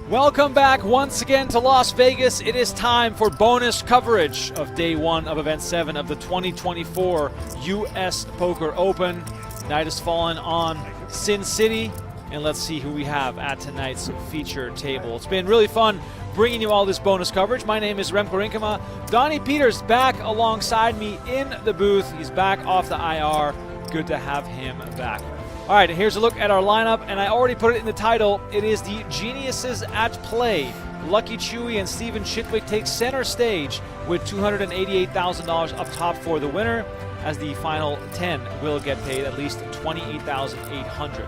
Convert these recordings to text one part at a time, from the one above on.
Welcome back once again to Las Vegas. It is time for bonus coverage of day one of Event 7 of the 2024 U.S. Poker Open. Night has fallen on Sin City, and let's see who we have at tonight's feature table. It's been really fun bringing you all this bonus coverage. My name is Remko Rinkema. Donnie Peters back alongside me in the booth. He's back off the IR. Good to have him back. All right, here's a look at our lineup, and I already put it in the title. It is the Geniuses at Play. Lucky Chewy and Steven Chidwick take center stage with $288,000 up top for the winner, as the final 10 will get paid at least $28,800.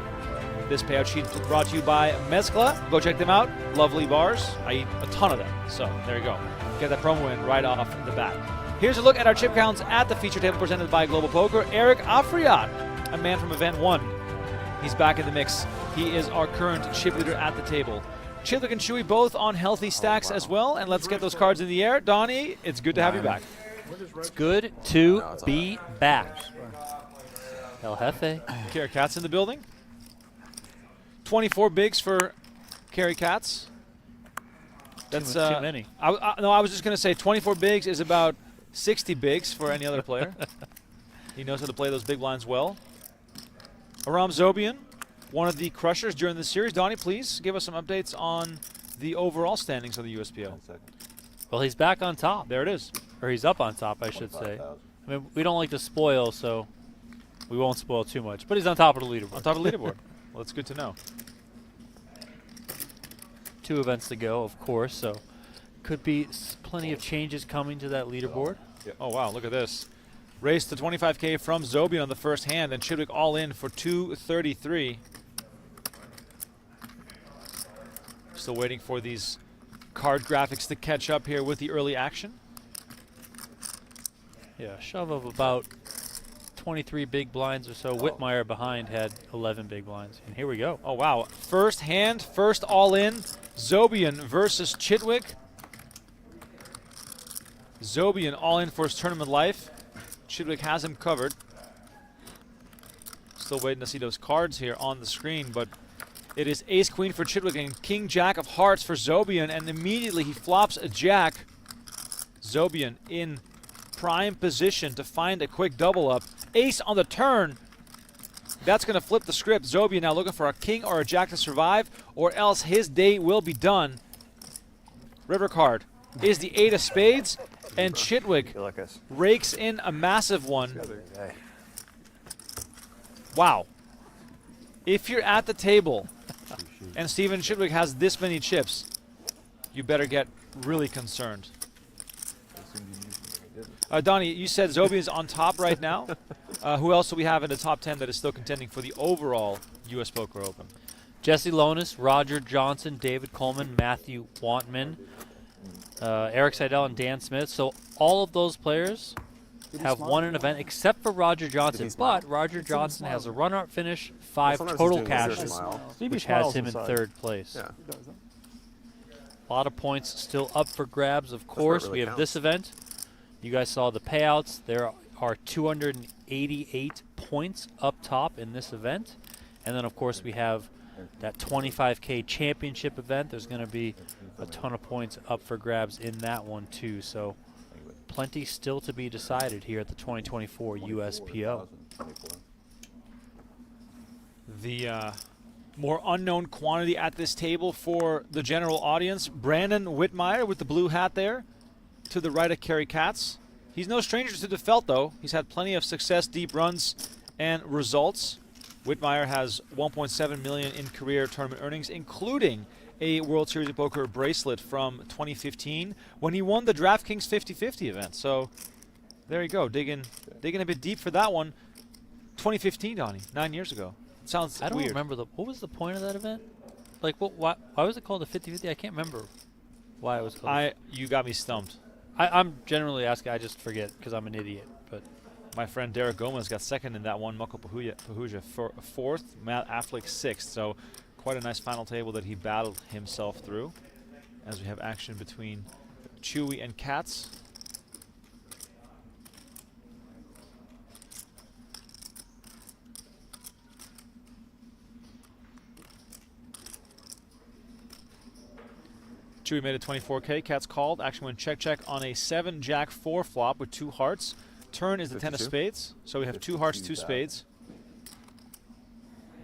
This payout sheet is brought to you by Mezcla. Go check them out. Lovely bars. I eat a ton of them, so there you go. Get that promo in right off the bat. Here's a look at our chip counts at the feature table presented by Global Poker. Eric Afriat, a man from Event 1. He's back in the mix. He is our current chip leader at the table. Chidwick and Chewy both on healthy stacks as well. And let's get those cards in the air. Donnie, it's good to have you back. It's good to be back. El Jefe. Carrie Katz in the building. 24 bigs for Carrie Katz. That's too many. No, I was just going to say 24 bigs is about 60 bigs for any other player. He knows how to play those big blinds well. Aram Zobian, one of the crushers during the series. Donnie, please give us some updates on the overall standings of the USPO. Well, he's back on top. There it is. Or he's up on top, I should say. I mean, we don't like to spoil, so we won't spoil too much. But he's on top of the leaderboard. On top of the leaderboard. Well, that's good to know. 2 events to go, of course, so could be plenty of changes coming to that leaderboard. Oh, wow, look at this. Race to 25K from Zobian on the first hand, and Chidwick all in for 233. Still waiting for these card graphics to catch up here with the early action. Yeah, shove of about 23 big blinds or so. Whitmire behind had 11 big blinds. And here we go. Oh, wow. First hand, first all in. Zobian versus Chidwick. Zobian all in for his tournament life. Chidwick has him covered. Still waiting to see those cards here on the screen, but it is ace-queen for Chidwick and king-jack of hearts for Zobian, and immediately he flops a jack. Zobian in prime position to find a quick double-up. Ace on the turn. That's going to flip the script. Zobian now looking for a king or a jack to survive, or else his day will be done. River card is the 8 of spades, and Chidwick rakes in a massive one. Wow. If you're at the table and Steven Chidwick has this many chips, you better get really concerned. Donnie, you said Zobian is on top right now. Who else do we have in the top 10 that is still contending for the overall U.S. Poker Open? Jesse Lonis, Roger Johnson, David Coleman, Matthew Wantman, Eric Seidel, and Dan Smith. So all of those players have won an event except for Roger Johnson. But Roger Johnson has a runner-up finish, 5 total cashes, which has him in 3rd place. A lot of points still up for grabs, of course. We have this event. You guys saw the payouts. There are 288 points up top in this event. And then, of course, we have that 25K championship event. There's going to be a ton of points up for grabs in that one, too. So plenty still to be decided here at the 2024 USPO. The more unknown quantity at this table for the general audience. Brandon Whitmire with the blue hat there to the right of Carrie Katz. He's no stranger to the felt, though. He's had plenty of success, deep runs, and results. Whitmire has $1.7 million in career tournament earnings, including a World Series of Poker bracelet from 2015 when he won the DraftKings 50-50 event. So there you go, digging a bit deep for that one. 2015, Donnie, 9 years ago. It sounds weird. I don't remember what was the point of that event? Like, why was it called a 50-50? I can't remember why it was called. You got me stumped. I'm generally asking. I just forget because I'm an idiot. But my friend Derek Gomez got second in that one. Mako Pahuja fourth. Matt Affleck sixth. So quite a nice final table that he battled himself through. As we have action between Chewy and Katz. Chewy made a 24K. Cats called. Action went check on a 7-Jack-4 flop with 2 hearts. Turn is the 10 of 52? spades. So we have 2 hearts, 2 52,000. spades.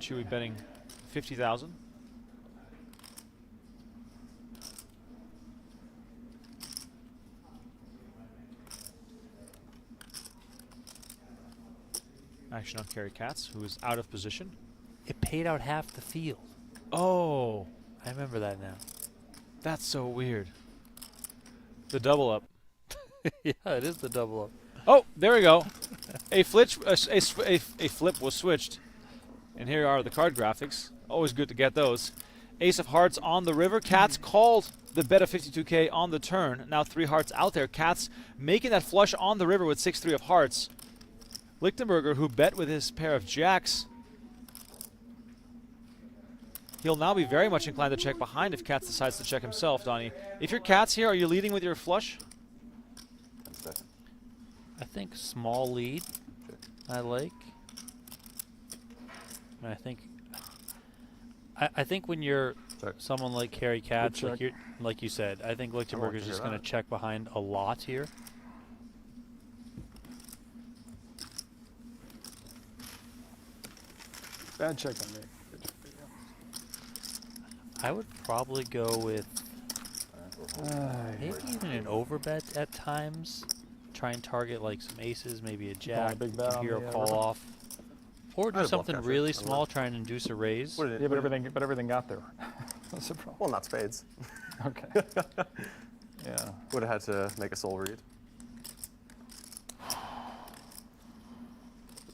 Chewy betting 50,000. Action on Carry Cats, who is out of position. It paid out half the field. Oh, I remember that now. that's so weird. The double up. Yeah, it is the double up. Oh, there we go. A flip was switched. And here are the card graphics. Always good to get those. Ace of hearts on the river. Cats called the bet of 52K on the turn. Now 3 hearts out there. Cats making that flush on the river with 6-3 of hearts. Lichtenberger, who bet with his pair of jacks, he'll now be very much inclined to check behind if Cats decides to check himself, Donnie. If you're Cats here, are you leading with your flush? I think small lead. I like. And I think when you're someone like Carry Cats, like you said, I think Lichtenberger's just going to check behind a lot here. Bad check on me. I would probably go with maybe even an overbet at times. Try and target like some aces, maybe a jack, big bet on hero the, call river. Or do I'd bluff something catcher. really small, try and induce a raise. Yeah, but everything got there. That's the problem. Well, not spades. Okay. Yeah. Would have had to make a soul read.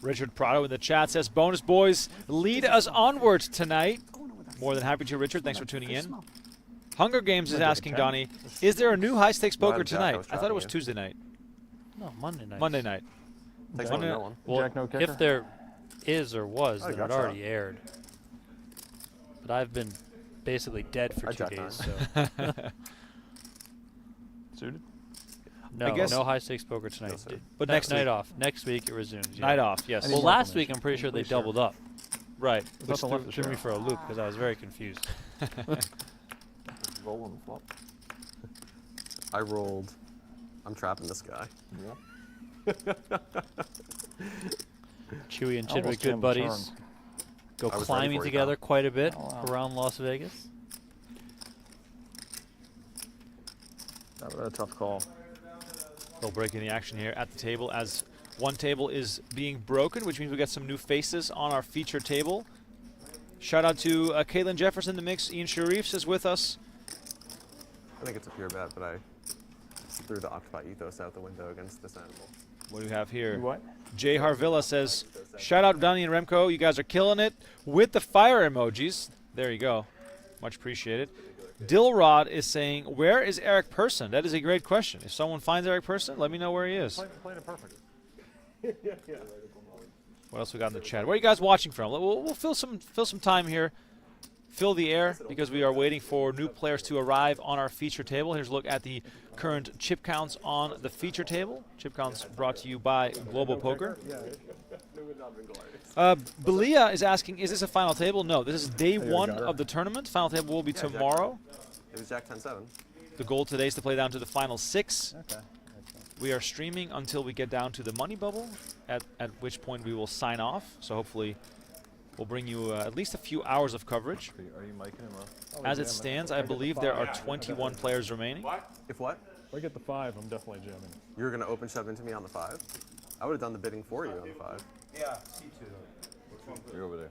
Richard Prado in the chat says, bonus boys, lead us onward tonight. More than happy to, Richard. Thanks for tuning in. Hunger Games is asking, Donnie, is there a new high-stakes poker Jack, tonight? I was I thought it was dropping Tuesday night. No, Monday night. Monday night. Thanks Monday for night. no one. Well, Jack, no kicker? if there is or was, Oh, then you it got already aired. But I've been basically dead for I 2 jack days, nine. so Suited? no, guess- no high stakes poker tonight. No, sir. But Ne- next night week. off. Next week it resumes. Yeah. Night off, yes. Any Well, more last information? week I'm pretty sure they Pretty sure. doubled up, Right. There's which nothing left to threw me share. for a loop because I was very confused. Roll on the flop. I rolled. I'm trapping this guy. Chewy and I almost Chidwick, good jammed the buddies. turn. Go I was ready climbing for you, together pal. quite a bit Oh, wow. around Las Vegas. That was a tough call. They'll break in the action here at the table as one table is being broken, which means we got some new faces on our feature table. Shout out to Caitlin Jefferson in the mix. Ian Sharifs is with us. I think it's a pure bet, but I threw the Occupy ethos out the window against this animal. What do we have here? What? Jay Harvilla says, shout out Donnie and Remko. You guys are killing it with the fire emojis. There you go. Much appreciated. Dilrod is saying, where is Eric Person? That is a great question. If someone finds Eric Person, let me know where he is. Played it perfect. What else we got in the chat? Where are you guys watching from? We'll fill some time here. Fill the air because we are waiting for new players to arrive on our feature table. Here's a look at the current chip counts on the feature table. Chip counts brought to you by Global Poker. Belia is asking, is this a final table? No, this is day one of the tournament. Final table will be Yeah, Jack tomorrow. It was Jack 10-7. The goal today is to play down to the final 6. Okay. We are streaming until we get down to the money bubble, at which point we will sign off. So hopefully we'll bring you at least a few hours of coverage. Are you miking him up? As it stands, I believe there are 21 players remaining. If what? If I get the 5, I'm definitely jamming. You're going to open shove into me on the 5? I would have done the bidding for you on the 5. You're over there.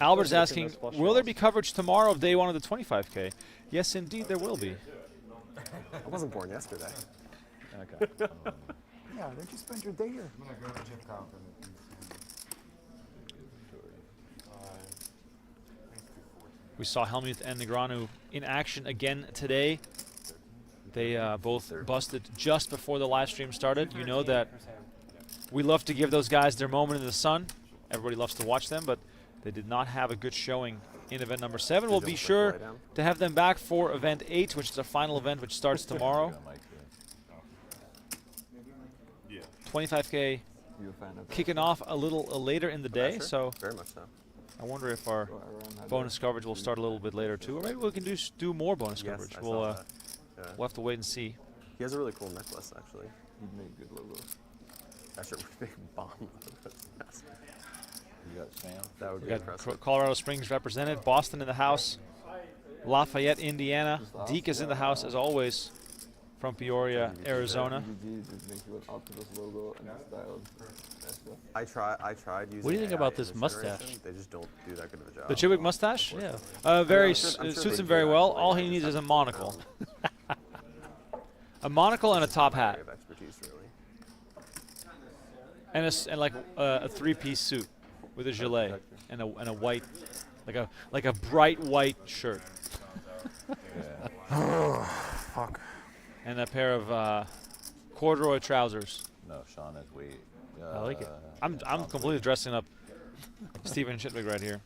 Albert's Looking at asking, this flush will there draws. be coverage tomorrow of day one of the 25K? Yes, indeed, there will be. I wasn't born yesterday. Okay. Yeah, don't you spend your day here? We saw Helmuth and Negreanu in action again today. They both busted just before the live stream started. You know that we love to give those guys their moment in the sun. Everybody loves to watch them, but they did not have a good showing in event number 7. We'll be sure to have them back for event 8, which is our final event, which starts tomorrow. 25K You a fan of kicking off a little later in the day, Sure. so Very much so. I wonder if our bonus coverage will start a little bit later too, or maybe we can do more bonus Yes, coverage. I We'll saw that. Yeah. we'll have to wait and see. He has a really cool necklace, actually. He'd make good logos. That should be a big bomb. You got Sam. That would We be got impressive. Colorado Springs represented, Boston in the house, Lafayette, Indiana. Deke is in the house as always from Peoria, Arizona. I tried using What do you think AI about in this mustache? generation. They just don't do that good of a job. The Chidwick mustache? Yeah. Very I'm sure suits they him do very well. actually. All I he just needs is a haven't monocle. found A monocle and a top hat, area of expertise, really. and like a three-piece suit with a gilet and a white, like a bright white shirt. Fuck. And a pair of corduroy trousers. No, Sean is way. I like it. I'm completely dressing up Stephen Chidwick right here.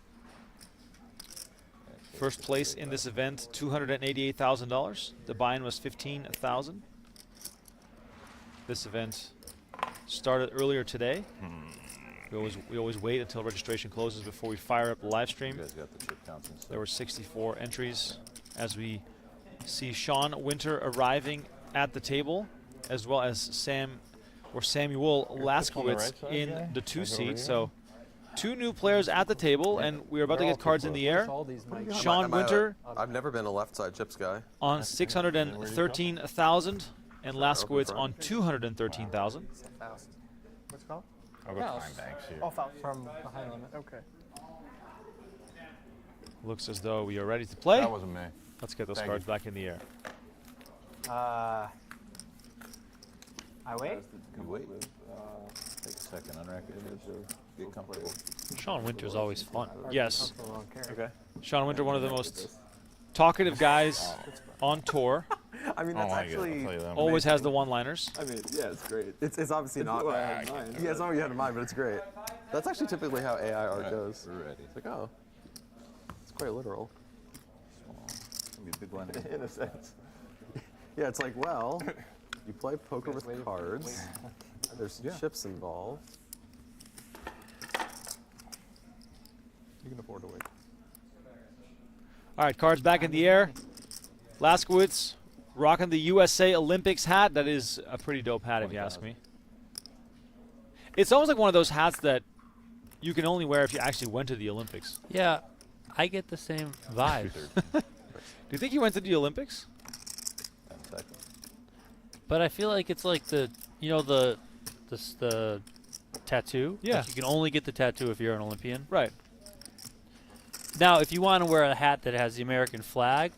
First place in this event, $288,000. The buy-in was $15,000. This event started earlier today. We always wait until registration closes before we fire up the live stream. You guys got the chip counts and stuff. There were 64 entries as we see Sean Winter arriving at the table, as well as Samuel Laskowitz in the 2 seat. So 2 new players at the table, and we're about to get cards in the air. Sean Am I Winter I've never been a left side chips guy. on 613,000 and Laskowitz on 213,000. Fast. What's it called? I'll go Faust. find banks here. Oh, Faust. From the high limit. Okay. Looks as though we are ready to play. That wasn't me. Let's get those Thank cards you. back in the air. I wait? You wait. Take a second, unrack it. Get comfortable. Sean Winter's always fun. Yes, Okay. Sean Winter, one of the most talkative guys on tour. I mean, that's actually. Always has the one-liners. I mean, yeah, it's great. It's obviously not. Yeah, it's not what you had in mind, but it's great. That's actually typically how AI art goes. We're ready. It's like, oh, it's quite literal. It's gonna be a big one. In a sense. Yeah, it's like, well, you play poker with cards. There's chips involved. You can afford to wait. All right, cards back in the air. Laskowitz rocking the USA Olympics hat. That is a pretty dope hat, if you ask me. It's almost like one of those hats that you can only wear if you actually went to the Olympics. Yeah, I get the same vibe. Do you think you went to the Olympics? 10 seconds. But I feel like it's like the tattoo. Yeah. Like you can only get the tattoo if you're an Olympian. Right. Now, if you want to wear a hat that has the American flag,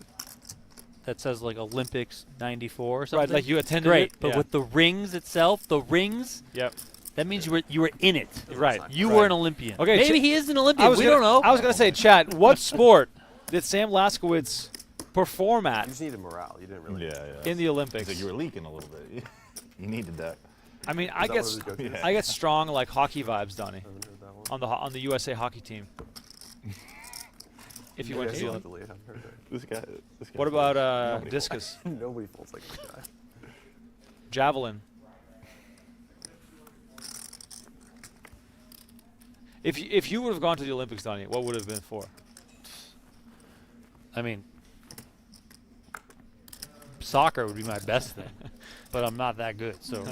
that says like Olympics '94 or something, Right, like you attended great. it. But yeah. with the rings itself, Yep. that means you were in it. Right. You right. were an Olympian. Okay, Maybe Ch- he is an Olympian. We don't know. I was gonna say, chat. What sport did Sam Laskowitz perform You at just needed morale. You didn't really. in the Olympics? So you were leaking a little bit. You needed that. I mean, Is that what the joke is? I get strong like hockey vibes, Donnie, I haven't heard that one. on the USA hockey team. If you went to the Yeah, Olympics. I haven't heard it. This guy. What about discus, Nobody folds like this guy. javelin? If you would have gone to the Olympics, Donnie, what would it have been for? I mean, soccer would be my best thing, but I'm not that good. So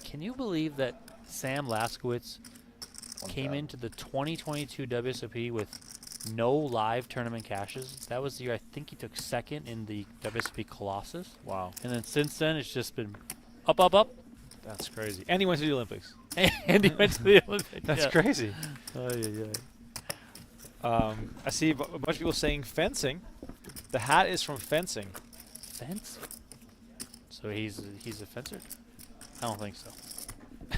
can you believe that Sam Laskowitz came into the 2022 WSOP with no live tournament cashes? That was the year I think he took second in the WSOP Colossus. Wow, And then since then, it's just been up, up, up. that's crazy. And he went to the Olympics. And he went to the Olympics. That's yeah. crazy. Yeah. I see a bunch of people saying fencing. The hat is from fencing. Fence? So he's a fencer? I don't think so.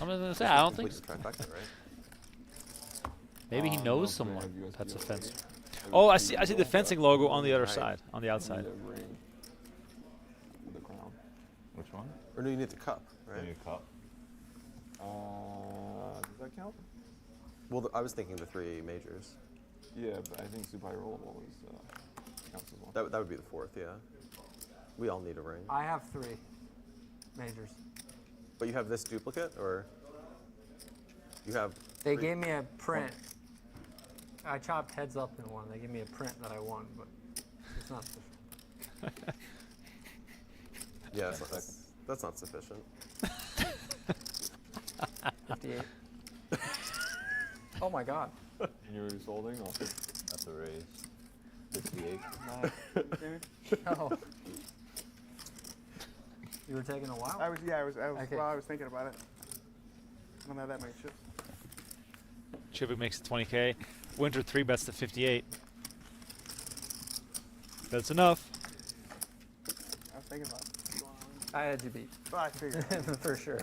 I'm gonna say I don't think so. Complete the trifecta, right? Maybe he knows someone that's a fencer. Oh, I see the fencing logo on the other side, on the outside. The crown. Which one? Or no, you need the cup, The right? new cup. Does that count? Well, I was thinking the 3 majors. Yeah, but I think Super High Rollable is counts as well. That would be the 4th, yeah. We all need a ring. I have 3 majors. But you have this duplicate, or you have? They gave me a print. I chopped heads up in one. They gave me a print that I won, but it's not sufficient. Yeah, that's not sufficient. 58. Oh my God. And you were just holding? Or? That's a raise. 58. No. You were taking a while? I was Okay. well, I was thinking about it. I don't have that many chips. Chidwick makes it 20K. Winter 3 bets to 58. That's enough. I was thinking about it. I had you beat. Well, I figured. For sure.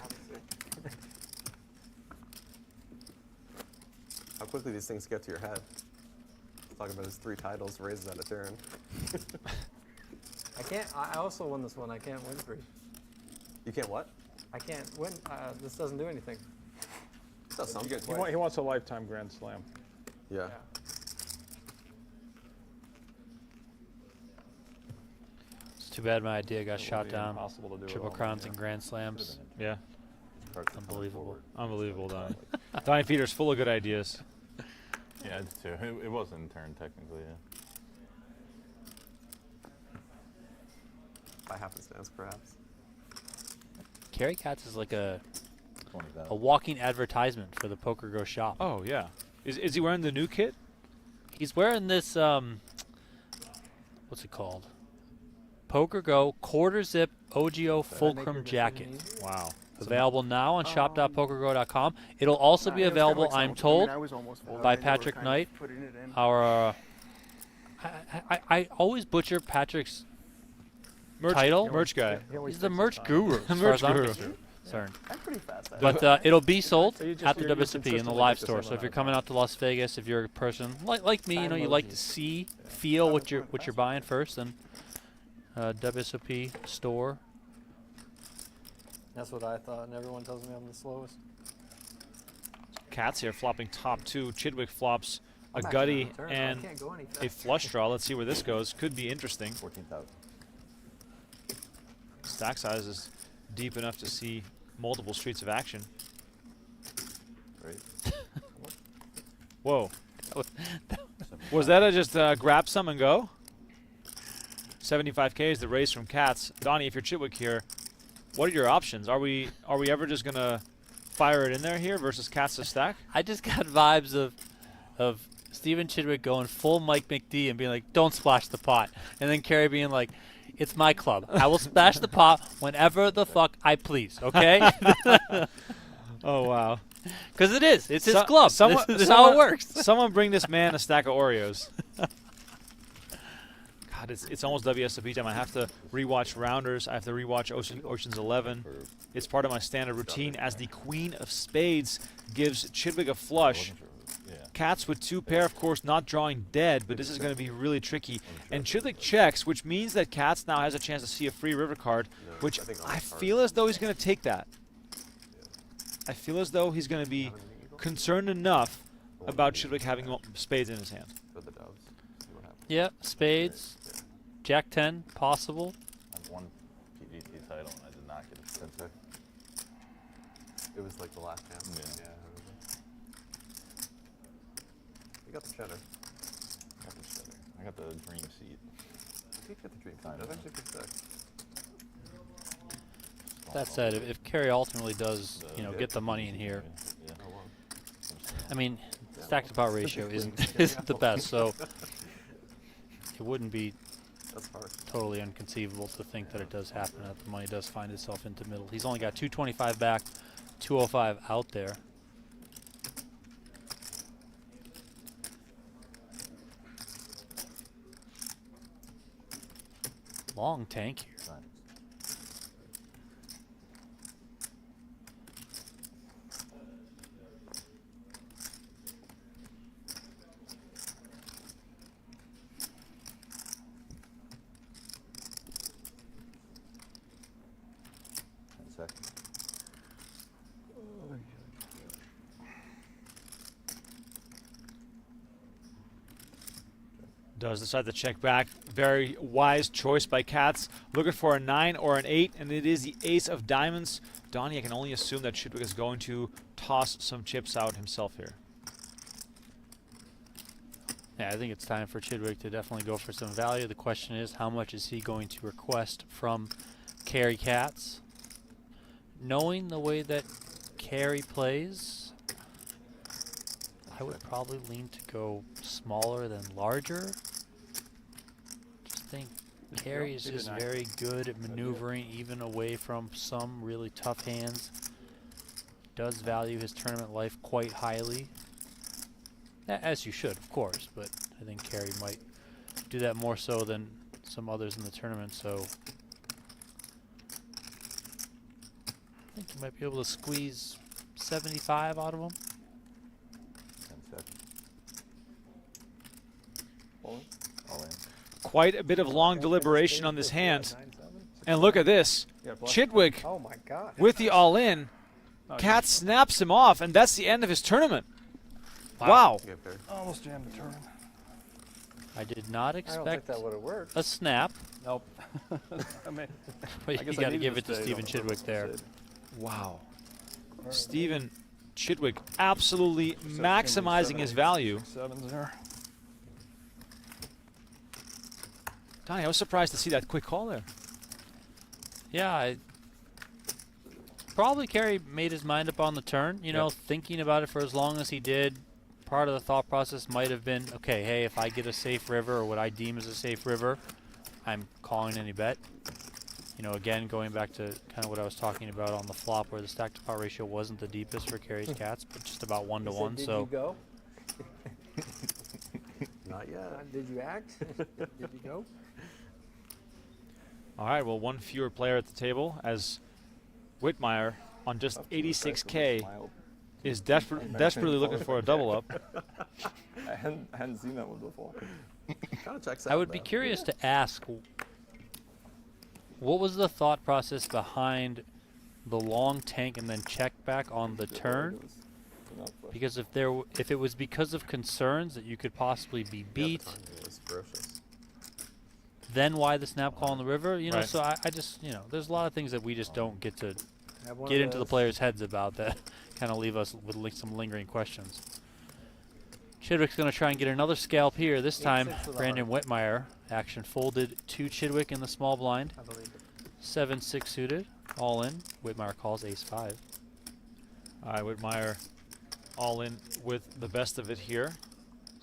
How quickly these things get to your head. Talking about his 3 titles, raises at a turn. I can't. I also won this one. I can't win 3. You can't what? I can't win. This doesn't do anything. It does something. He wants a lifetime Grand Slam. Yeah. It's too bad my idea got It shot would be down. impossible to do it Triple all, crowns yeah. and grand slams. Yeah. Cards coming Unbelievable. forward. Unbelievable, Donnie. Donnie Peter's full of good ideas. Yeah, it's too. It wasn't in turn technically. Yeah. By happenstance, perhaps. Carry Cats is like a 20,000. walking advertisement for the PokerGo shop. Oh, yeah. Is he wearing the new kit? He's wearing this, what's it called? PokerGo quarter zip OGO fulcrum jacket. Wow. Available now on shop.pokergo.com. It'll also be available, I'm told, I was almost full. by I think they were Patrick kind of Knight. putting it in. Our, I always butcher Patrick's title. Merch guy. He's the merch guru, as far as I'm guru. concerned. I'm pretty fast. But it'll be sold So you just- at the you're WSOP in the consistently live just the store. same So if you're amount of coming out to Las Vegas, if you're a person like me, you know, you like to see, feel what you're buying first, then WSOP store. That's what I thought, and everyone tells me I'm the slowest. Cats here flopping top 2. Chidwick flops a I'm actually gutty on the turn, so I and can't go any a faster. flush draw. Let's see where this goes. Could be interesting. 14,000. Stack size is deep enough to see multiple streets of action. Right. Whoa. Was that a just grab some and go? 75K is the raise from Cats. Donnie, if you're Chidwick here, what are your options? Are we ever just gonna fire it in there here versus Cats to stack? I just got vibes of Steven Chidwick going full Mike McD and being like, "Don't splash the pot," and then Kerry being like, "It's my club. I will splash the pot whenever the fuck I please." Okay? Oh wow. Because it is. It's his So- club. someone- This is how it works. Someone bring this man a stack of Oreos. God, it's almost WSOP time. I have to rewatch Rounders. I have to rewatch Ocean's 11. It's part of my standard routine as the Queen of Spades gives Chidwick a flush. Yeah. Cats with 2 pair, of course, not drawing dead, but this is going to be really tricky. And Chidwick checks, which means that Cats now has a chance to see a free river card, which I feel as though he's going to take that. I feel as though he's going to be concerned enough about Chidwick having spades in his hand. For the doves. See what happens. Yep, spades, Jack 10, possible. I have one PGT title and I did not get it. That's it. It was like the last hand. Yeah. I remember. You got the cheddar. I got the cheddar. I got the dream seat. I think you got the dream. Kind That's of. actually pretty sick. That said, if Kerry ultimately does, you know, get the money in here, Yeah. Oh, wow. I mean, stack to pot ratio isn't the best, so it wouldn't be That's hard. totally inconceivable to think that it does happen, that the money does find itself into middle. He's only got 225 back, 205 out there. Long tank here. Fine. Second. Does decide to check back. Very wise choice by Katz. Looking for a 9 or an 8, and it is the ace of diamonds. Donnie, I can only assume that Chidwick is going to toss some chips out himself here. Yeah, I think it's time for Chidwick to definitely go for some value. The question is, how much is he going to request from Carry Katz? Knowing the way that Carry plays, I would probably lean to go smaller than larger. Just think Carry is just very good at maneuvering even away from some really tough hands. Does value his tournament life quite highly. As you should, of course, but I think Carry might do that more so than some others in the tournament, so I think you might be able to squeeze 75 out of him. 10 seconds. All in? All in. Quite a bit of long deliberation on this hand. And look at this. Yeah, plus. Chidwick Oh my god. with the all-in. Katz snaps him off, and that's the end of his tournament. Wow. Get there. Almost jammed the turn. I did not I don't think expect that would have worked. a snap, Nope. I mean, but I you guess I got to needed give it to stay, Stephen though. Chidwick there. Wow. Stephen Chidwick absolutely maximizing his value. Sevens there. Donnie, I was surprised to see that quick call there. Yeah, probably Carey made his mind up on the turn, you know, thinking about it for as long as he did. Part of the thought process might have been, okay, hey, if I get a safe river or what I deem as a safe river, I'm calling any bet. You know, again, going back to kind of what I was talking about on the flop where the stack to pot ratio wasn't the deepest for Carey's Cats, but just about 1 to 1. Did So you go? Not yet. Did you act? Did you go? All right, well, one fewer player at the table as Whitmire on just 86K is desperately looking for a double up. I hadn't seen that one before. Kind of checks out. I would be though. curious to ask, what was the thought process behind the long tank and then check back on the turn? Because if it was because of concerns that you could possibly be beat, Yeah, the timing was ferocious. then why the snap call on the river? You know, Right. so I just, you know, there's a lot of things that we just don't get to Have one get of into the those. players' heads about that kind of leave us with some lingering questions. Chidwick's going to try and get another scalp here. This time, 8-6 with a Brandon Whitmire action folded to Chidwick in the small blind. I believe it. 7-6 suited, all in. Whitmire calls ace-5. All right, Whitmire all in with the best of it here.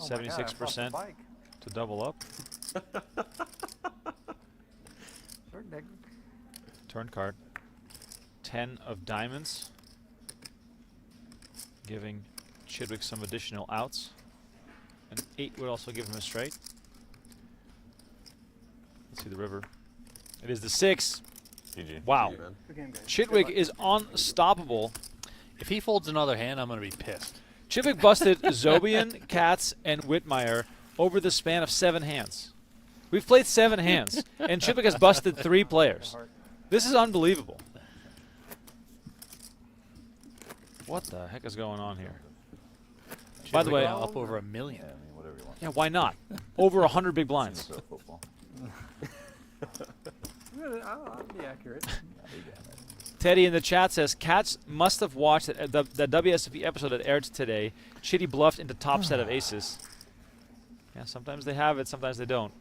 Oh my God, I felt the 76% bike. to double up. Short deck. Turn card. 10 of diamonds, giving Chidwick some additional outs. An 8 would also give him a straight. Let's see the river. It is the 6. GG. Wow. See you, man. Good game, guys. Chidwick is unstoppable. If he folds another hand, I'm going to be pissed. Chidwick busted Zobian, Katz, and Whitmire over the span of 7 hands. We've played 7 hands, and Chidwick has busted 3 players. This is unbelievable. What the heck is going on here? By the Chidwick way, now up over $1 million. Yeah, I mean, whatever you want. yeah, why not? Over 100 big blinds. Pro football. I'll be accurate. Teddy in the chat says, Katz must have watched the WSOP episode that aired today. Chitty bluffed into top set of aces. Yeah, sometimes they have it, sometimes they don't.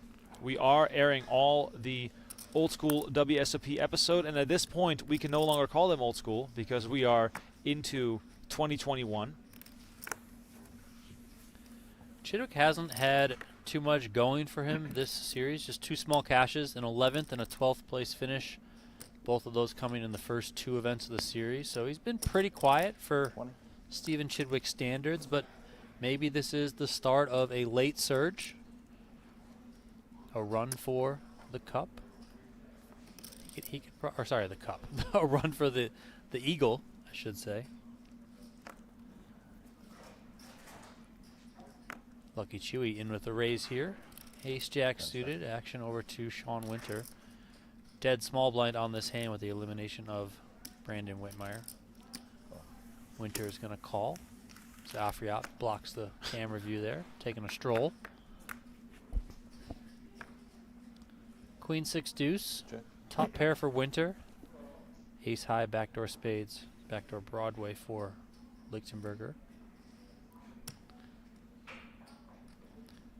We are airing all the old school WSOP episode, and at this point, we can no longer call them old school because we are into 2021. Chidwick hasn't had too much going for him this series. Just 2 small cashes, an 11th and a 12th place finish. Both of those coming in the first 2 events of the series. So he's been pretty quiet for Stephen Chidwick standards, but maybe this is the start of a late surge. A run for the cup. Or sorry, the cup. A run for the eagle, I should say. Lucky Chewy in with a raise here. Ace-Jack suited, action over to Sean Winter. Dead small blind on this hand with the elimination of Brandon Whitmire. Winter is going to call. So Afriat blocks the camera view there, taking a stroll. Queen 6 deuce. Check. Top pair for Winter. Ace high, backdoor spades. Backdoor Broadway for Lichtenberger.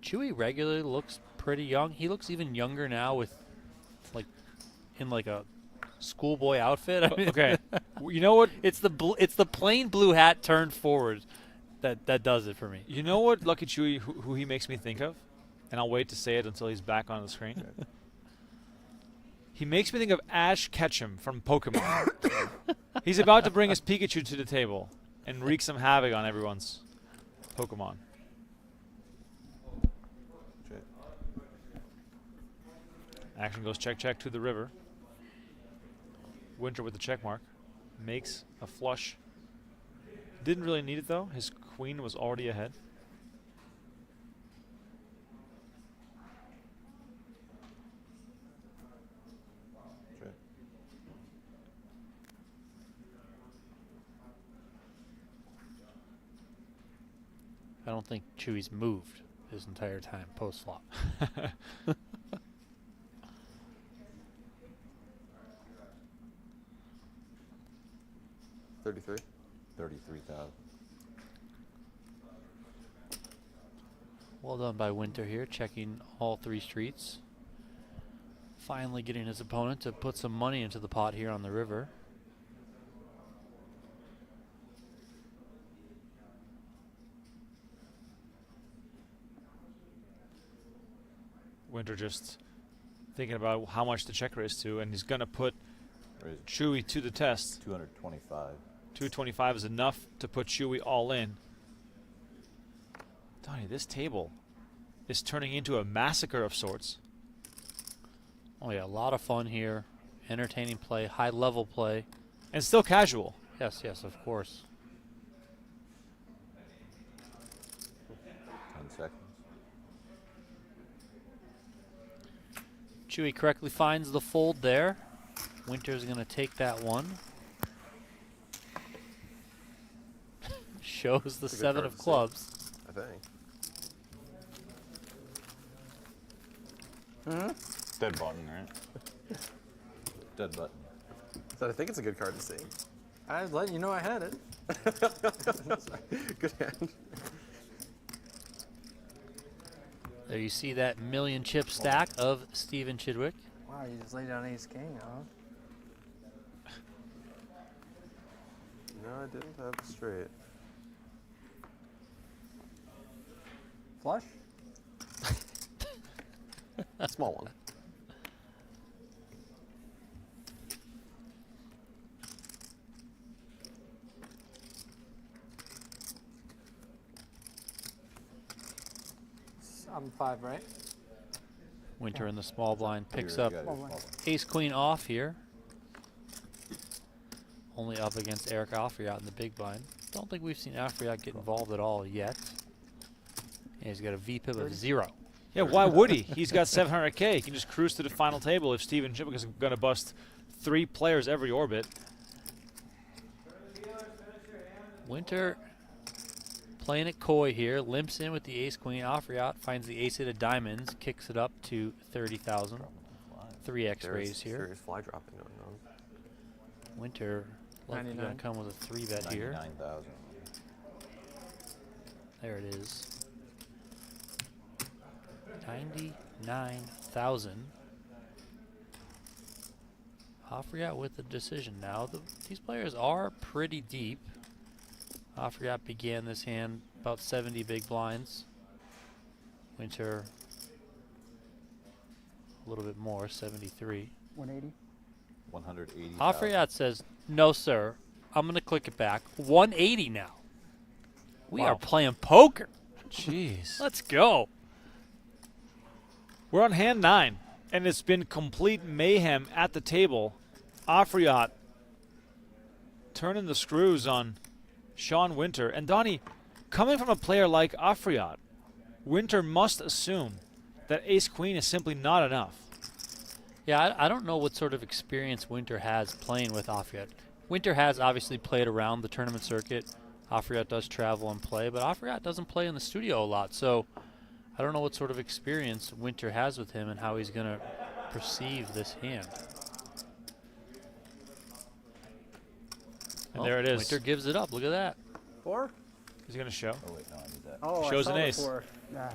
Chewy regularly looks pretty young. He looks even younger now with in a schoolboy outfit. I mean, Okay. You know what? it's the plain blue hat turned forward that does it for me. You know what Lucky Chewy, who he makes me think of? And I'll wait to say it until he's back on the screen. He makes me think of Ash Ketchum from Pokemon. He's about to bring his Pikachu to the table and wreak some havoc on everyone's Pokemon. Check. Action goes check, check to the river. Winter with the check mark. Makes a flush. Didn't really need it, though. His queen was already ahead. Check. I don't think Chewy's moved his entire time post flop. 33. 33,000. Well done by Winter here, checking all 3 streets. Finally getting his opponent to put some money into the pot here on the river. Winter just thinking about how much the check raise to, and he's going to put Raise Chewy to the test. 225. 225 is enough to put Chewy all in. Donnie, this table is turning into a massacre of sorts. Oh yeah, a lot of fun here. Entertaining play, high level play. And still casual. Yes, yes, of course. 10 seconds. Chewy correctly finds the fold there. Winter's going to take that one. Shows the That's a good 7 card of to see. clubs. I think. Dead button, right? Dead button. So I think it's a good card to see. I was letting you know I had it. Good hand. There you see that million chip stack of Stephen Chidwick. Wow, you just laid down ace king, huh? No, I didn't have a straight. Flush? Small one. I'm 5, right? Winter in the small blind picks Here, up you got your small one. ace queen off here. Only up against Eric Alfriat in the big blind. Don't think we've seen Alfriat get involved at all yet. And he's got a VPIP of 0. Yeah, why would he? He's got 700K. He can just cruise to the final table if Stephen Chidwick is going to bust 3 players every orbit. Winter playing it coy here, limps in with the ace queen. Alfriat finds the ace 8 of diamonds, kicks it up to 30,000. 3x raise here. Serious fly dropping going on. Winter likely going 99. to come with a 3 bet here. 99,000. There it is. 99,000. Alfriat with the decision now. These players are pretty deep. Alfriat began this hand about 70 big blinds. Winter a little bit more, 73. 180. 180,000. Alfriat says, no sir, I'm going to click it back. 180 now. We Wow. are playing poker. Jeez. Let's go. We're on hand 9, and it's been complete mayhem at the table. Alfriat turning the screws on Sean Winter. And Donnie, coming from a player like Alfriat, Winter must assume that ace-queen is simply not enough. Yeah, I don't know what sort of experience Winter has playing with Alfriat. Winter has obviously played around the tournament circuit. Alfriat does travel and play, but Alfriat doesn't play in the studio a lot, so I don't know what sort of experience Winter has with him and how he's going to perceive this hand. And there it is. Winter gives it up. Look at that. 4? He's going to show. Oh wait, no, I need that. Oh, Shows I saw an the ace. 4. Nah,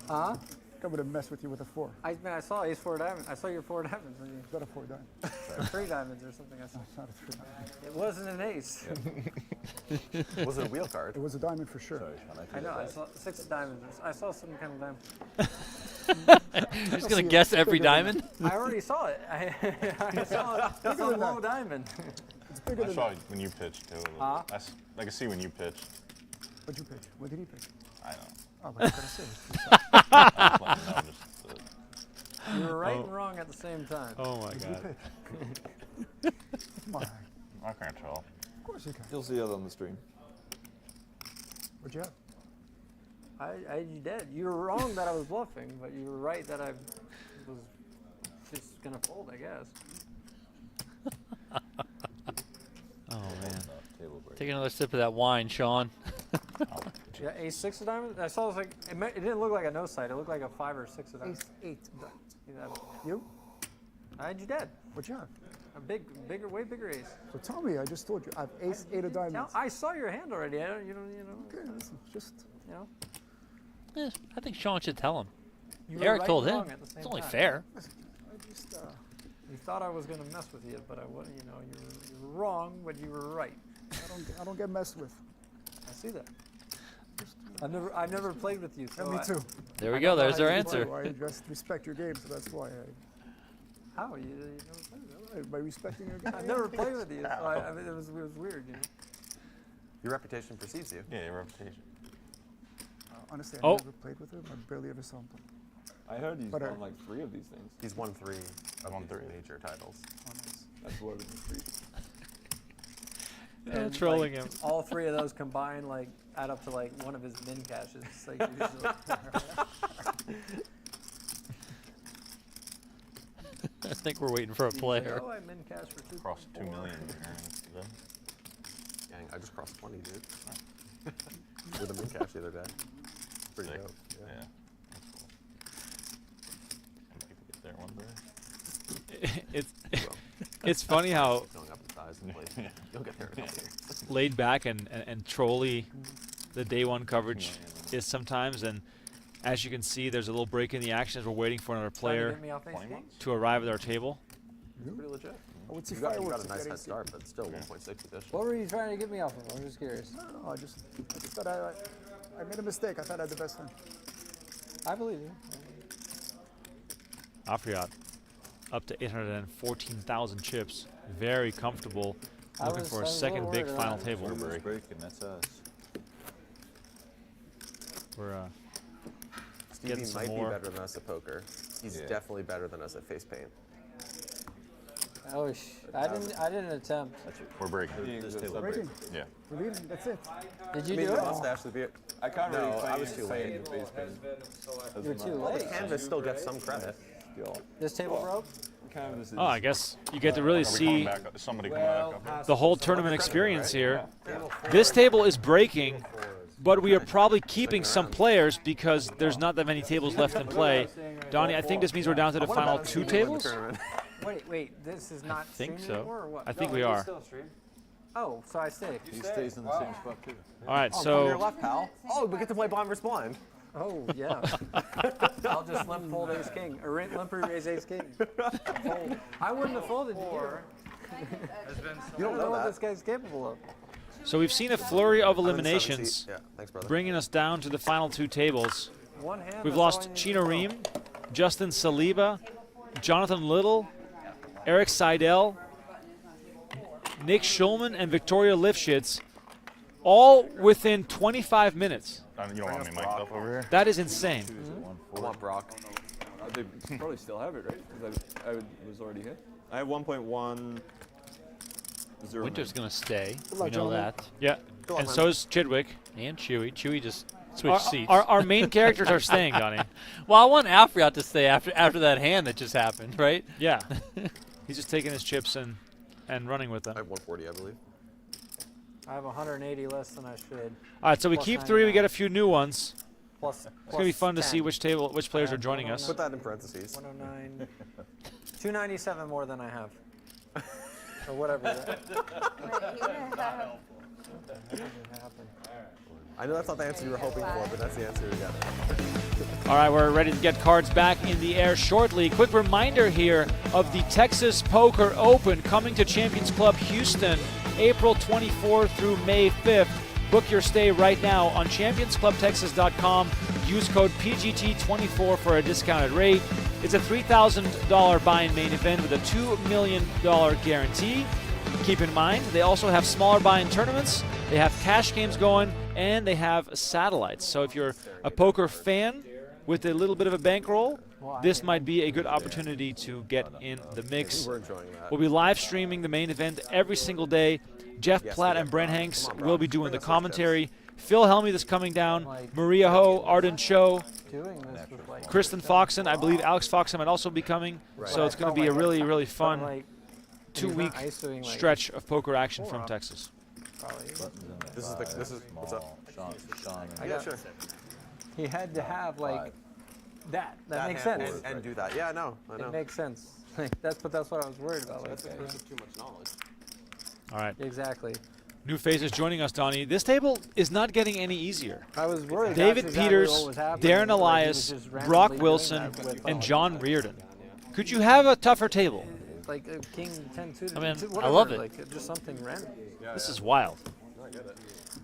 Huh? I'm gonna mess with you with a 4. I saw ace 4 diamond. I saw your 4 diamonds. When you, Is that a 4 dime? or 3 diamonds or something. I saw. It's not a 3 diamond. It wasn't an ace. Was it a wheel card? It was a diamond for sure. Sorry, Sean, I know. I saw 6 diamonds. I saw some kind of diamond. You're just going to guess every diamond? I already saw it. I saw it's a low diamond. It's bigger I than saw that. it when you pitched too. Huh? I can see when you pitched. What'd you pick? What did he pick? I know. Oh, what did I say? I was letting you know, just, You were right and wrong at the same time. Oh, my What'd you God. pick? Come on. I can't tell. Of course you can. You'll see it on the stream. What'd you have? You did. You were wrong that I was bluffing, but you were right that I was just gonna fold, I guess. Oh, man. Table break. Take another sip of that wine, Sean. Yeah, ace 6 of diamonds. I saw it was like it didn't look like a no side. It looked like a 5 or 6 of diamonds. Ace 8 diamonds. Yeah, You? I had you dead. What'd you have? A bigger, way bigger ace. So tell me, I just told you, I have ace 8 of Now, diamonds. I saw your hand already. I don't, you know, Okay, listen, just, you know. I think Sean should tell him. You were Eric right told and him. wrong at the same It's only time. fair. I just, You thought I was gonna mess with you, but I wouldn't. You know, you were wrong, but you were right. I don't get messed with. I see that. I've never played with you, so And me too. There we go. There's our Me answer. too. I just respect your game, so that's why How you never played with me? by respecting your game. I've never played with you, so I mean, it was weird. You know? Your reputation precedes you. Yeah, your reputation. Honestly, I Oh. never played with him. I barely ever saw him play. I heard he's But, won like 3 of these things. He's won 3 of Won these 3. major titles. Oh, nice. That's what it is. And, trolling like, him. All 3 of those combined, like, add up to like one of his min cashes. Like, usually. I think we're waiting for a player. Oh, I min cash for 2. Crossed 2 million. Dang, I just crossed 20, dude. With a min cash the other day. Pretty Sick. dope. Yeah. That's cool. Some people get there one day. It's funny how Going up in size and place. You'll get there in a couple years. laid back and trolly the day one coverage is sometimes. And as you can see, there's a little break in the action as we're waiting for another Trying to player get me off ace 20 king? months? to arrive at our table. Pretty legit. I would see You got fireworks a if nice you head had start, but still 1.6 additional. What were you trying to get me off of? I'm just curious. No, I just thought I made a mistake. I thought I had the best hand. I believe you. Afriat up to 814,000 chips. Very comfortable. I Looking was- for I a was a second little big worried final about table. Table break, and that's us. We're Stevie Getting some might more. be better than us at poker. He's Yeah. definitely better than us at face paint. Oh, I didn't attempt. We're breaking. This table Breaking. break. Yeah. We're leaving. That's it. Did I you mean, do the it? mustache, the beard. I can't No, really I was too late. You're too late. Canvas still gets some credit. This table broke? Canvas is. oh, I guess you get to really Are we coming see back up? Is somebody coming back up? the whole tournament experience here. This table is breaking, but we are probably keeping some players because there's not that many tables left in play. Donnie, I think this means we're down to the final 2 tables. Wait, this is not think streaming so. anymore or what? I think we are. Oh, so I stay. He stays in the same spot too. All right, From your so left, pal. Oh, we get to play blind versus blind. Oh, yeah. I'll just limp fold ace king. Or limp raise ace king. Fold. I wouldn't have folded you. You don't know what that. this guy's capable of. so we've seen a flurry of I'm in the eliminations, 7th seat. Yeah, thanks, brother. bringing us down to the final 2 tables. One hand. We've that's all lost I need to Chino know. Ream, Justin Saliba, Jonathan Little, Eric Seidel, Nick Schulman, and Victoria Lifshitz, all within 25 minutes. You don't want me mic'd up over here? That is insane. I want Brock. They probably still have it, right? Because I was already hit. I have 1.1. Winter's going to stay. luck, We know gentlemen. that. Yeah, and so is Chidwick. And Chewy. Chewy just switched seats. Our main characters are staying, Donnie. Well, I want Afriat to stay after that hand that just happened, right? Yeah. He's just taking his chips and running with them. I have 140, I believe. I have 180 less than I should. All right, so we Plus keep 3. We 99. get a few new ones. Plus, It's gonna be fun to see which players are joining us. Put that in parentheses. 109. 297 more than I have. Or whatever. That doesn't happen. I know that's not the answer you were hoping for, but that's the answer you got. All right, we're ready to get cards back in the air shortly. Quick reminder here of the Texas Poker Open coming to Champions Club Houston, April 24th through May 5th. Book your stay right now on championsclubtexas.com. Use code PGT24 for a discounted rate. It's a $3,000 buy-in main event with a $2 million guarantee. Keep in mind, they also have smaller buy-in tournaments, they have cash games going, and they have satellites. So if you're a poker fan with a little bit of a bankroll, this might be a good opportunity to get in the mix. We're enjoying that. We'll be live streaming the main event every single day. Jeff Platt and Brent Hanks will be doing the commentary. Phil Helmuth is coming down. Maria Ho, Arden Cho, Doing this with like Kristen Foxen. I believe Alex Foxen might also be coming. So it's going to be a really, really fun like 2-week ISOing, like, stretch of poker action from Texas. probably. This is what's up? Sean. I Yeah, got- sure. He had to have like that. That makes sense. And do that. Yeah, I know. It makes sense. That's what I was worried about. Like, too much knowledge. All right. exactly. New faces joining us, Donnie. This table is not getting any easier. I was worried. David that's exactly Peters, what was happening. Darren Like, he was Elias, just randomly Brock doing Wilson, that with, and John Reardon. Could you have a tougher table? like a king 10-2. I mean, to I whatever, love it. Like just something random. This is wild.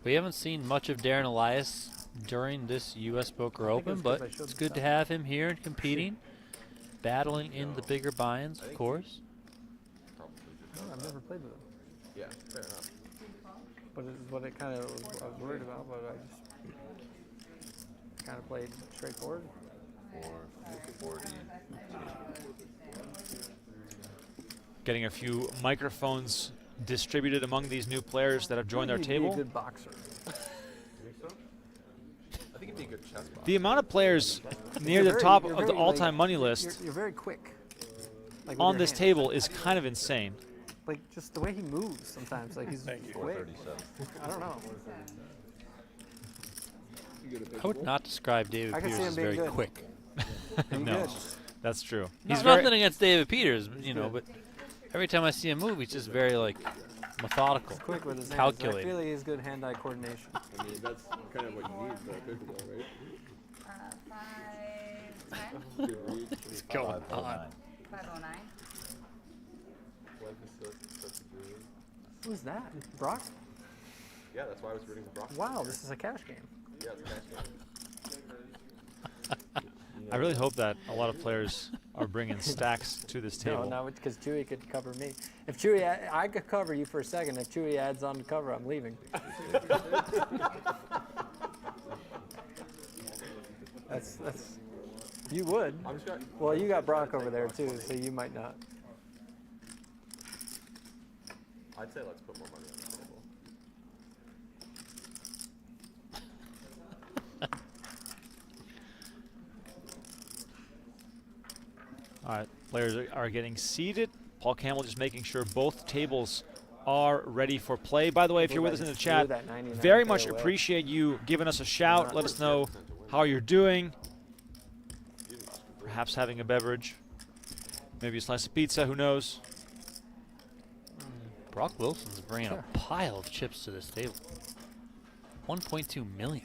We haven't seen much of Darren Elias during this U.S. Poker Open, it's but 'cause I showed it's good to stuff. have him here and competing, battling in the bigger buy-ins, of course. I've never played with him. Yeah, fair enough. But it's what it kind of was, I was worried about, but I just kind of played straightforward. 440. Getting a few microphones distributed among these new players that have joined our He'd be table. a good boxer. I think it'd be a good chess box. The amount of players near You're the very- top you're of the very, all-time like, money list You're very quick. Like with on your this hands. table is kind of insane. Like just the way he moves sometimes. Like he's quick. 437. I don't know. I would not describe David I can see Peters him as being very good. quick. Pretty No, good. that's true. He's He's very, nothing against David Peters, but every time I see him move, he's just very like methodical, Quick with his hands. I calculated. feel he has good hand-eye coordination. I mean, that's kind of what you need for a pickleball, right? 510, What's going on? 509. Who's that? Brock? Yeah, that's why I was rooting for Brock. Wow, this is a cash game. Yeah, it's a cash game. I really hope that a lot of players are bringing stacks to this No, table. no, because Chewy could cover me. If Chewy, I could cover you for a second. If Chewy adds on to cover, I'm leaving. that's. You would. I'm just gonna, Well, you got Brock over there too, so you might not. I'd say let's put more money on the table. All right, players are getting seated. Paul Campbell just making sure both tables are ready for play. By the way, if you're with us in the chat, very much appreciate you giving us a shout. Let us know how you're doing. Perhaps having a beverage, maybe a slice of pizza, who knows? Brock Wilson's bringing a pile of chips to this table. 1.2 million.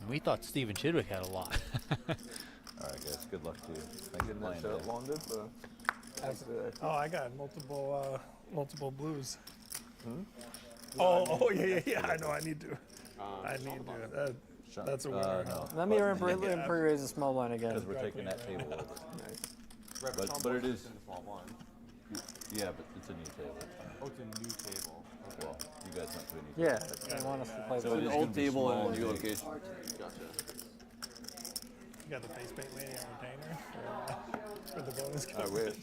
And we thought Stephen Chidwick had a lot. All right, guys. Good luck to you. Thanks for playing. Dave. Oh, I got multiple blues. Oh, yeah. I know. I need to. That's a winner. No, Let me raise a small line again. because we're taking that table over. But it is. Yeah, but it's a new table. Oh, it's a new table. Well, you guys went to a new table. Yeah, I want us to play. So with it it. is old table and a new location. Gotcha. You got the face paint lady on retainer for the bonus. I wish.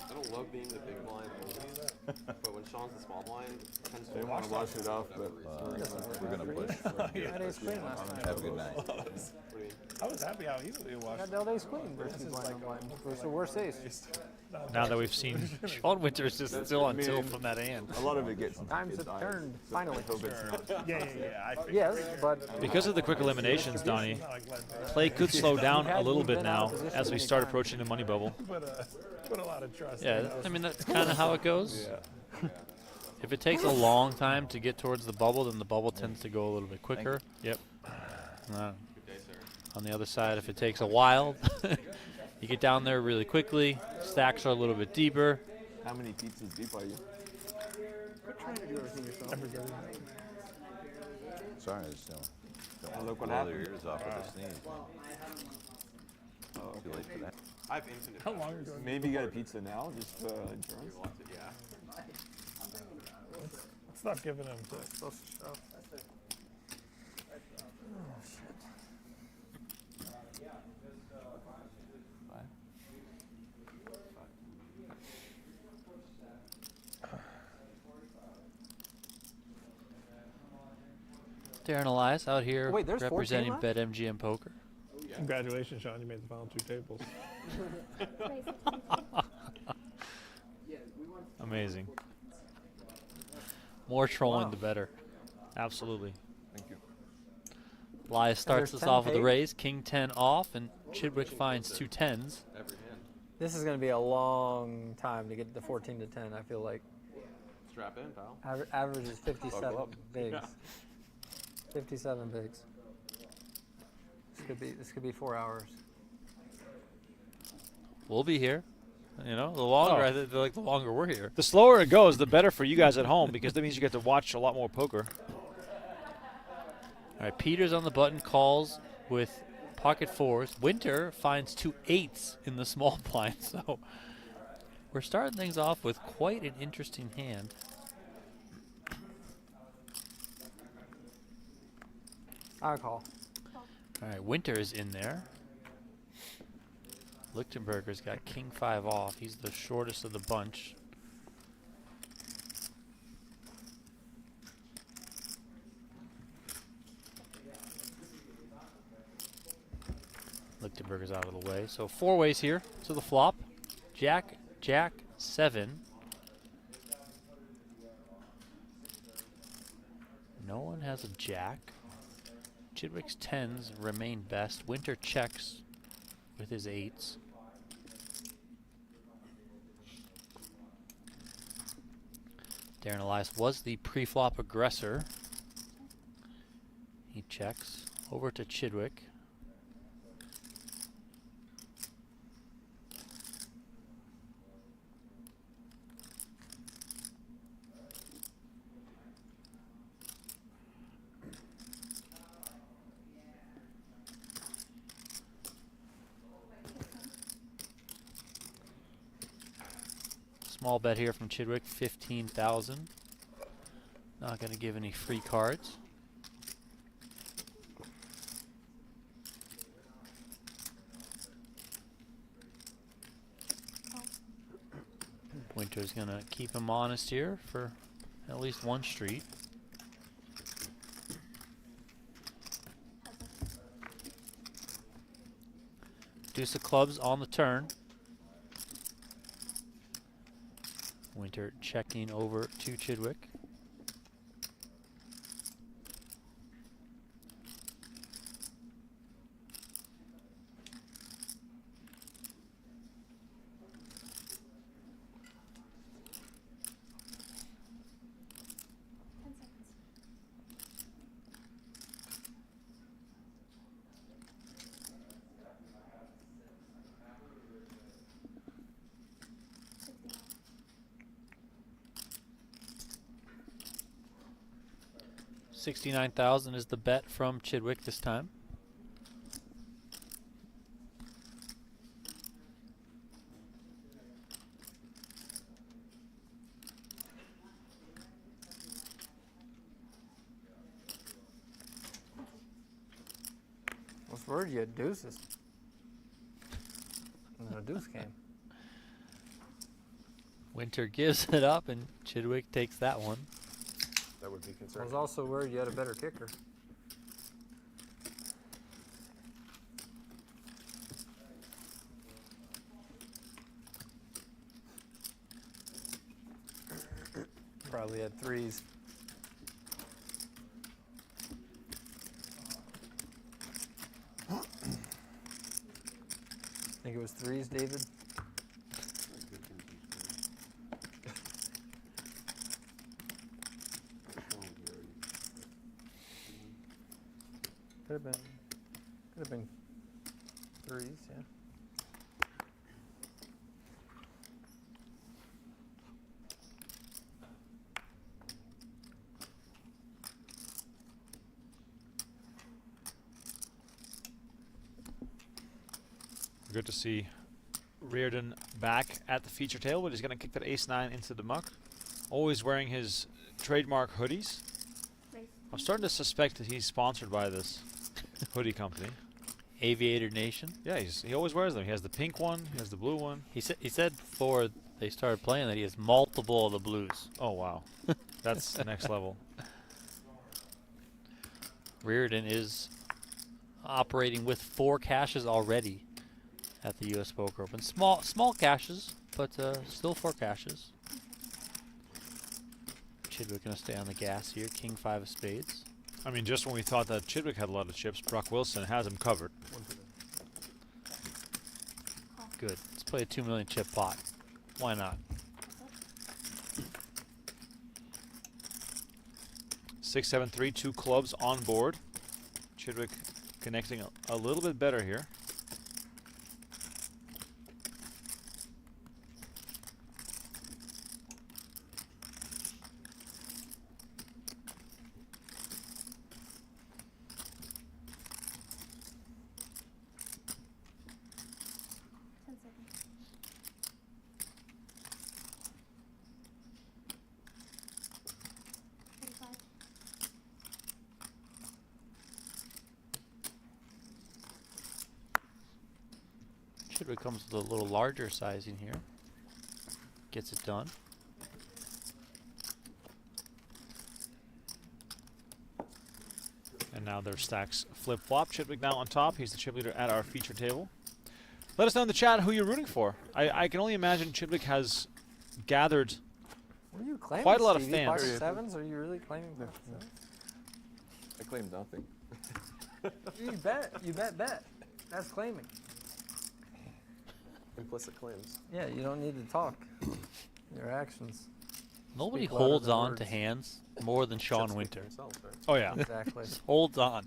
I don't love being the big blind only, but when Sean's the small blind, it tends to want to wash it off, but we're gonna push. Had ace queen last night. Have a good night. I was happy how easily it I washed. got dealt ace queen versus blind on blind. It was the worst ace. Now that we've seen Sean Winter's just still on tilt from that hand. A lot of it gets. Times have turned, finally. Hope it's not. Yeah. I figured. Yes, but because of the quick eliminations, Donnie, It's not like lead based. play could slow down a Had little he bit been out now of position as we any start time. approaching the money bubble. Put a lot of trust. Yeah, in those. I mean, that's kind of how it goes. If it takes a long time to get towards the bubble, then the bubble tends to go a little bit quicker. Yep. On the other side, if it takes a while, you get down there really quickly. Stacks are a little bit deeper. How many pizzas deep are you? quit trying to do everything yourself. Everybody. Sorry, I just don't Look what blow their happened. ears off with a sneeze. Oh, too late for that. I have infinite. How long ago? Maybe you got a pizza now, just insurance. Yeah. Let's not giving him to. Supposed to shove. Darren Elias out here Wait, there's 14 representing left? BetMGM Poker. Congratulations, Sean. You made the final 2 tables. Amazing. More trolling, Wow. the better. Absolutely. Thank you. Elias starts there's us 10 off with a paid? raise, King 10 off, and Chidwick finds 2 10s. Every hand. This is going to be a long time to get to 14 to 10, I feel like. Strap in, pal. Average is 57 Buckle up. bigs. 57 bigs. This could be 4 hours. We'll be here. You know, the longer Oh. I feel like the longer we're here. The slower it goes, the better for you guys at home because that means you get to watch a lot more poker. All right, Peters on the button calls with pocket 4s. Winter finds 2 8s in the small blind, so we're starting things off with quite an interesting hand. I call. All right, Winter is in there. Lichtenberger's got King 5 off. He's the shortest of the bunch. Lichtenberger's out of the way. So 4 ways here to the flop. Jack, Jack, 7. No one has a jack. Chidwick's 10s remain best. Winter checks with his 8s. Darren Elias was the pre-flop aggressor. He checks over to Chidwick. Small bet here from Chidwick, 15,000. Not going to give any free cards. Winter's going to keep him honest here for at least one street. Deuce of clubs on the turn. Winter checking over to Chidwick. $69,000 is the bet from Chidwick this time. What's word? You had deuces. And then a deuce came. Winter gives it up, and Chidwick takes that one. That would be I concerning. was also worried you had a better kicker. probably had threes. Think it was threes, David? Could have been threes, yeah. Good to see Reardon back at the feature table, but he's going to kick that ace-9 into the muck. Always wearing his trademark hoodies. I'm starting to suspect that he's sponsored by this hoodie company. Aviator Nation. Yeah, he always wears them. He has the pink one, he has the blue one. He said before they started playing that he has multiple of the blues. Oh, wow. That's the next level. Reardon is operating with 4 caches already at the U.S. Poker Open. Small caches, but still 4 caches. Chidwick going to stay on the gas here. King 5 of spades. I mean, just when we thought that Chidwick had a lot of chips, Brock Wilson has him covered. Good. Let's play a 2 million chip pot. Why not? 6-7-3, 2 clubs on board. Chidwick connecting a little bit better here. Chidwick comes with a little larger sizing here. Gets it done. And now their stacks flip-flop. Chidwick now on top. He's the chip leader at our feature table. Let us know in the chat who you're rooting for. I can only imagine Chidwick has gathered What are you claiming, quite a lot of Stevie? fans. Pocket sevens? Are you really claiming pocket sevens? I claim nothing. You bet. That's claiming. Implicit claims. Yeah, you don't need to talk. Your actions. Nobody Speak louder holds than on words. to hands more than Sean Should speak for Winter. yourself, right? Oh, yeah. Exactly. Holds on.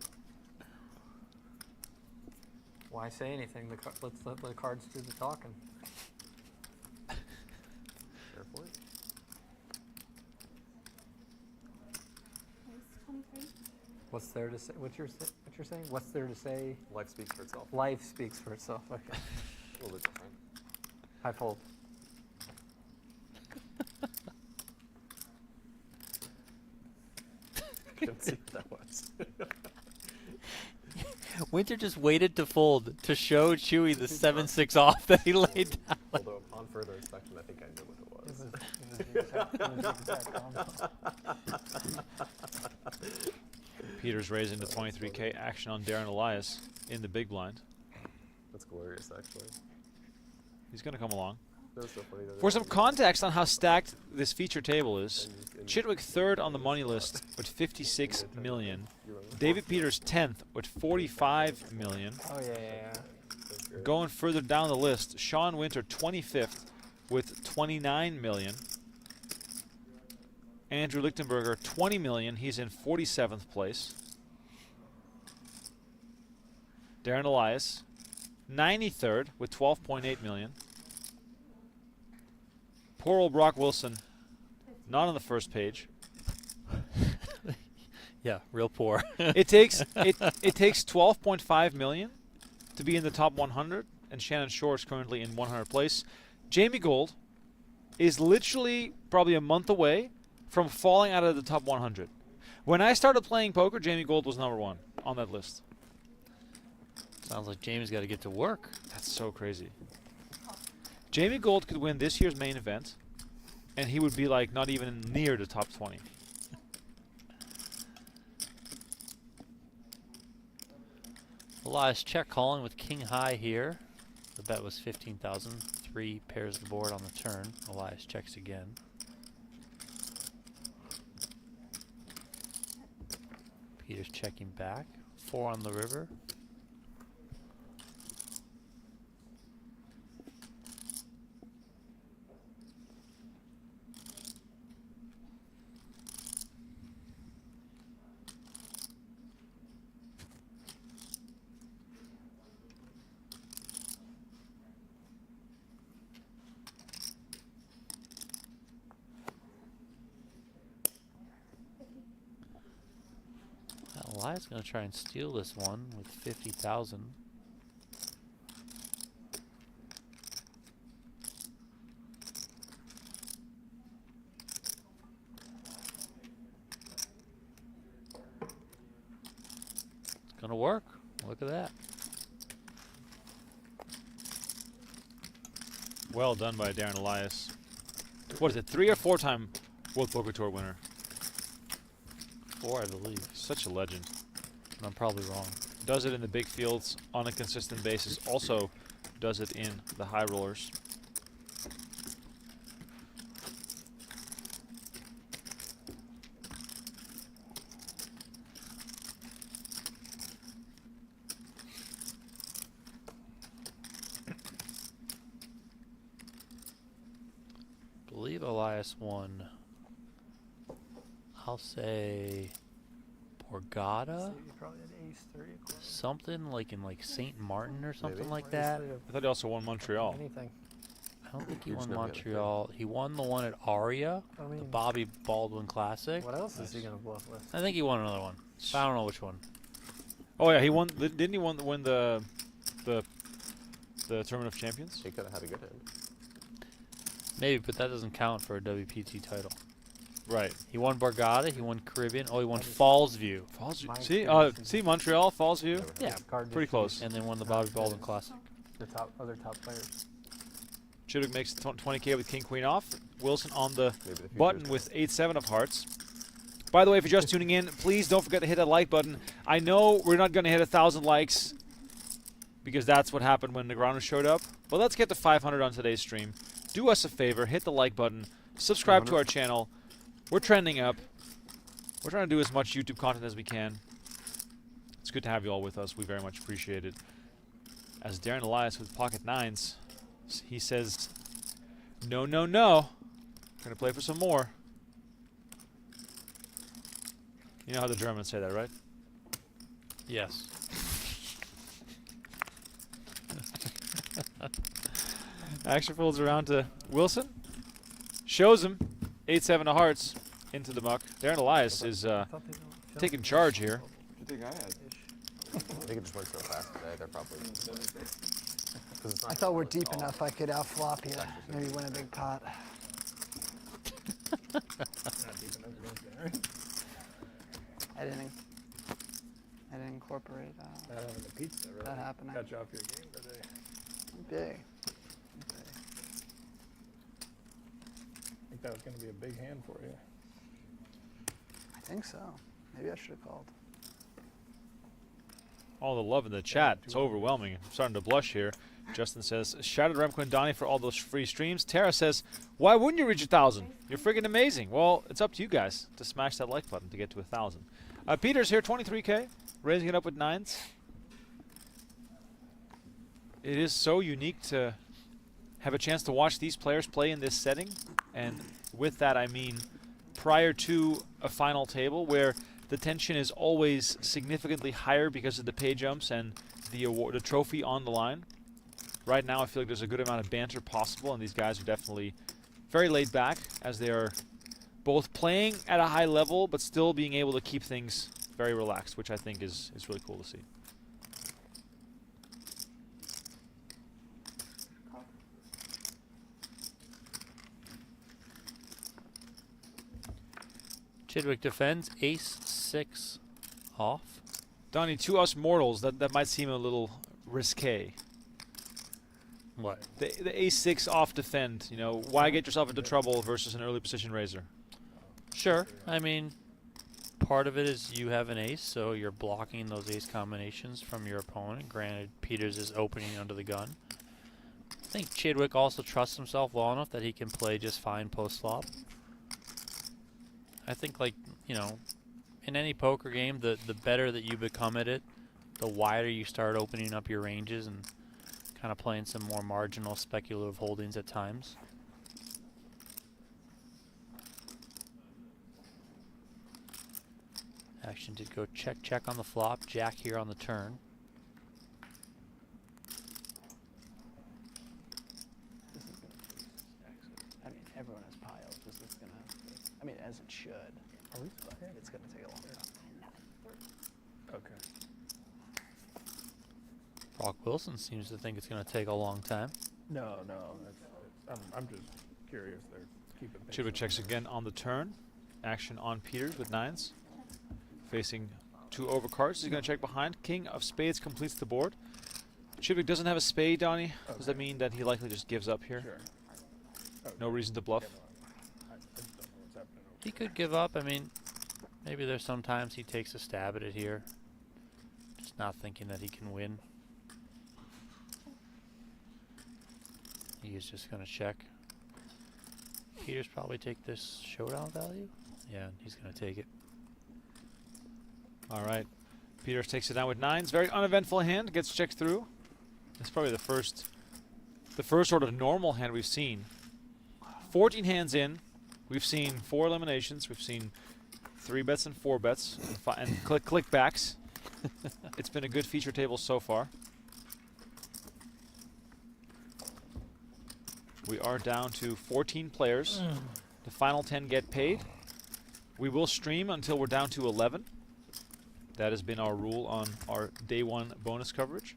Why say anything? Let's let the cards do the talking. Fair point. What's there to say? What you're saying? What's there to say? Life speaks for itself. Life speaks for itself. Okay. A little bit different. I fold. Couldn't see what that was. Winter just waited to fold to show Chewy the 7-6 off that he laid down. Although upon further inspection, I think I knew what it was. Peters raising to 23K. Action on Darren Elias in the big blind. That's glorious, actually. He's going to come along. That was so funny. For some context on how stacked this feature table is, Chidwick 3rd on the money list with 56 million. David Peters 10th with 45 million. Oh yeah. Going further down the list, Sean Winter 25th with 29 million. Andrew Lichtenberger 20 million. He's in 47th place. Darren Elias 93rd with 12.8 million. Poor old Brock Wilson, not on the first page. Yeah, real poor. It takes 12.5 million to be in the top 100, and Shannon Shore is currently in 100th place. Jamie Gold is literally probably a month away from falling out of the top 100. When I started playing poker, Jamie Gold was number 1 on that list. Sounds like James got to get to work. That's so crazy. Jamie Gold could win this year's main event, and he would be like not even near the top 20. Elias check calling with king high here. The bet was 15,000. 3 pairs the board on the turn. Elias checks again. Peter's checking back. 4 on the river. Elias gonna try and steal this one with 50,000. It's gonna work. Look at that. Well done by Darren Elias. What is it, 3 or 4-time World Poker Tour winner? 4, I believe. Such a legend. And I'm probably wrong. Does it in the big fields on a consistent basis. Also does it in the high rollers. I believe Elias won. I'll say Borgata, You probably had ace 3 of course. something like in like Saint Martin or something Maybe. like Ace that. 3 of I thought he also won Montreal. anything. I don't think he You're just won never gonna fit. Montreal. He won the one at Aria, I the mean, Bobby Baldwin Classic. what else is he gonna bluff with? I think he won another one. I don't know which one. Oh yeah, he won. Didn't he win the Tournament of Champions? He could have had a good hand. Maybe, but that doesn't count for a WPT title. Right. He won Borgata. He won Caribbean. Oh, he won Fallsview, Fallsview. My See, experience is- see Montreal, Fallsview. Never had Yeah, Card pretty close. distribution. and then won the Bobby Baldwin Classic. The other top players. Chidwick makes 20K with King Queen off. Wilson on the Maybe the future button is with 8-7 of hearts. By the way, if you're just tuning in, please don't forget to hit that like button. I know we're not going to hit 1,000 likes because that's what happened when Negreanu showed up. But let's get to 500 on today's stream. Do us a favor, hit the like button, subscribe to our channel. We're trending up. We're trying to do as much YouTube content as we can. It's good to have you all with us. We very much appreciate it. As Darren Elias with pocket 9s, he says, no, no, no. We're going to play for some more. You know how the Germans say that, right? Yes. Action folds around to Wilson. Shows him 8-7 of hearts into the muck. Darren Elias is I thought they don't feel taking like charge it's here. What do you think I had? I think it just went so fast today. They're probably. 'Cause it's not I thought we're gonna deep work at all. enough I could outflop you. Maybe win a big pot. Not deep enough to go there. I didn't incorporate Not having the pizza really that happening. cut you off your game today. Big. I think that was going to be a big hand for you. I think so. Maybe I should have called. All the love in the chat. It's overwhelming. I'm starting to blush here. Justin says, shout out to Remko and Donnie for all those free streams. Tara says, why wouldn't you reach 1,000? You're friggin' amazing. Well, it's up to you guys to smash that like button to get to 1,000. Peter's here, 23K, raising it up with 9s. It is so unique to have a chance to watch these players play in this setting. And with that, I mean prior to a final table where the tension is always significantly higher because of the pay jumps and the award, the trophy on the line. Right now, I feel like there's a good amount of banter possible, and these guys are definitely very laid back as they are both playing at a high level but still being able to keep things very relaxed, which I think is really cool to see. Chidwick defends ace-6 off. Donnie, to us mortals, that might seem a little risque. What? The ace-6 off defend, you know, why get yourself into trouble versus an early position raiser? Sure. I mean, part of it is you have an ace, so you're blocking those ace combinations from your opponent. Granted, Peters is opening under the gun. I think Chidwick also trusts himself well enough that he can play just fine post-flop. I think, like, you know, in any poker game, the better that you become at it, the wider you start opening up your ranges and kind of playing some more marginal speculative holdings at times. Action did go check on the flop, jack here on the turn. This is gonna be I mean, everyone has piles. This is gonna. I mean, as it should. But it's gonna take a long time. Okay. Brock Wilson seems to think it's going to take a long time. No. I'm just curious. They're keeping pace. Chidwick checks again on the turn. Action on Peters with 9s. Facing 2 overcards. He's going to check behind. King of spades completes the board. Chidwick doesn't have a spade, Donnie. Does that mean that he likely just gives up here? Sure. No reason to bluff? I just don't know what's happening over He could give up. I mean, maybe there's sometimes he takes a stab at it here. Just not thinking that he can win. He is just going to check. Peters probably take this showdown value. Yeah, he's going to take it. All right. Peters takes it down with 9s. Very uneventful hand. Gets checked through. It's probably the first sort of normal hand we've seen. 14 hands in. We've seen 4 eliminations. We've seen 3 bets and 4 bets and click backs. It's been a good feature table so far. We are down to 14 players. The final 10 get paid. We will stream until we're down to 11. That has been our rule on our day 1 bonus coverage.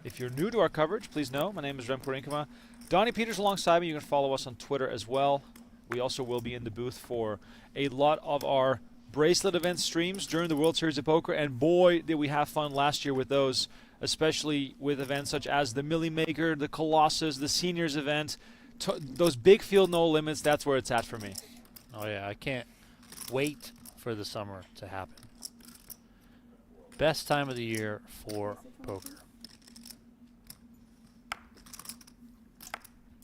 If you're new to our coverage, please know my name is Remko Rinkema. Donnie Peters alongside me. You can follow us on Twitter as well. We also will be in the booth for a lot of our bracelet event streams during the World Series of Poker, and boy, did we have fun last year with those, especially with events such as the Millie Maker, the Colossus, the Seniors event. Those big field no limits, that's where it's at for me. Oh yeah, I can't wait for the summer to happen. Best time of the year for poker.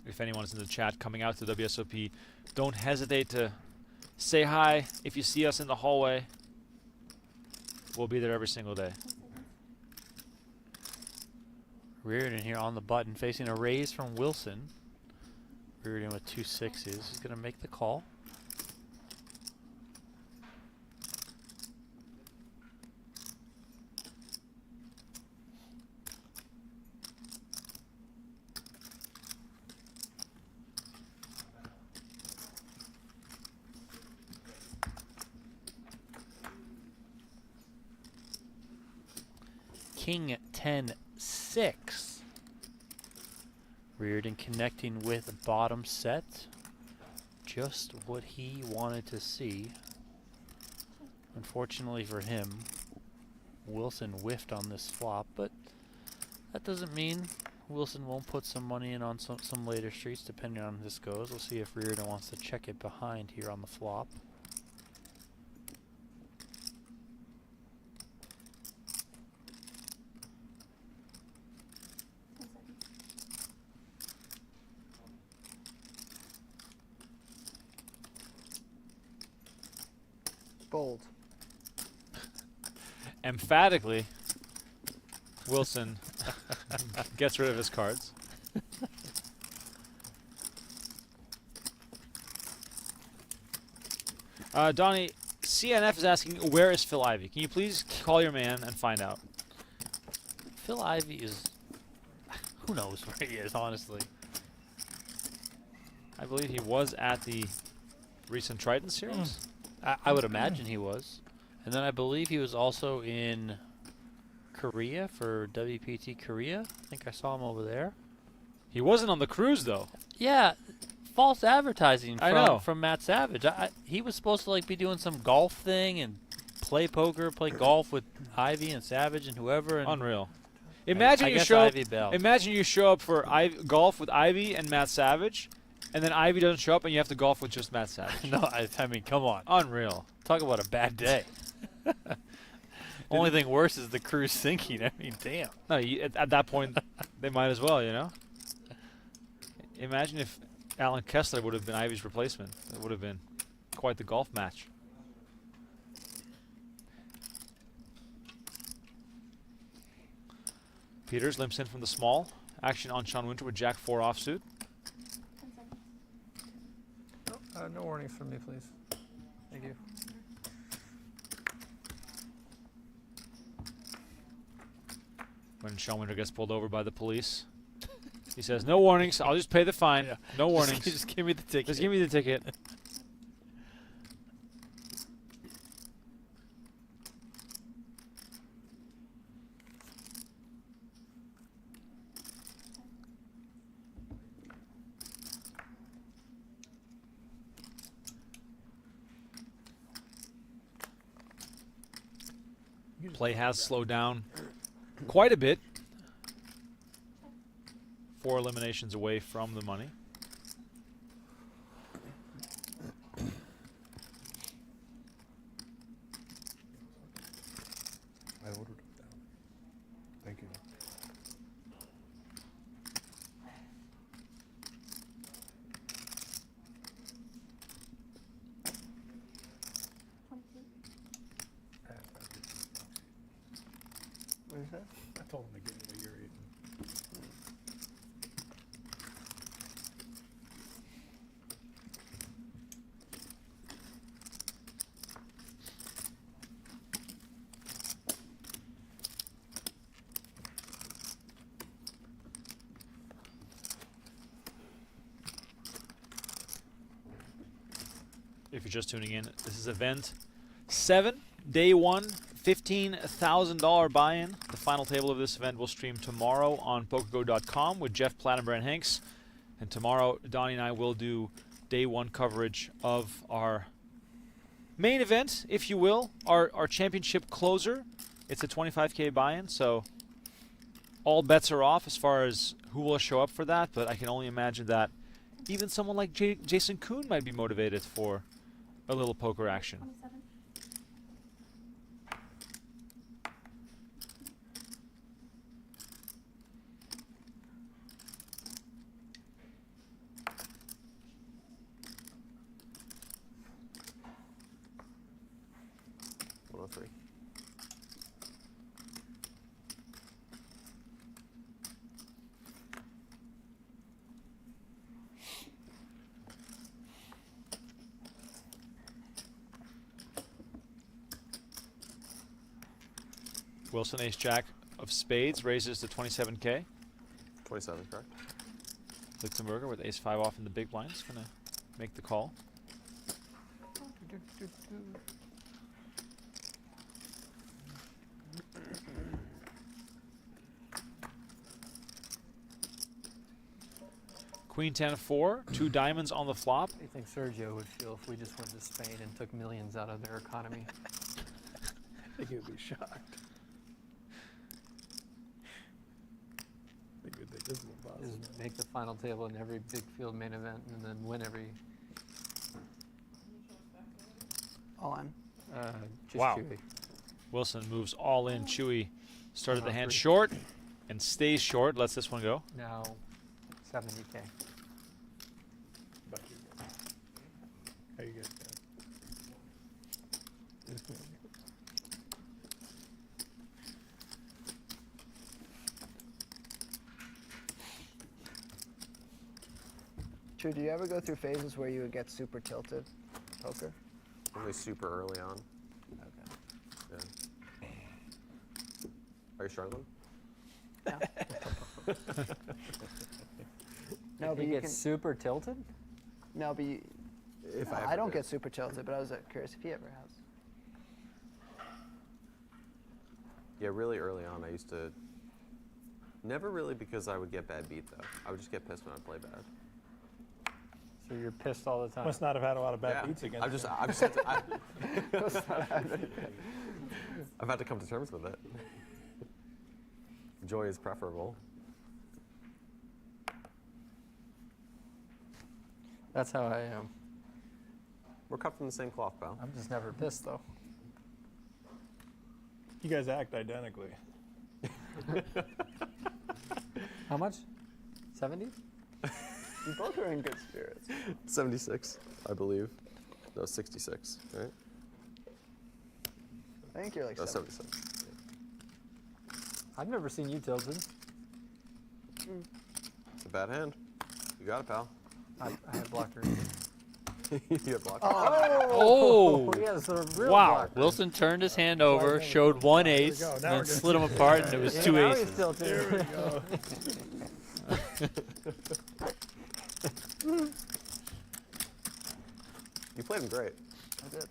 If anyone's in the chat coming out to WSOP, don't hesitate to say hi if you see us in the hallway. We'll be there every single day. Reardon here on the button, facing a raise from Wilson. Reardon with 2 6s. He's going to make the call. King 10-6. Reardon connecting with bottom set. Just what he wanted to see. Unfortunately for him, Wilson whiffed on this flop, but that doesn't mean Wilson won't put some money in on some later streets depending on how this goes. We'll see if Reardon wants to check it behind here on the flop. Bold. Emphatically, Wilson gets rid of his cards. Donnie, CNF is asking, where is Phil Ivey? Can you please call your man and find out? Phil Ivey is... who knows where he is, honestly. I believe he was at the recent Triton series. I would imagine he was. And then I believe he was also in Korea for WPT Korea. I think I saw him over there. He wasn't on the cruise, though. Yeah, false advertising I know. from Matt Savage. He was supposed to like be doing some golf thing and play poker, play golf with Ivy and Savage and whoever. And Unreal. Imagine I you guess show Ivy up. bailed. Imagine you show up for golf with Ivy and Matt Savage, and then Ivy doesn't show up, and you have to golf with just Matt Savage. No, I mean, come on. Unreal. Talk about a bad day. Only thing worse is the crew's sinking. I mean, damn. No, at that point, they might as well, you know? Imagine if Alan Kessler would have been Ivy's replacement. It would have been quite the golf match. Peters limps in from the small. Action on Sean Winter with Jack 4 offsuit. No warnings from me, please. Thank you. When Sean Winter gets pulled over by the police, he says, "No warnings. I'll just pay the fine. Yeah. No warnings. Just give me the ticket. Just give me the ticket." Play has slowed down quite a bit. 4 eliminations away from the money. I ordered it down. Thank you. What is that? I told him to give me the year 8. If you're just tuning in, this is event 7, day 1, $15,000 buy-in. The final table of this event will stream tomorrow on PokerGO.com with Jeff Plattenberg and Hanks. And tomorrow, Donnie and I will do day 1 coverage of our main event, if you will, our championship closer. It's a 25K buy-in, so all bets are off as far as who will show up for that. But I can only imagine that even someone like Jason Kuhn might be motivated for a little poker action. 27. $103. Wilson, ace jack of spades, raises to 27K. 27, correct? Lichtenberger with ace 5 off in the big blind is going to make the call. Queen 10-4, 2 diamonds on the flop. What do you think Sergio would feel if we just went to Spain and took millions out of their economy? I think he would be shocked. I think he would think this is impossible. Just make the final table in every big field main event and then win every. All in. Just Wow. Chewy. Wilson moves all in. Chewy started the hand 3. short and stays short. Lets this one go. Now 70K. But you go. How you get that? True, do you ever go through phases where you would get super tilted poker? Only super early on. Okay. Yeah. Are you struggling? No. No, If but you you get can. super tilted? No, but you. If No, I, I ever don't did. get super tilted, but I was curious if he ever has. Yeah, really early on, I used to. Never really because I would get bad beat though. I would just get pissed when I play bad. So you're pissed all the time. Must not have had a lot of bad Yeah, beats against I've just, him. I've just, had to, I've had to come to terms with it. Joy is preferable. That's how I am. We're cut from the same cloth, pal. I'm just never pissed though. You guys act identically. How much? 70? You both are in good spirits. 76, I believe. No, 66, right? I think you're like No, 70. 76. I've never seen you tilted. It's a bad hand. You got it, pal. I had blocker. You got blocked. Oh! Yes, a real Wow. blocker. Wilson turned his hand over, showed one ace, go. and Now then we're gonna slid them apart, and it was two Now he's aces. still two. Go. You played him great. I did.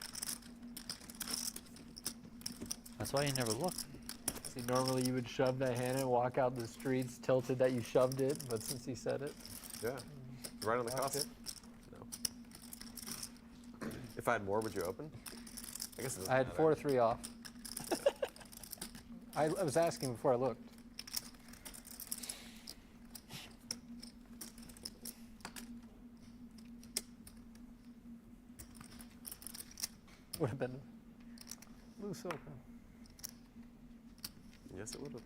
That's why you never look. See, normally you would shove that hand and walk out the streets tilted that you shoved it, but since he said it, Yeah. Right on the Blocked cusp. No. If I had more, would you open? I guess it doesn't I had matter. 4 to 3 off. I was asking before I looked. Would have been loose open. Yes, it would have.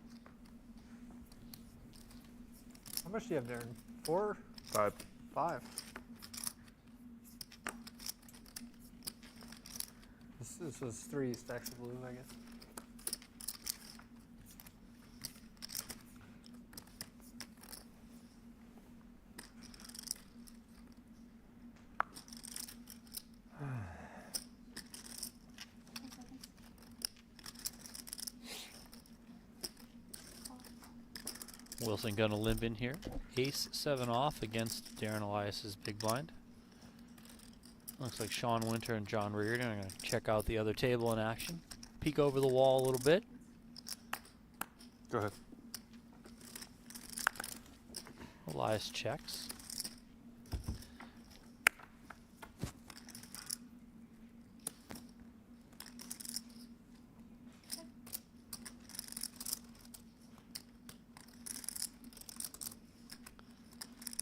How much do you have, Darren? 4? 5. 5. This was 3 stacks of blue, I guess. Wilson gonna limp in here. Ace 7 off against Darren Elias's big blind. Looks like Sean Winter and John Reardon are gonna check out the other table in action. Peek over the wall a little bit. Go ahead. Elias checks.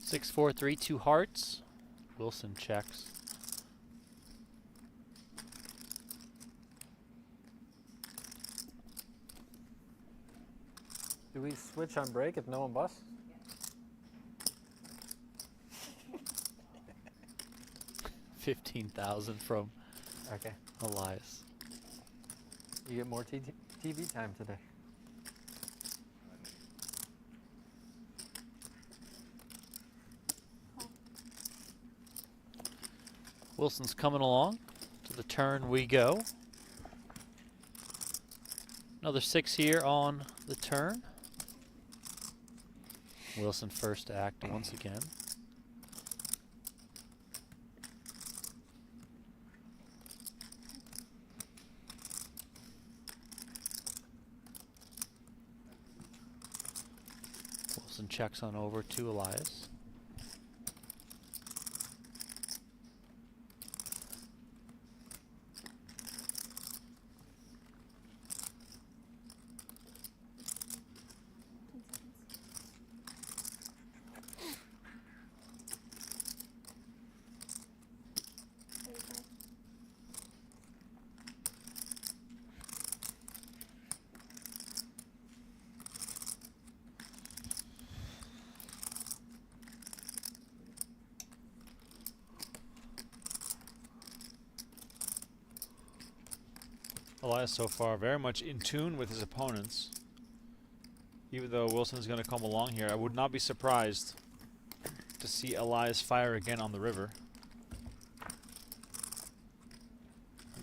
Six, four, three, 2 hearts. Wilson checks. Do we switch on break if no one busts? $15,000 from Okay. Elias. You get more TV time today. Wilson's coming along. To the turn we go. Another 6 here on the turn. Wilson first to act once again. Wilson checks on over to Elias. Elias so far very much in tune with his opponents. Even though Wilson's going to come along here, I would not be surprised to see Elias fire again on the river.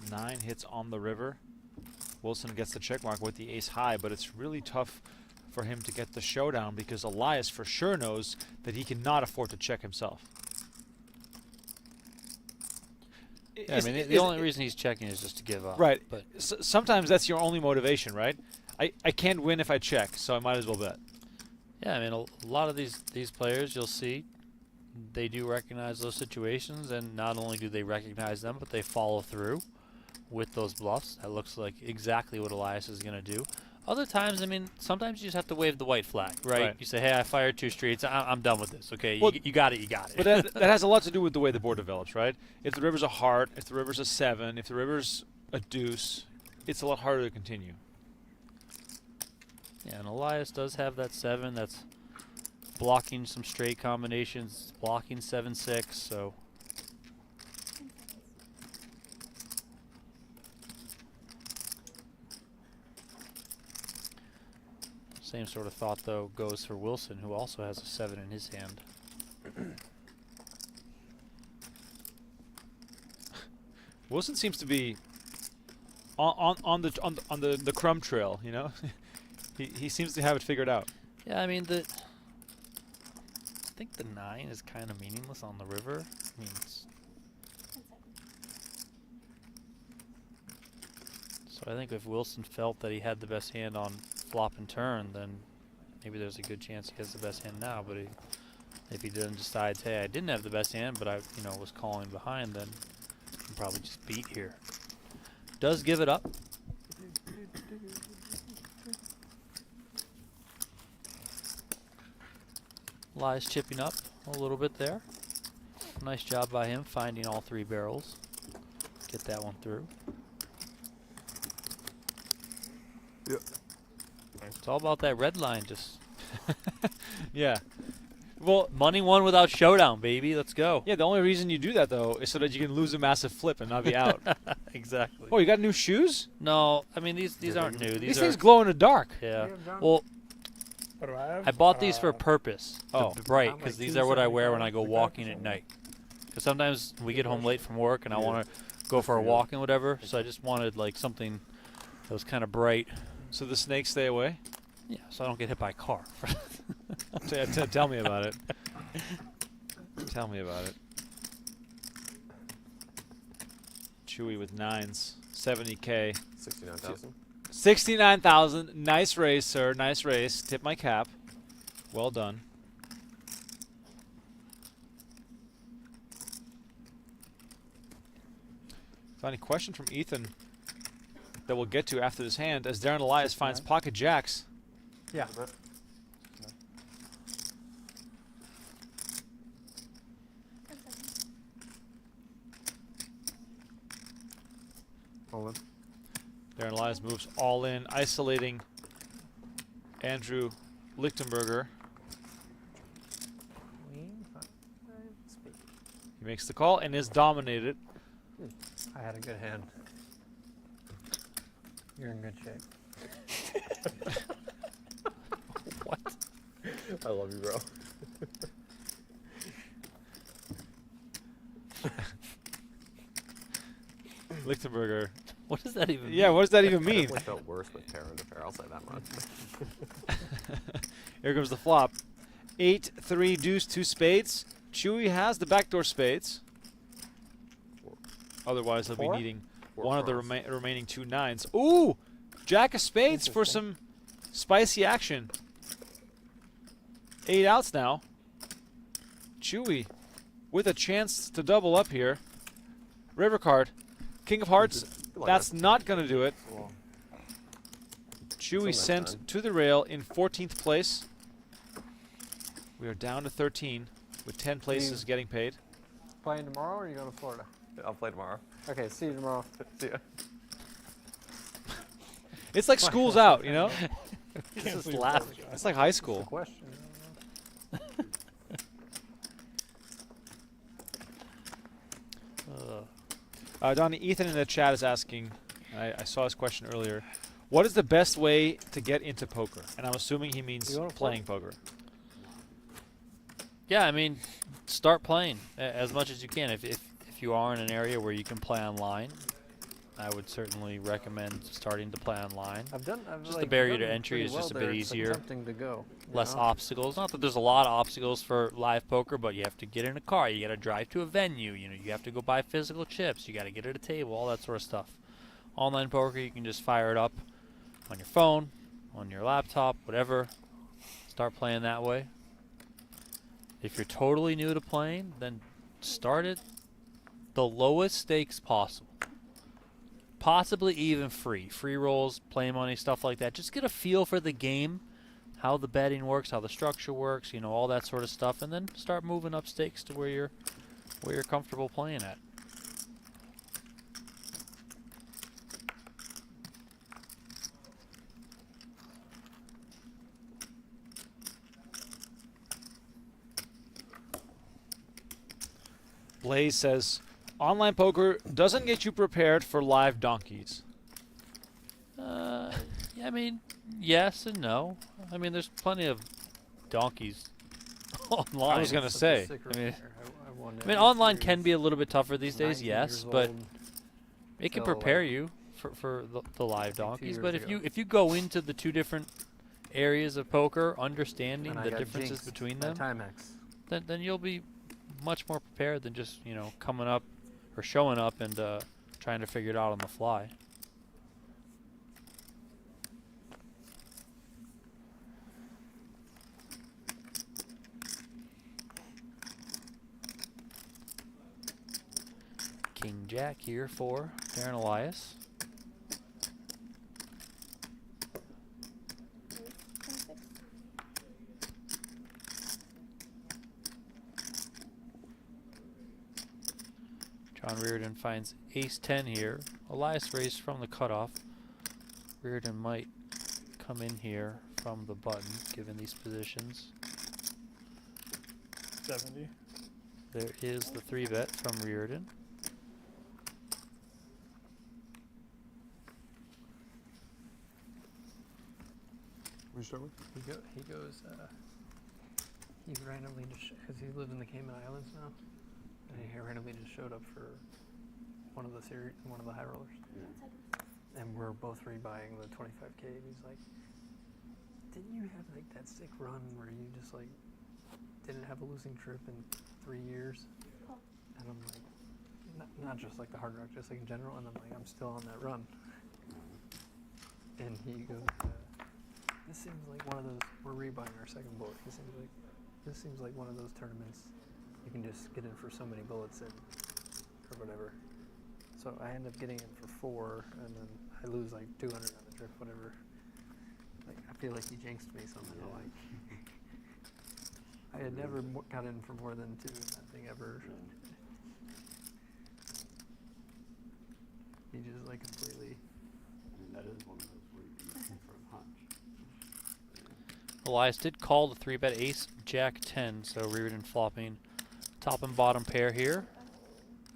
9 hits on the river. Wilson gets the check mark with the ace high, but it's really tough for him to get the showdown because Elias for sure knows that he cannot afford to check himself. Yeah, I mean, the only reason he's checking is just to give up. Right. But Sometimes that's your only motivation, right? I can't win if I check, so I might as well bet. yeah, I mean, a lot of these players you'll see, they do recognize those situations, and not only do they recognize them, but they follow through with those bluffs. That looks like exactly what Elias is going to do. Other times, I mean, sometimes you just have to wave the white flag, right? You say, hey, I fired 2 streets. I'm done with this. Okay, Well, you got it, you got it. But that has a lot to do with the way the board develops, right? If the river's a heart, if the river's a 7, if the river's a deuce, it's a lot harder to continue. Yeah, and Elias does have that 7 that's blocking some straight combinations, blocking 7-6, so. Same sort of thought, though, goes for Wilson, who also has a 7 in his hand. Wilson seems to be on the crumb trail, you know. he seems to have it figured out. Yeah, I mean, I think the 9 is kind of meaningless on the river. I mean, so I think if Wilson felt that he had the best hand on flop and turn, then maybe there's a good chance he has the best hand now. But if he then decides, hey, I didn't have the best hand, but I was calling behind, then he can probably just beat here. Does give it up. Lie's chipping up a little bit there. Nice job by him finding all 3 barrels. Get that one through. Yep. It's all about that red line, just Yeah. Well, money won without showdown, baby. Let's go. yeah. The only reason you do that though is so that you can lose a massive flip and not be out. Exactly. Oh, you got new shoes? No, I mean these aren't new. These These things are glow in the dark. yeah. You have John? Well, What do I have? I bought these for a purpose. Oh. Right, I'm because like these are what I wear when I go 275 walking at night. Because sometimes we get home late from work and I want to go for a walk and whatever. So I just wanted like something that was kind of bright. So the snakes stay away. Yeah, so I don't get hit by a car. Tell me about it. Tell me about it. Chewy with 9s, 70K, 69,000. 69,000. Nice race, sir. Nice race. Tip my cap. Well done. So any question from Ethan that we'll get to after this hand as Darren Elias finds pocket jacks. Yeah. All in. Darren Elias moves all in, isolating Andrew Lichtenberger. Queen, 5, spade. He makes the call and is dominated. I had a good hand. You're in good shape. What? I love you, bro. Lichtenberger. What does that even mean? Yeah, what does that even I mean? definitely felt worse with pair under pair. I'll say that much. Here comes the flop. 8, 3, deuce, 2 spades. Chewy has the backdoor spades. Otherwise, he'll be Four? needing Four one of the cross. remaining 2 9s. Ooh! Jack of spades for some spicy action. 8 outs now. Chewy with a chance to double up here. River card. King of hearts. Good luck, That's man. not going to do it. Chewy nice sent time. to the rail in 14th place. We are down to 13 with 10 places getting paid. Playing tomorrow or are you going to Florida? I'll play tomorrow. Okay, see you tomorrow. See ya. It's like school's out, you know? Just laughing. It's like high school. Question. Donnie, Ethan in the chat is asking, I saw his question earlier, what is the best way to get into poker? And I'm assuming he means You wanna playing poker. Yeah, I mean, start playing as much as you can. If you are in an area where you can play online, I would certainly recommend starting to play online. I've Just the like, barrier to done entry pretty is just well a bit there. It's, like, easier. tempting to go. you Less know? obstacles. Not that there's a lot of obstacles for live poker, but you have to get in a car. You got to drive to a venue. You know, you have to go buy physical chips. You got to get at a table. All that sort of stuff. Online poker, you can just fire it up on your phone, on your laptop, whatever. Start playing that way. If you're totally new to playing, then start at the lowest stakes possible. Possibly even free. Free rolls, play money, stuff like that. Just get a feel for the game, how the betting works, how the structure works, you know, all that sort of stuff, and then start moving up stakes to where you're comfortable playing at. Blaze says, online poker doesn't get you prepared for live donkeys. Yeah, I mean, yes and no. I mean, there's plenty of donkeys online. I was gonna Such a say. sick I mean, reminder. I won I mean, every online series, can be a little bit tougher these days, 19 yes, years but old, it can till, prepare like, you for the live 2 donkeys. years But ago. if you go into the two different areas of poker, understanding and I the got differences jinxed between by them, Timex. then you'll be much more prepared than just coming up or showing up and trying to figure it out on the fly. King Jack here for Baron Elias. John Reardon finds ace-10 here. Elias raised from the cutoff. Reardon might come in here from the button, given these positions. 70. There is the 3-bet from Reardon. We start with? He goes. He randomly just because he lives in the Cayman Islands now, and he randomly just showed up for one of the high rollers. And we're both rebuying the 25K. And he's like, "Didn't you have like that sick run where you just like didn't have a losing trip in 3 years?" And I'm like, not just like the Hard Rock, just like in general. And I'm like, I'm still on that run. And he goes, "This seems like one of those. We're rebuying our second boat. This seems like one of those tournaments you can just get in for so many bullets in, or whatever." So I end up getting in for 4, and then I lose like 200 on the trip, whatever. Like I feel like he jinxed me somehow. Like I had never got in for more than 2 in that thing ever. He just like completely. That is one of those where you can for a hunch. Elias did call the 3-bet ace Jack 10, so Reardon flopping top and bottom pair here.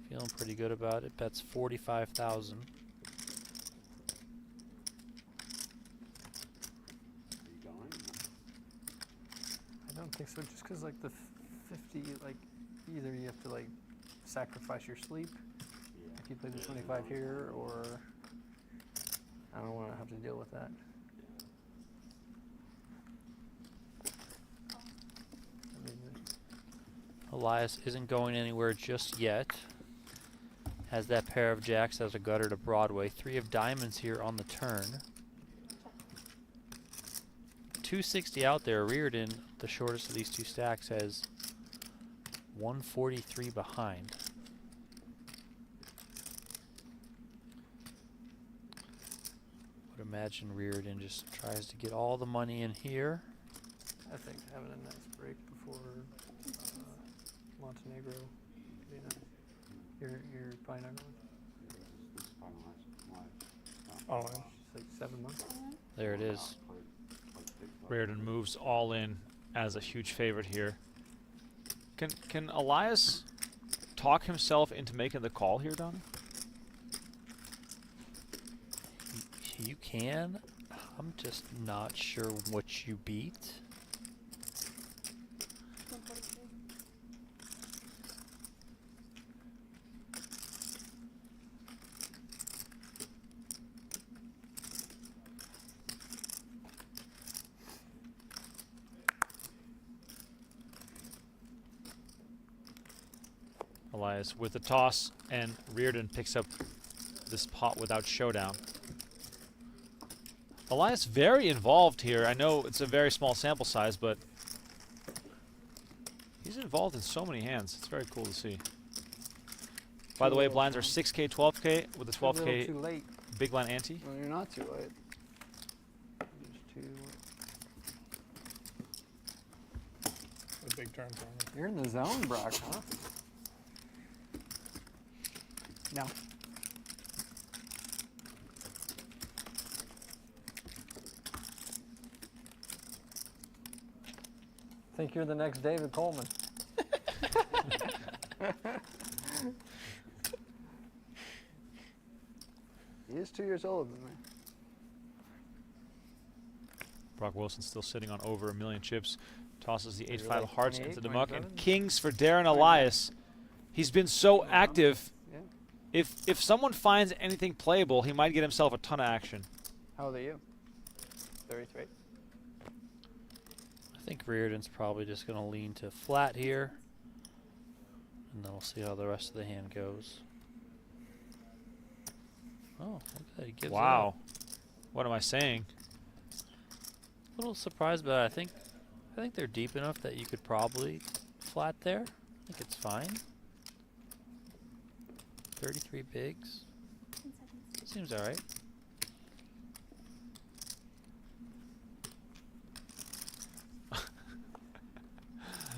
Feeling pretty good about it. Bets 45,000. Are you going? I don't think so. Just because like the 50, like either you have to like sacrifice your sleep if you play the 25 here, or I don't want to have to deal with that. I mean, Elias isn't going anywhere just yet. Has that pair of jacks as a gutter to Broadway. 3 of diamonds here on the turn. 260 out there. Reardon, the shortest of these 2 stacks, has 143 behind. Would imagine Reardon just tries to get all the money in here. I think having a nice break before Montenegro would be nice. You're probably not going. This is finalized. All in. It's like 7 months. There it is. Reardon moves all in as a huge favorite here. Can Elias talk himself into making the call here, Donnie? You can. I'm just not sure what you beat. Elias with the toss, and Reardon picks up this pot without showdown. Elias very involved here. I know it's a very small sample size, but he's involved in so many hands. It's very cool to see. By the way, blinds are 6K, 12K with a 12K Too late. big blind ante. Well, you're not too late. Just too. A big turn for me. You're in the zone, Brock, huh? No. Think you're the next David Coleman. He is 2 years older than me. Brock Wilson still sitting on over 1 million chips. Tosses the 8-5 like hearts 28, into the muck. And 27? kings for Darren Elias. He's been so active. Yeah. If someone finds anything playable, he might get himself a ton of action. How old are you? 33. I think Reardon's probably just going to lean to flat here. And then we'll see how the rest of the hand goes. Oh, look at that. He gives it Wow. up. What am I saying? A little surprised, but I think they're deep enough that you could probably flat there. I think it's fine. 33 bigs. Seems all right.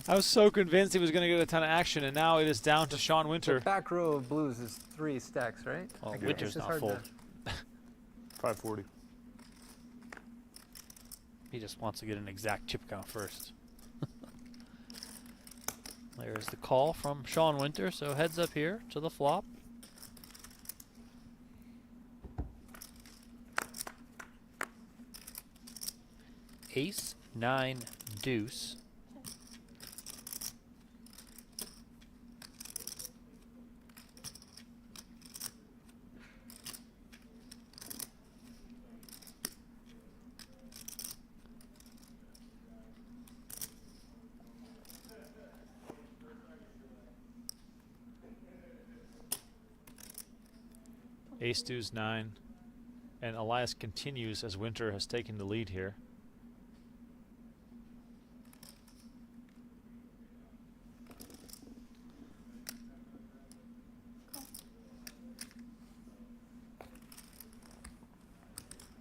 I was so convinced he was going to get a ton of action, and now it is down to Sean Winter. The back row of blues is 3 stacks, right? Well, Like, Winter's it's just not hard full. to- 540. He just wants to get an exact chip count first. There's the call from Sean Winter, so heads up here to the flop. Ace, 9, deuce. Ace deuce 9. And Elias continues as Winter has taken the lead here.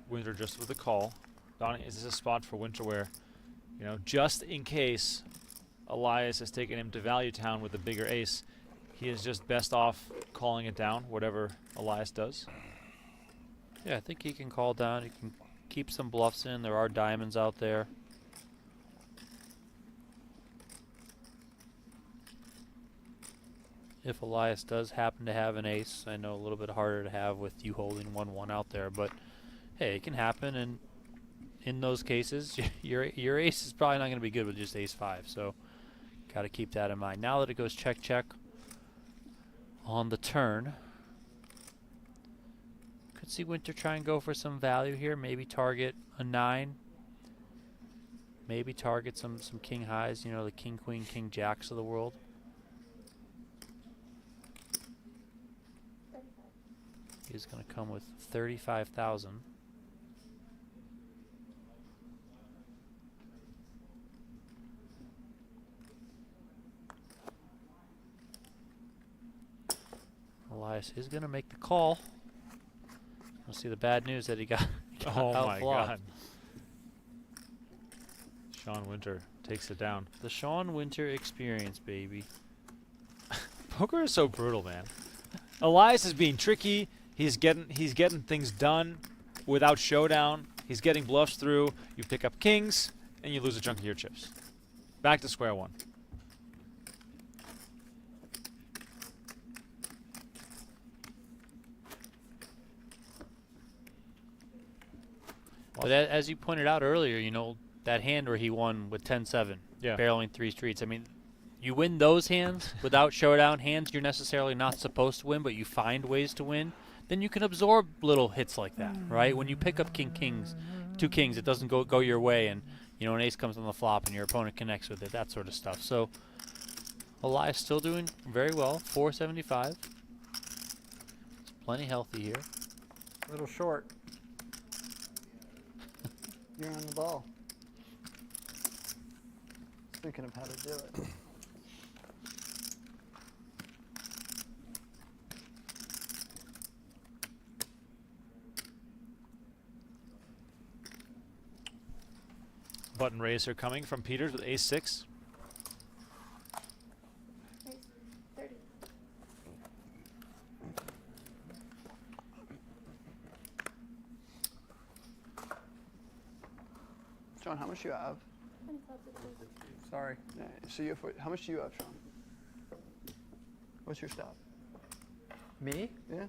Winter just with a call. Donnie, is this a spot for Winter where, you know, just in case Elias has taken him to Value Town with a bigger ace, he is just best off calling it down, whatever Elias does? Yeah, I think he can call down. He can keep some bluffs in. There are diamonds out there. If Elias does happen to have an ace, I know a little bit harder to have with you holding 1-1 out there, but hey, it can happen, and in those cases, your ace is probably not going to be good with just ace-5, so got to keep that in mind. Now that it goes check-check on the turn, could see Winter try and go for some value here, maybe target a 9, maybe target some king highs, you know, the king, queen, king, jacks of the world. He's going to come with 35,000. Elias is going to make the call. We'll see the bad news that he got. Oh my outflopped. God. Sean Winter takes it down. The Sean Winter experience, baby. Poker is so brutal, man. Elias is being tricky. He's getting things done without showdown. He's getting bluffs through. You pick up kings, and you lose a chunk of your chips. Back to square one. But as you pointed out earlier, you know, that hand where he won with 10-7, Yeah. barreling 3 streets. I mean, you win those hands without showdown, hands you're necessarily not supposed to win, but you find ways to win, then you can absorb little hits like that, right? When you pick up kings, 2 kings, it doesn't go your way, and you know an ace comes on the flop and your opponent connects with it, that sort of stuff. So Elias still doing very well, 475. It's plenty healthy here. A little short. You're on the ball. Thinking of how to do it. Button raiser coming from Peters with ace-6. Sean, how much do you have? Sorry. Yeah, so you have, how much do you have, Sean? What's your stop? Me? Yeah.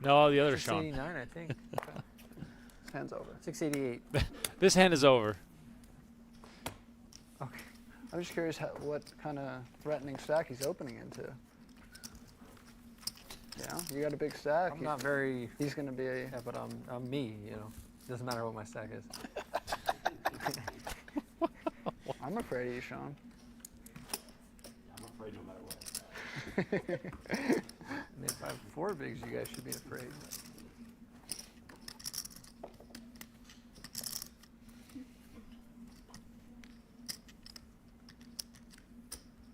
No, the other Sean. 689, I think. hand's over. 688. This hand is over. Okay. I'm just curious what kind of threatening stack he's opening into. Yeah, you got a big stack. I'm not very. He's going to be a. Yeah, but I'm me. You know, doesn't matter what my stack is. I'm afraid of you, Sean. I'm afraid no matter what. I mean, if I have 4 bigs, you guys should be afraid.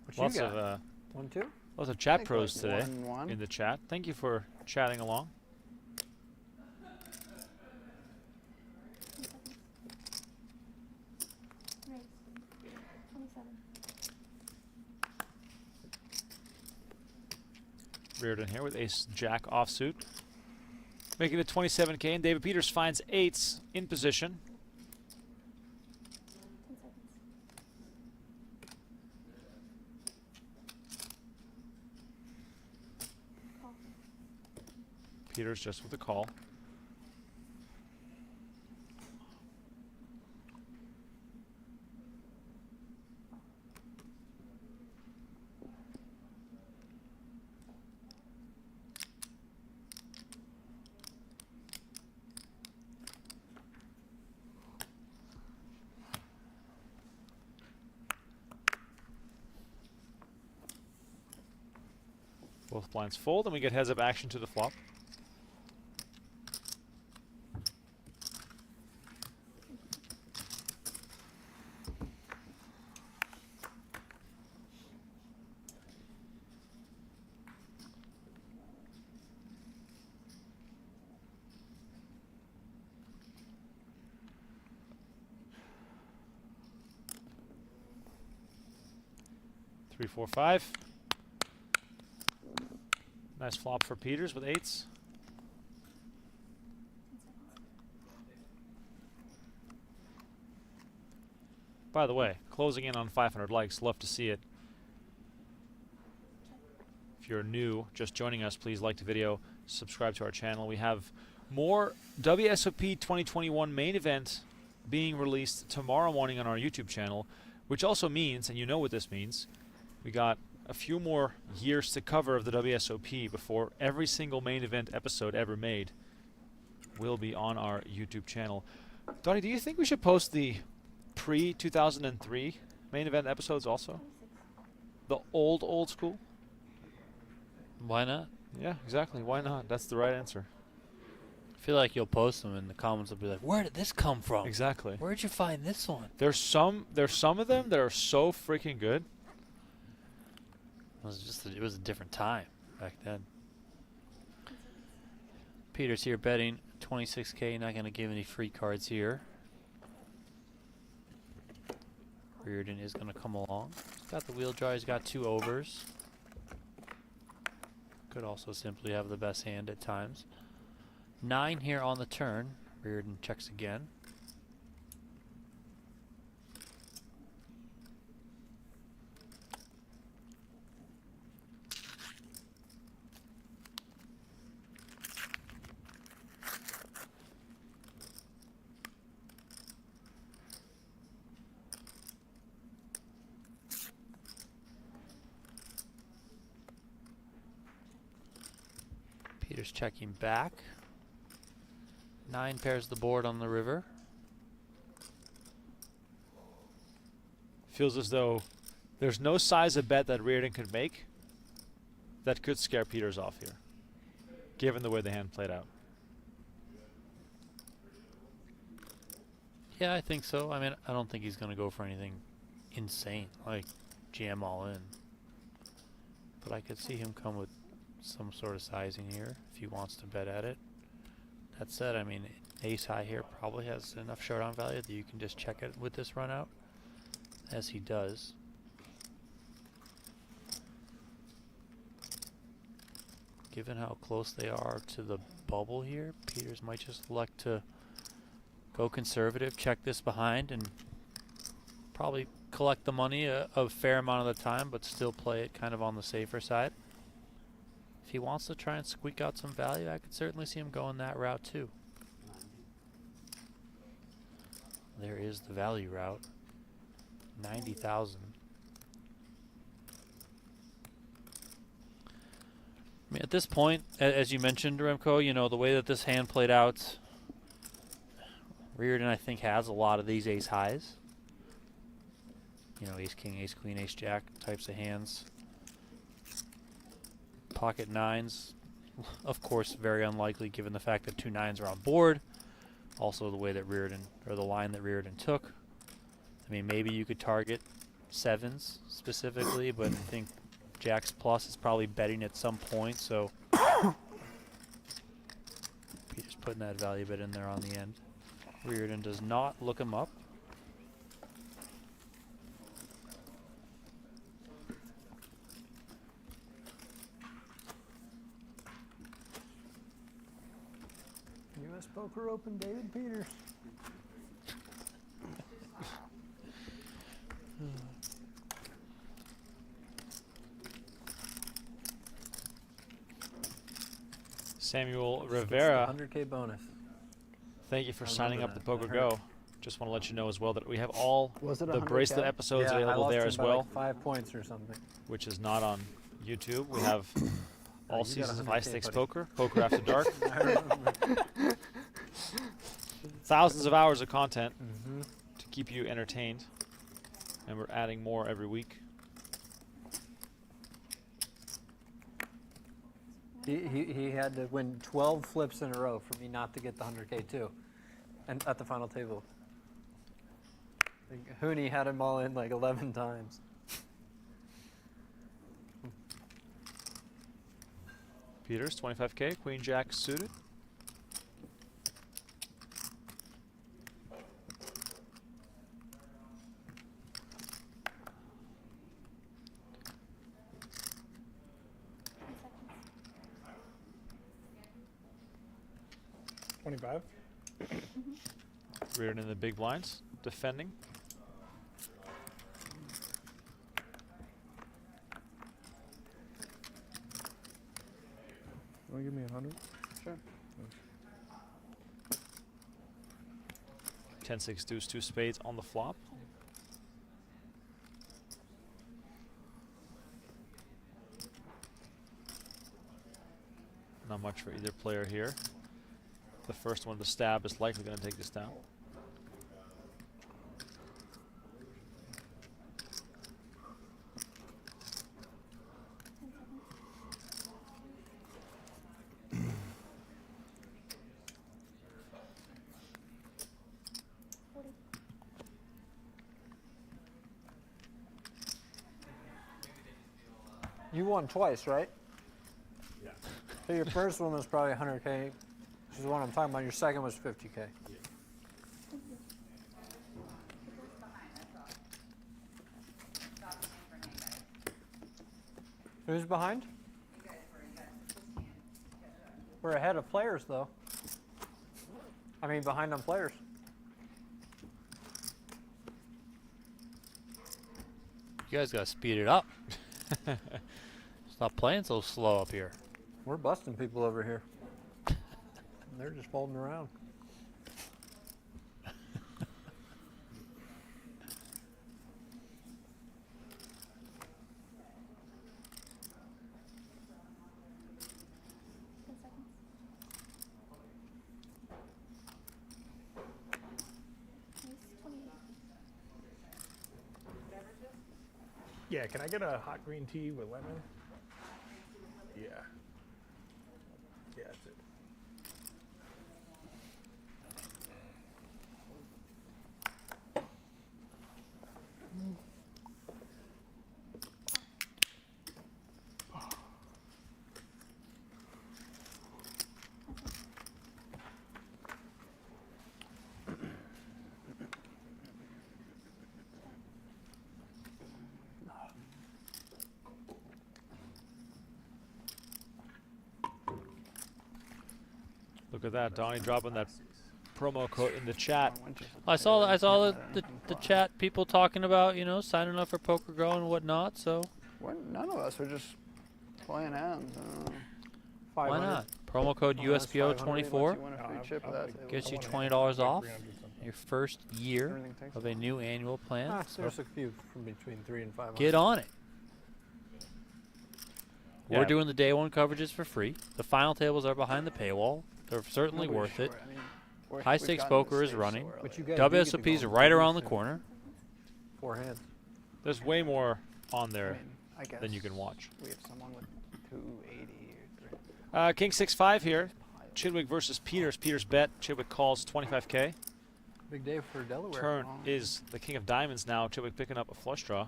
What Lots you got? of 1, 2. lots of chat think pros like today 1-1. in the chat. Thank you for chatting along. Reardon here with ace jack offsuit, making it 27K, and David Peters finds 8s in position. Peters just with a call. Both blinds fold, and we get heads-up action to the flop. Three, 4, 5. Nice flop for Peters with 8s. By the way, closing in on 500 likes. Love to see it. If you're new, just joining us, please like the video, subscribe to our channel. We have more WSOP 2021 main event being released tomorrow morning on our YouTube channel, which also means, and you know what this means, we got a few more years to cover of the WSOP before every single main event episode ever made will be on our YouTube channel. Donnie, do you think we should post the pre-2003 main event episodes also? The old school? Why not? Yeah, exactly. Why not? That's the right answer. I feel like you'll post them and the comments will be like, "Where did this come from? Exactly. Where'd you find this one?" There's some of them that are so freaking good. It was a different time back then. Peter's here betting 26K, not going to give any free cards here. Reardon is going to come along. He's got the wheel draw, he's got 2 overs. Could also simply have the best hand at times. 9 here on the turn. Reardon checks again. Peter's checking back. 9 pairs the board on the river. Feels as though there's no size of bet that Reardon could make that could scare Peters off here, given the way the hand played out. Yeah, I think so. I mean, I don't think he's going to go for anything insane, like jam all in. But I could see him come with some sort of sizing here if he wants to bet at it. That said, I mean, ace high here probably has enough showdown value that you can just check it with this run out, as he does. Given how close they are to the bubble here, Peters might just elect to go conservative, check this behind, and probably collect the money a fair amount of the time, but still play it kind of on the safer side. If he wants to try and squeak out some value, I could certainly see him going that route too. There is the value route. 90,000. I mean, at this point, as you mentioned, Remko, you know, the way that this hand played out, Reardon, I think, has a lot of these ace highs. You know, ace king, ace queen, ace jack types of hands. Pocket nines, of course, very unlikely given the fact that 2 nines are on board. Also, the way that Reardon, or the line that Reardon took. I mean, maybe you could target sevens specifically, but I think Jacks plus is probably betting at some point, so Peter's putting that value bet in there on the end. Reardon does not look him up. U.S. Poker Open, David Peters. Samuel Rivera, 100K bonus. thank you for I signing remember up the that. I PokerGo. Just want to let you know as well that we have all Was it the 100K? bracelet episodes Yeah, I available lost there him as by well, like 5 points or something. which is not on YouTube. We have all you got seasons of 100K, High Stakes buddy. Poker, Poker After Dark. I remember. Thousands of hours of content Mhm. to keep you entertained, and we're adding more every week. He had to win 12 flips in a row for me not to get the 100K too, and at the final table. Like, Hooney had him all in like 11 times. Peters, 25K, Queen Jack suited. $25. Reardon in the big blinds, defending. You want to give me 100? Sure. 10-6 deuce, 2 spades on the flop. Not much for either player here. The first one to stab is likely going to take this down. You won twice, right? Yeah. So your first one was probably 100K, which is the one I'm talking about. Your second was 50K. Who's behind? We're ahead of players, though. I mean, behind on players. You guys gotta speed it up. Stop playing so slow up here. We're busting people over here. They're just folding around. Yeah, can I get a hot green tea with lemon? Yeah. Yeah, that's it. Look at that, Donnie dropping that promo code in the chat. I saw the chat people talking about, you know, signing up for PokerGo and whatnot. So None of us are just playing hands. why not? Promo code Oh, that's USPO24 You want a free chip of that table. gets you I wanna $20 like off. 300 something. Your first year Everything takes of a new annual plan. So There's a few from between 3 and 5. get on it. Yeah. We're doing the day one coverages for free. The final tables are behind the paywall. They're certainly Nobody's worth it. sure. I mean, we've High stakes gotten to poker this is stage running. so early. But you guys do get to WSOPs go are on right the around the and corner. 4 hands. There's way more on I there mean, I guess than you can watch. we have someone with 280 or 3. King 6-5 here. Chidwick versus Peters. Peters bet. Chidwick calls 25K. Big day for Delaware. Turn is the king of diamonds now. Chidwick picking up a flush draw.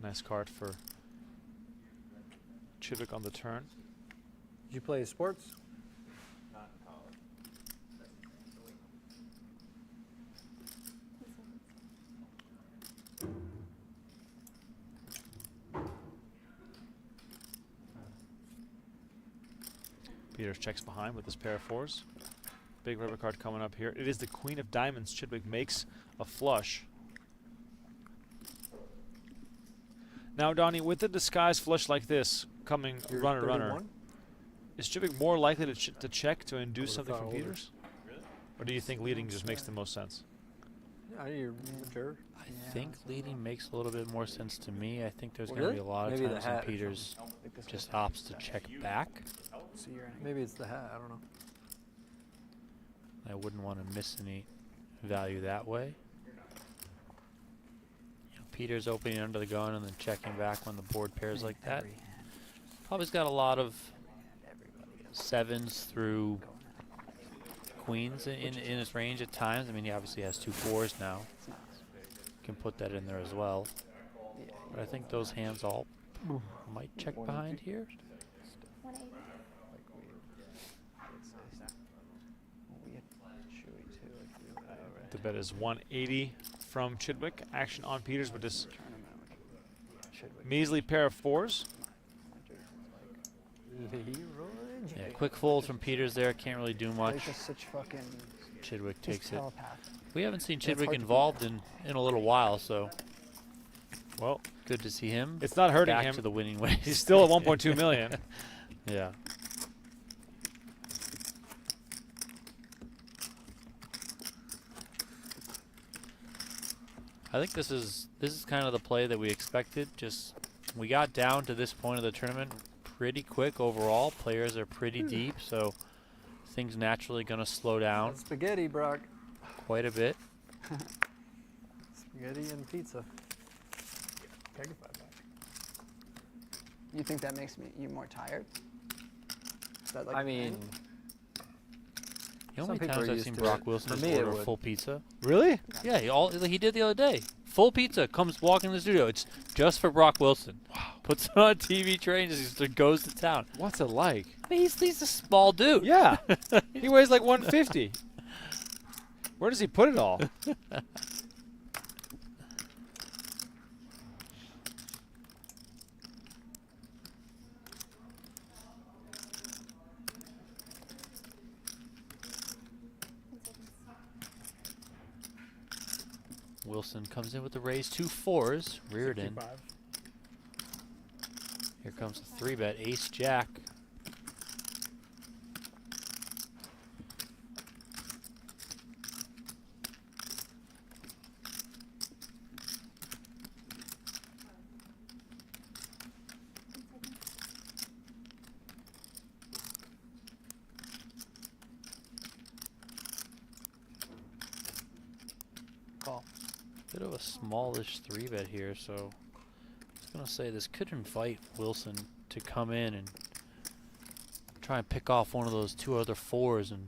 Nice card for Chidwick on the turn. Did you play sports? Peters checks behind with his pair of fours. Big river card coming up here. It is the queen of diamonds. Chidwick makes a flush. Now, Donnie, with the disguised flush like this coming Here's runner, 31. is Chidwick more likely to check to induce would've something thought from older. Peters? Or do you think leading just makes the most sense? Yeah, you're mature. I think leading makes a little bit more sense to me. I think there's Oh, going to really? be a lot of Maybe the times when hat or Peters Like this just was- opts to check back. So you're in. Maybe it's the hat. I don't know. I wouldn't want to miss any value that way. You know, Peters opening under the gun and then checking back when the board pairs like that. Every hand, Probably's got a lot of everybody is sevens through going at queens in his range at times. I mean, he obviously has 2 4s now. It's not. Can put that in there as well. Yeah, But I think those hands all might check behind here. like we had Chewy too. Like we were over The bet is 180 from Chidwick. Action on Peters with this tournament. Should we? measly pair of fours. Yeah, quick fold from Peters there. Can't really do much. Like just such fucking. Chidwick He's takes it. telepath. We haven't seen Yeah, it's Chidwick hard to involved in a little while, so Well, good to see him. it's not hurting back him. to the winning ways. He's still at 1.2 million. Yeah. I think this is kind of the play that we expected. Just we got down to this point of the tournament pretty quick overall. Players are pretty deep, so things naturally going to slow down Spaghetti, Brock. quite a bit. Spaghetti and pizza. Take a 5 back. You think that makes you more tired? Is that like I the mean, thing? You know how Some many people times are I've used seen to Brock it. Wilson For just me, it order a would. full pizza? Really? Yeah, he did the other day. Full pizza comes walking in the studio. It's just for Brock Wilson. Wow. Puts it on a TV tray and just goes to town. What's it like? I mean, he's a small dude. Yeah. He weighs like 150. Where does he put it all? Wilson comes in with the raise, 2 4s, reared in. 65. Here comes the 3-bet, ace jack. Call. Bit of a smallish 3-bet here, so I was gonna say this could invite Wilson to come in and try and pick off one of those 2 other 4s and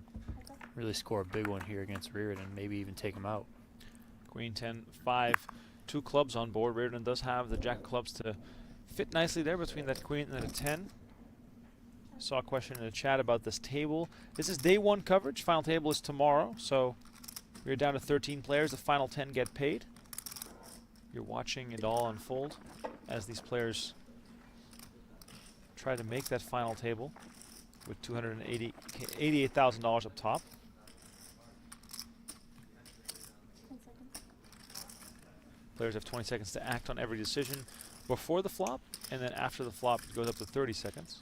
really score a big one here against Reardon, maybe even take him out. Queen 10, 5, 2 clubs on board. Reardon does have the jack of clubs to fit nicely there between that queen and a 10. Saw a question in the chat about this table. This is day 1 coverage. Final table is tomorrow, so we're down to 13 players. The final 10 get paid. You're watching it all unfold as these players try to make that final table with $88,000 up top. Players have 20 seconds to act on every decision. before the flop, and then after the flop it goes up to 30 seconds.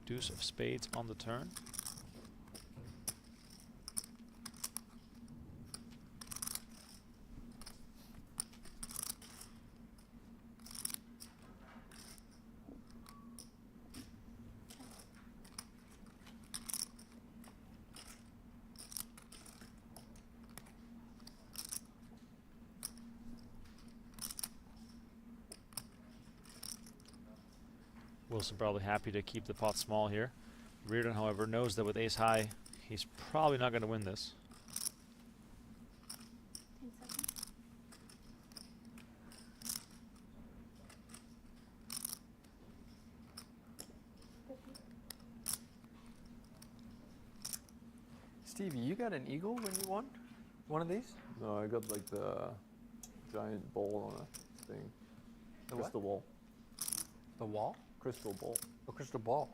Deuce of spades on the turn. Wilson probably happy to keep the pot small here. Reardon, however, knows that with ace high, he's probably not going to win this. Stevie, you got an eagle when you won one of these? No, I got like the giant ball on a thing. The what? Crystal ball. The wall? Crystal ball. A crystal ball.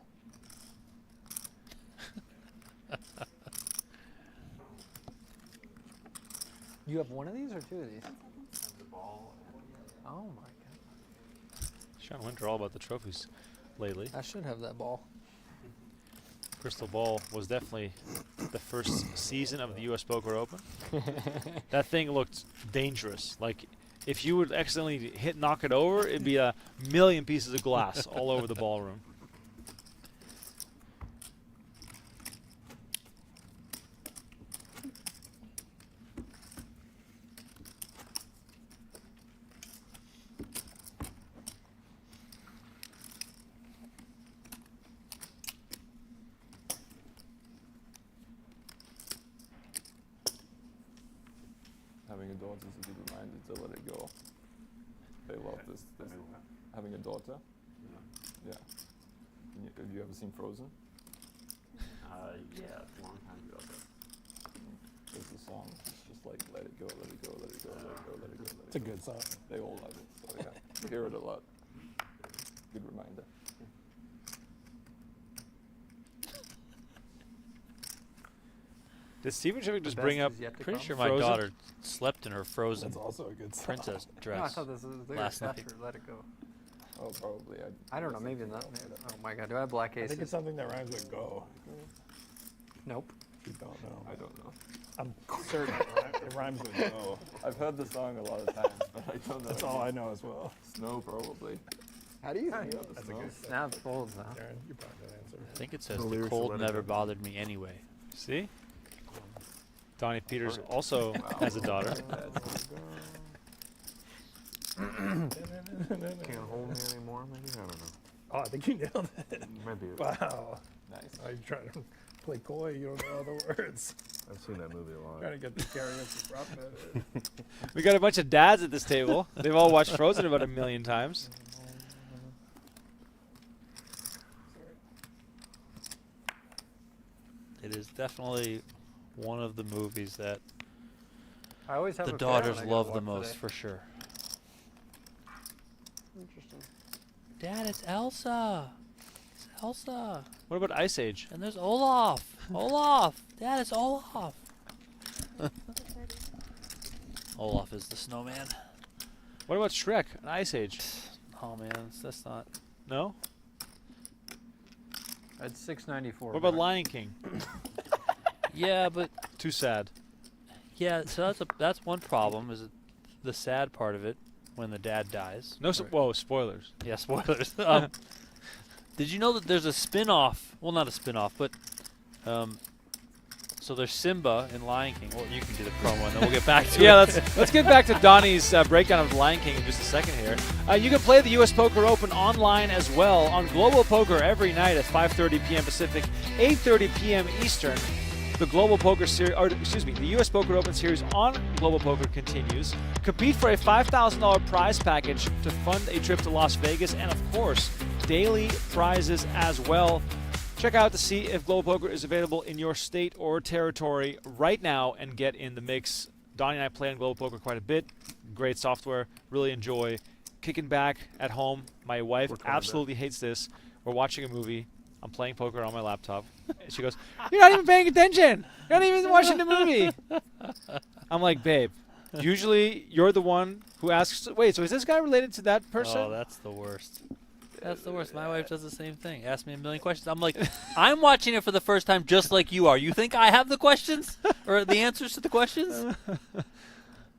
You have one of these or two of these? The ball. Oh my god. Sean Winter all about the trophies lately. I should have that ball. Crystal Ball was definitely the first season of the U.S. Poker Open. That thing looked dangerous. Like, if you would accidentally knock it over, it'd be a million pieces of glass all over the ballroom. Having a daughter is a good reminder to let it go. They love this. Having a daughter? Yeah. Have you ever seen Frozen? Yeah, a long time ago. There's a song, it's just like let it go, let it go, let it go, let it go, let it go, let it go. It's a good song. They all love it, so yeah, you hear it a lot. Good reminder. Did Steven Chidwick just The bring best up? is yet to Pretty come. sure my Frozen? daughter slept in her Frozen That's also a good song. princess dress. No, I thought this was the last last night. Let it go. Oh, probably. I don't know, maybe not. Oh my god, do I have black I aces? think it's something that rhymes with go. Nope. You don't know. I don't know. I'm certain it rhymes with go. I've heard the song a lot of times, but I don't know. That's all I know as well. Snow, probably. How do you Yeah, think? the snow. Snap folds now. Darren, you probably know the answer. I think it says The the lyrics cold will let it never go. bothered me anyway. See? Donnie Peters also has a daughter. Can't hold me anymore, maybe? I don't know. Oh, I think you nailed it. Maybe. Wow. Nice. Are you trying to play coy? You don't know all the words. I've seen that movie a lot. Trying to get the karaoke prop bet. We got a bunch of dads at this table. They've all watched Frozen about 1,000,000 times. It is definitely one of the movies that I always have the a fair one daughters I gotta love the watch most, today. for sure. Interesting. Dad, it's Elsa. It's Elsa. What about Ice Age? And there's Olaf. Olaf. Dad, it's Olaf. Olaf is the snowman. What about Shrek and Ice Age? Oh man, that's not. No? At 694. What about Mark. Lion King? Yeah, but Too sad. yeah. So that's one problem. Is it the sad part of it when the dad dies? No, Or- whoa, spoilers. Yeah, spoilers. Did you know that there's a spin-off? Well, not a spin-off, but so there's Simba in Lion King. Well, you can do the promo, and then we'll get back to Yeah, it. let's get back to Donnie's breakdown of Lion King in just a second here. You can play the U.S. Poker Open online as well on Global Poker every night at 5:30 p.m. Pacific, 8:30 p.m. Eastern. The Global Poker Series, or excuse me, the U.S. Poker Open Series on Global Poker continues. Compete for a $5,000 prize package to fund a trip to Las Vegas, and of course, daily prizes as well. Check out to see if Global Poker is available in your state or territory right now and get in the mix. Donnie and I play on Global Poker quite a bit. Great software. Really enjoy kicking back at home. My wife absolutely hates this. We're watching a movie. I'm playing poker on my laptop. And she goes, "You're not even paying attention. You're not even watching the movie." I'm like, "Babe, Usually, you're the one who asks, wait, so is this guy related to that person? Oh, that's the worst. That's the worst. My wife does the same thing. Ask me a million questions. I'm like, I'm watching it for the first time just like you are. You think I have the questions? Or the answers to the questions?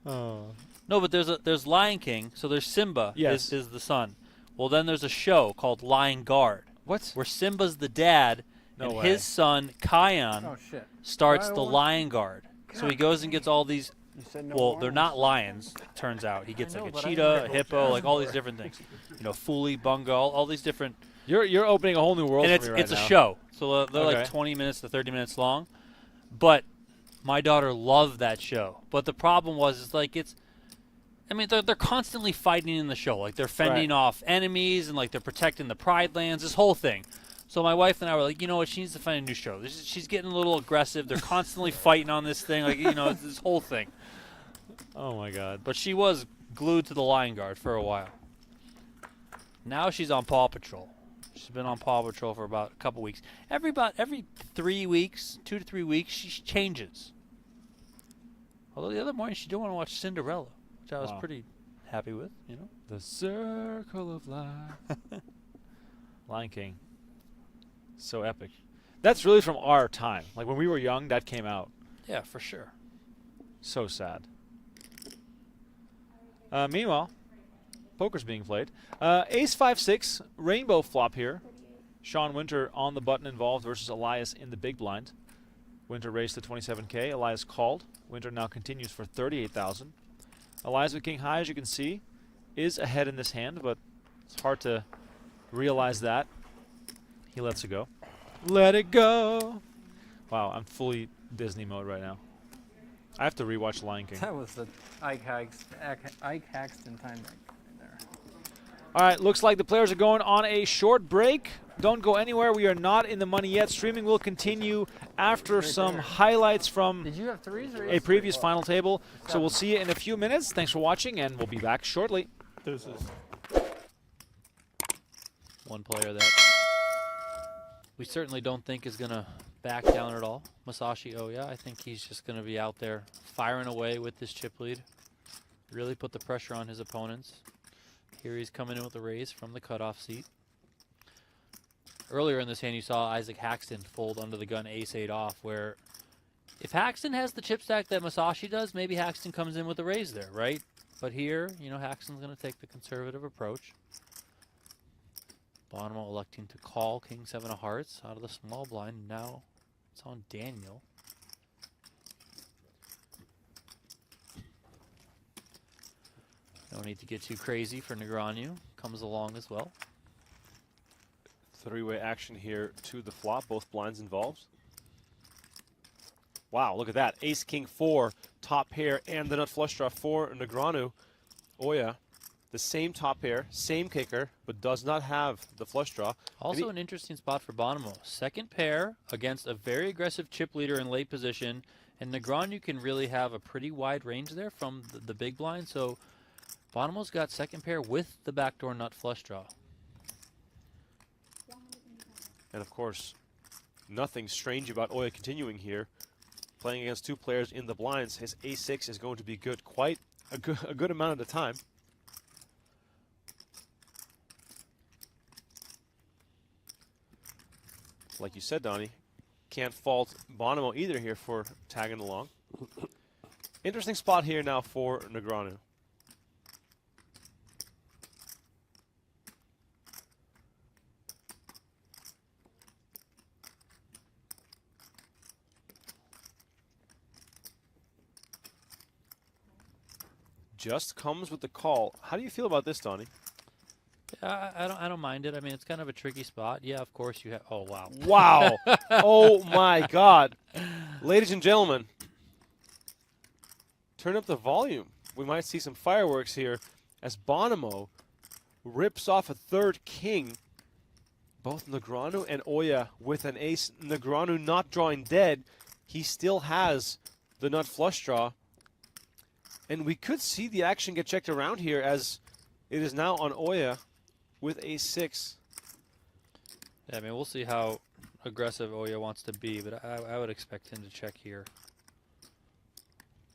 Oh. No, but there's Lion King, so there's Simba Yes. is the son. Well, then there's a show called Lion Guard. What? Where Simba's the dad, No and way. his son, Kion, Oh shit. starts Why the won't- Lion Guard. So he goes and gets all these. You said no Well, more? they're not lions, it turns out. He gets I know, like a but I cheetah, never a hippo, like all these different things. You know, Fuli, Bunga, all these different. You're opening a whole new world And for me right it's now. a show. So they're Okay. like 20 minutes to 30 minutes long. But my daughter loved that show. But the problem was, it's like I mean, they're constantly fighting in the show. Like, they're fending off enemies, and, like, they're protecting the Pride Lands, this whole thing. So my wife and I were like, you know what, she needs to find a new show. She's getting a little aggressive. They're constantly fighting on this thing. Like, you know, it's this whole thing. Oh, my God. But she was glued to the Lion Guard for a while. Now she's on Paw Patrol. She's been on Paw Patrol for about a couple weeks. Every 3 weeks, 2 to 3 weeks, she changes. Although the other morning she did want to watch Cinderella, which I was Wow. pretty happy with, you know. The circle of life. Lion King. So epic. That's really from our time. Like, when we were young, that came out. Yeah, for sure. So sad. Meanwhile, poker's being played. Ace 5-6, rainbow flop here. Sean Winter on the button involved versus Elias in the big blind. Winter raised to 27K. Elias called. Winter now continues for 38,000. Elias with king high, as you can see, is ahead in this hand, but it's hard to realize that. He lets it go. Let it go. Wow, I'm fully Disney mode right now. I have to rewatch Lion King. That was the Ike Haxton time in there. All right, looks like the players are going on a short break. Don't go anywhere. We are not in the money yet. Streaming will continue after some highlights from Did you have threes or a previous final table. So we'll see you in a few minutes. Thanks for watching, and we'll be back shortly. This is One player that we certainly don't think is going to back down at all. Masashi Oya, I think he's just going to be out there firing away with this chip lead. Really put the pressure on his opponents. Here he's coming in with a raise from the cutoff seat. Earlier in this hand, you saw Isaac Haxton fold under the gun ace-8 off, where if Haxton has the chip stack that Masashi does, maybe Haxton comes in with a raise there, right? But here, you know, Haxton's going to take the conservative approach. Bonomo electing to call king 7 of hearts out of the small blind. Now it's on Daniel. No need to get too crazy for Negreanu. Comes along as well. Three-way action here to the flop, both blinds involved. Wow, look at that. Ace, king, 4, top pair, and the nut flush draw for Negreanu. Oya, the same top pair, same kicker, but does not have the flush draw. Also an interesting spot for Bonomo. Second pair against a very aggressive chip leader in late position, and Negreanu can really have a pretty wide range there from the big blind, so Bonomo's got second pair with the backdoor nut flush draw. And of course, nothing strange about Oya continuing here. Playing against two players in the blinds, his ace-6 is going to be good quite a good amount of the time. Like you said, Donnie, can't fault Bonomo either here for tagging along. Interesting spot here now for Negreanu. Just comes with the call. How do you feel about this, Donnie? Yeah, I don't mind it. I mean, it's kind of a tricky spot. Yeah, of course you have. Oh wow. Wow. Oh my God. Ladies and gentlemen, turn up the volume. We might see some fireworks here as Bonomo rips off a third king. Both Negreanu and Oya with an ace. Negreanu not drawing dead. He still has the nut flush draw. And we could see the action get checked around here as it is now on Oya with ace-6. Yeah, I mean, we'll see how aggressive Oya wants to be, but I would expect him to check here.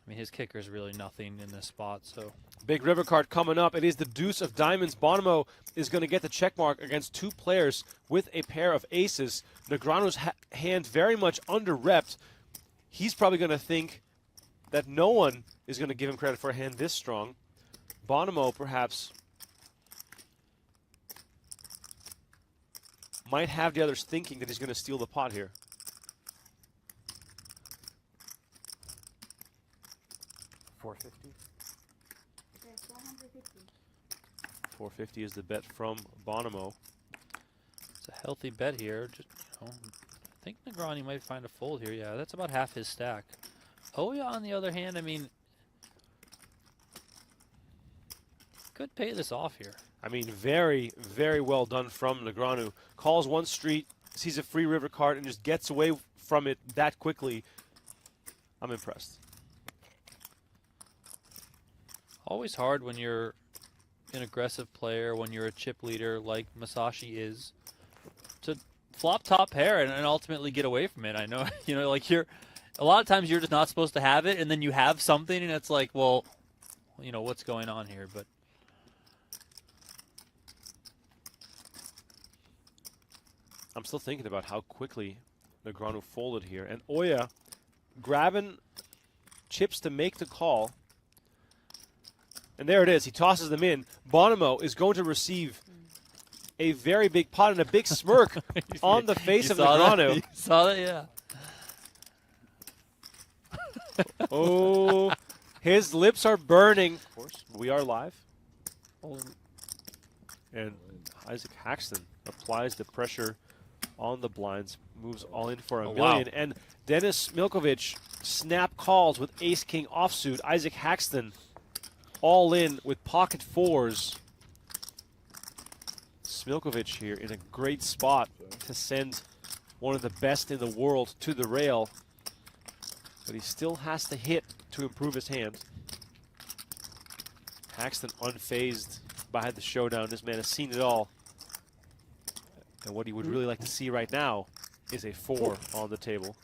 I mean, his kicker is really nothing in this spot, so. Big river card coming up. It is the deuce of diamonds. Bonomo is going to get the check mark against two players with a pair of aces. Negreanu's hand very much under-repped. He's probably going to think that no one is going to give him credit for a hand this strong. Bonomo, perhaps, might have the others thinking that he's going to steal the pot here. $450. 450 is the bet from Bonomo. It's a healthy bet here. Just, I think Negreanu might find a fold here. Yeah, that's about half his stack. Oya, on the other hand, I mean, could pay this off here. I mean, very, very well done from Negreanu. Calls one street, sees a free river card, and just gets away from it that quickly. I'm impressed. Always hard when you're an aggressive player, when you're a chip leader like Masashi is, to flop top pair and ultimately get away from it. I know, like a lot of times you're just not supposed to have it, and then you have something, and it's like, well, what's going on here? But I'm still thinking about how quickly Negreanu folded here. And Oya grabbing chips to make the call. And there it is. He tosses them in. Bonomo is going to receive a very big pot and a big smirk on the face of Negreanu. You saw that? Yeah. Oh, his lips are burning. Of course, we are live. And Isaac Haxton applies the pressure on the blinds, moves all in for a million. Wow. And Dennis Milkovic snap calls with ace-king offsuit. Isaac Haxton all in with pocket fours. Smilkovic here in a great spot to send one of the best in the world to the rail. But he still has to hit to improve his hand. Haxton unfazed by the showdown. This man has seen it all. And what he would really like to see right now is a 4 on the table.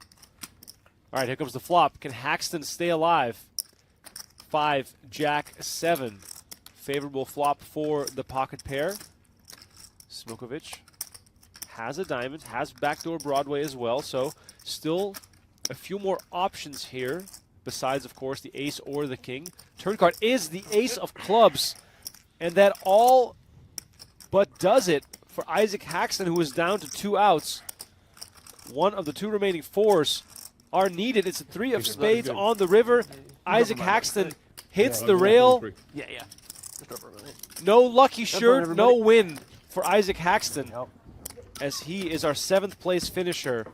All right, here comes the flop. Can Haxton stay alive? 5, Jack, 7. Favorable flop for the pocket pair. Smilkovic has a diamond, has backdoor Broadway as well, so still a few more options here, besides, of course, the ace or the king. Turn card is the ace of clubs, and that all but does it for Isaac Haxton, who is down to 2 outs. One of the 2 remaining 4s are needed. It's a 3 of spades on the river. Isaac Haxton hits the rail. Yeah. Just over a minute. No lucky shirt, no win for Isaac Haxton, as he is our 7th place finisher.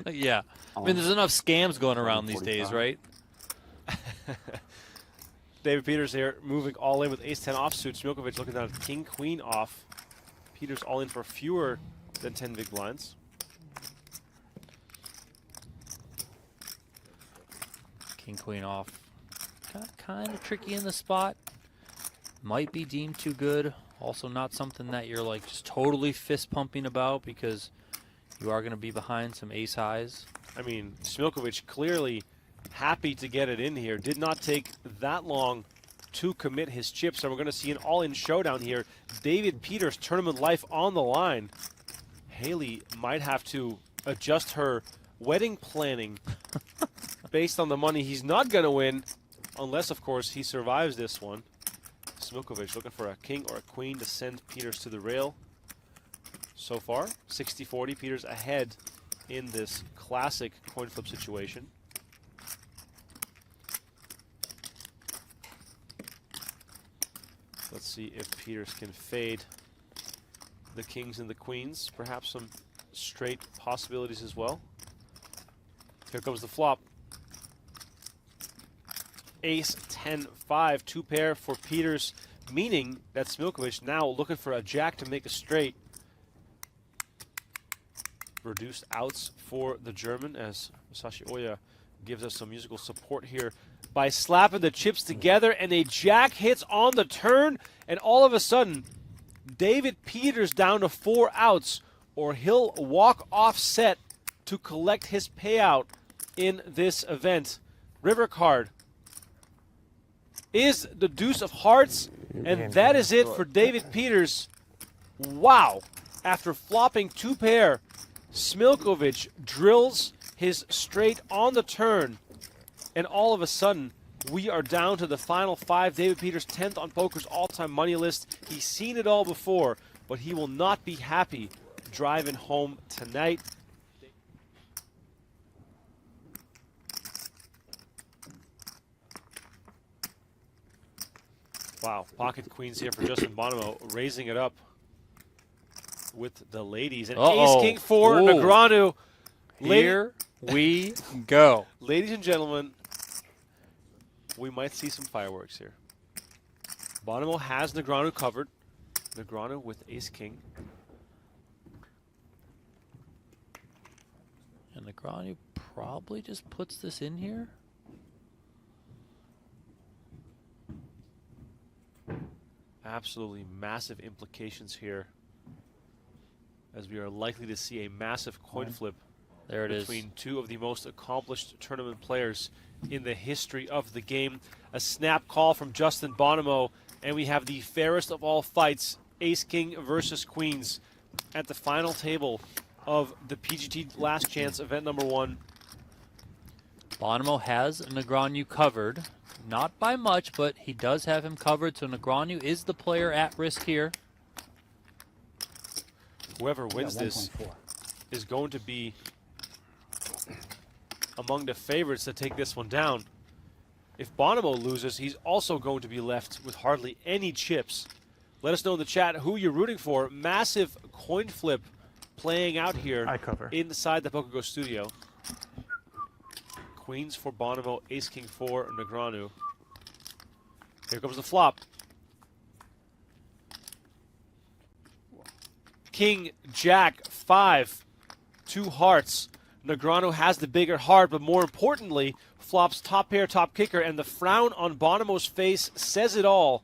Yeah. I mean, there's enough scams going around these days, right? David Peters here moving all in with ace-10 offsuit. Smilkovic looking down at king-queen off. Peters all in for fewer than 10 big blinds. King, queen off. Kind of tricky in the spot. Might be deemed too good. Also not something that you're like just totally fist pumping about, because you are going to be behind some ace highs. I mean, Smilkovic clearly happy to get it in here. Did not take that long to commit his chips, and we're going to see an all-in showdown here. David Peters, tournament life on the line. Haley might have to adjust her wedding planning based on the money he's not going to win, unless, of course, he survives this one. Smilkovic looking for a king or a queen to send Peters to the rail. So far, 60-40, Peters ahead in this classic coin flip situation. Let's see if Peters can fade the kings and the queens. Perhaps some straight possibilities as well. Here comes the flop. Ace, 10, 5, 2 pair for Peters, meaning that Smilkovic now looking for a jack to make a straight. Reduced outs for the German, as Masashi Oya gives us some musical support here by slapping the chips together, and a jack hits on the turn, and all of a sudden, David Peters down to 4 outs, or he'll walk off set to collect his payout in this event. river card is the deuce of hearts, and that is it for David Peters. Wow. After flopping 2 pair, Smilkovic drills his straight on the turn, and all of a sudden, we are down to the final 5. David Peters, 10th on poker's all-time money list. He's seen it all before, but he will not be happy driving home tonight. Wow, pocket queens here for Justin Bonomo, raising it up with the ladies. And ace-king for Negreanu. Here we go. Ladies and gentlemen, we might see some fireworks here. Bonomo has Negreanu covered. Negreanu with ace-king. And Negreanu probably just puts this in here. Absolutely massive implications here, as we are likely to see a massive coin flip There it is. between 2 of the most accomplished tournament players in the history of the game. A snap call from Justin Bonomo, and we have the fairest of all fights, ace-king versus queens, at the final table of the PGT Last Chance event number 1. Bonomo has Negreanu covered. Not by much, but he does have him covered, so Negreanu is the player at risk here. Whoever wins this is going to be among the favorites to take this one down. If Bonomo loses, he's also going to be left with hardly any chips. Let us know in the chat who you're rooting for. Massive coin flip playing out here inside the PokerGO Studio. Queens for Bonomo, ace-king for Negreanu. Here comes the flop. King, Jack, 5, 2 hearts. Negreanu has the bigger heart, but more importantly, flops top pair, top kicker, and the frown on Bonomo's face says it all.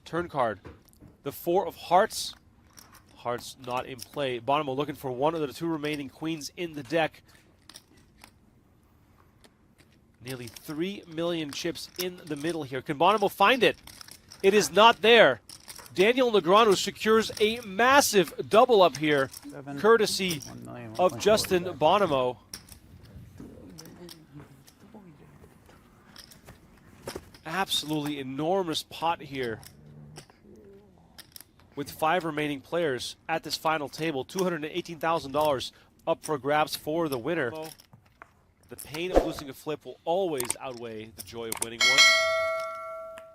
Turn card. The 4 of hearts. Hearts not in play. Bonomo looking for one of the 2 remaining queens in the deck. Nearly 3 million chips in the middle here. Can Bonomo find it? It is not there. Daniel Negreanu secures a massive double up here, courtesy of Justin Bonomo. Absolutely enormous pot here, with 5 remaining players at this final table. $218,000 up for grabs for the winner. The pain of losing a flip will always outweigh the joy of winning one.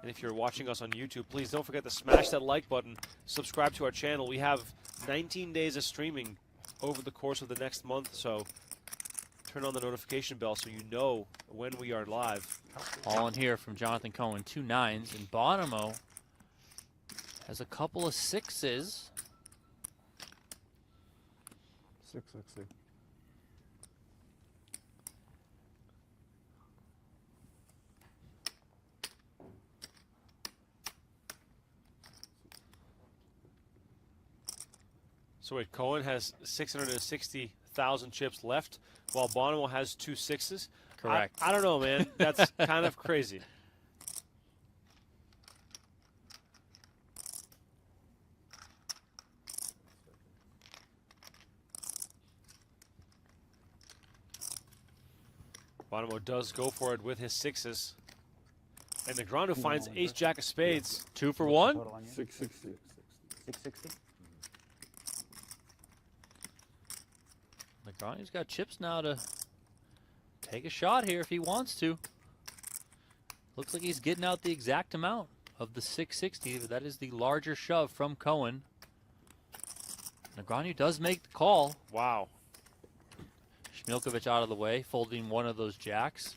And if you're watching us on YouTube, please don't forget to smash that like button, subscribe to our channel. We have 19 days of streaming over the course of the next month, so turn on the notification bell so you know when we are live. All in here from Jonathan Cohen, 2 9s, and Bonomo has a couple of 6s. 660. So wait, Cohen has 660,000 chips left, while Bonomo has 2 6s? Correct. I don't know, man. That's kind of crazy. Bonomo does go for it with his 6s. And Negreanu finds ace-jack of spades. 2 for 1? 660. 660? Negreanu's got chips now to take a shot here if he wants to. Looks like he's getting out the exact amount of the 660. But that is the larger shove from Cohen. Negreanu does make the call. Wow. Smilkovic out of the way, folding one of those jacks.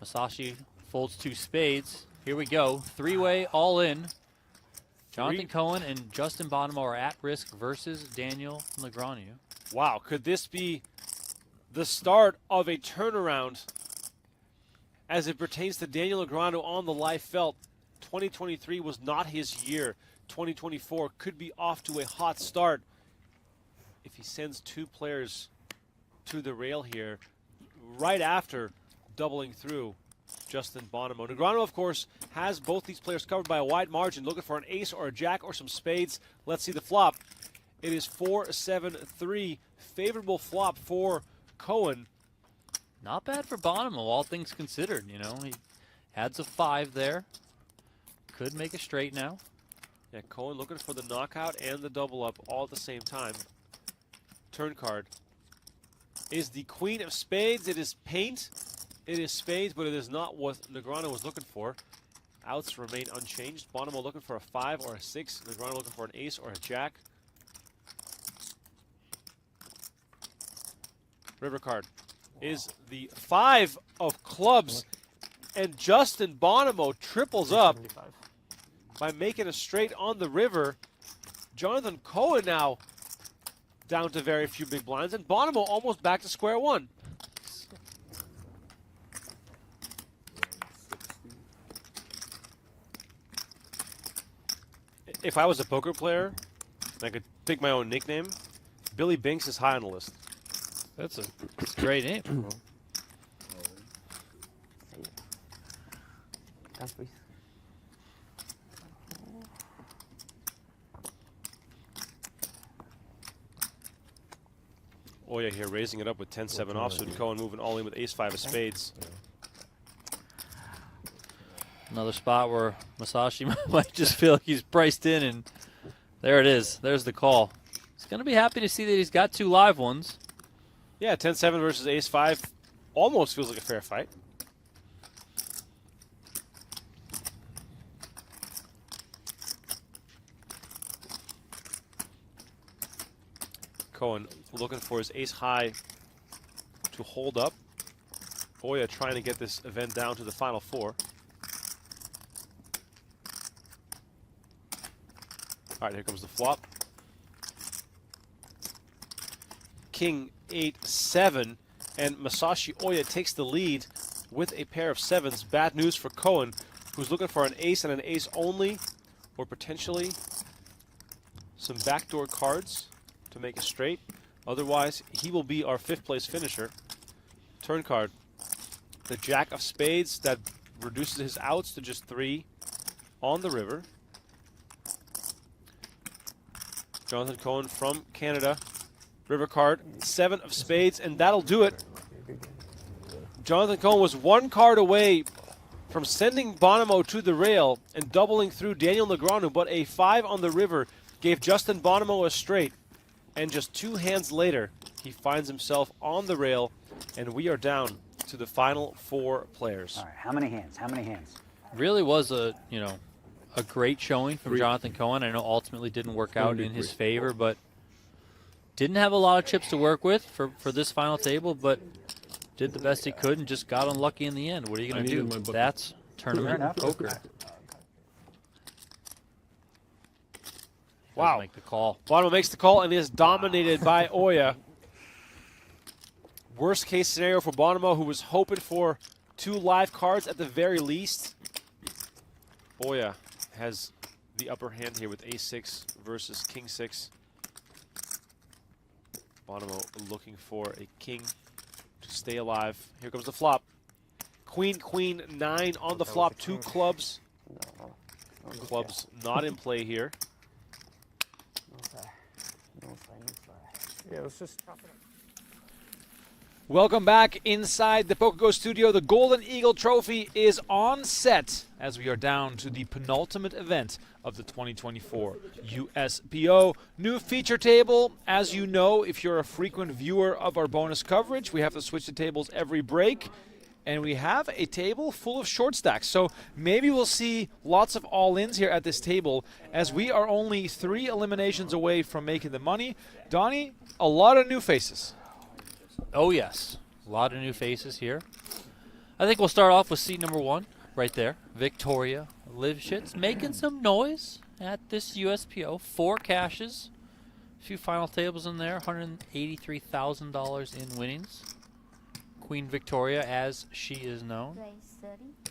Masashi folds 2 spades. Here we go. 3-way all in. Jonathan Cohen and Justin Bonomo are at risk versus Daniel Negreanu. Wow, could this be the start of a turnaround as it pertains to Daniel Negreanu on the live felt? 2023 was not his year. 2024 could be off to a hot start if he sends 2 players to the rail here. right after doubling through Justin Bonomo. Negreanu, of course, has both these players covered by a wide margin, looking for an ace or a jack or some spades. Let's see the flop. It is 4-7-3. Favorable flop for Cohen. Not bad for Bonomo, all things considered. You know, he adds a 5 there. Could make a straight now. Yeah, Cohen looking for the knockout and the double up all at the same time. Turn card is the queen of spades. It is paint. It is spades, but it is not what Negreanu was looking for. Outs remain unchanged. Bonomo looking for a 5 or a 6. Negreanu looking for an ace or a jack. River card is the 5 of clubs. And Justin Bonomo triples up by making a straight on the river. Jonathan Cohen now down to very few big blinds. And Bonomo almost back to square one. If I was a poker player, and I could pick my own nickname, Billy Binks is high on the list. That's a great name. Oya here raising it up with 10-7 offsuit. Cohen moving all in with ace-5 of spades. Another spot where Masashi might just feel like he's priced in, and there it is. There's the call. He's going to be happy to see that he's got 2 live ones. Yeah, 10-7 versus ace-5 almost feels like a fair fight. Cohen looking for his ace-high to hold up. Oya trying to get this event down to the final 4. All right, here comes the flop. King 8-7, and Masashi Oya takes the lead with a pair of 7s. Bad news for Cohen, who's looking for an ace and an ace only, or potentially some backdoor cards to make a straight. Otherwise, he will be our 5th place finisher. Turn card, the jack of spades that reduces his outs to just 3 on the river. Jonathan Cohen from Canada. River card, 7 of spades, and that'll do it. Jonathan Cohen was 1 card away from sending Bonomo to the rail and doubling through Daniel Negreanu, but a 5 on the river gave Justin Bonomo a straight. And just 2 hands later, he finds himself on the rail, and we are down to the final 4 players. All right, how many hands? How many hands? Really was a great showing from Jonathan Cohen. I know ultimately didn't work out in his favor, but didn't have a lot of chips to work with for this final table, but did the best he could and just got unlucky in the end. What are you going to do? That's tournament poker. Wow. Make the call. Bonomo makes the call and is dominated by Oya. Worst case scenario for Bonomo, who was hoping for 2 live cards at the very least. Oya has the upper hand here with ace-6 versus king-6. Bonomo looking for a king to stay alive. Here comes the flop. Queen, queen, 9 on the flop. 2 clubs. Clubs not in play here. Yeah, let's just chop it up. Welcome back inside the PokerGO Studio. The Golden Eagle Trophy is on set as we are down to the penultimate event of the 2024 USPO. New feature table. As you know, if you're a frequent viewer of our bonus coverage, we have to switch the tables every break. And we have a table full of short stacks. So maybe we'll see lots of all-ins here at this table as we are only 3 eliminations away from making the money. Donnie, a lot of new faces. Oh, yes. A lot of new faces here. I think we'll start off with seat number 1 right there. Victoria Livshits making some noise at this USPO. 4 cashes. A few final tables in there. $183,000 in winnings. Queen Victoria, as she is known.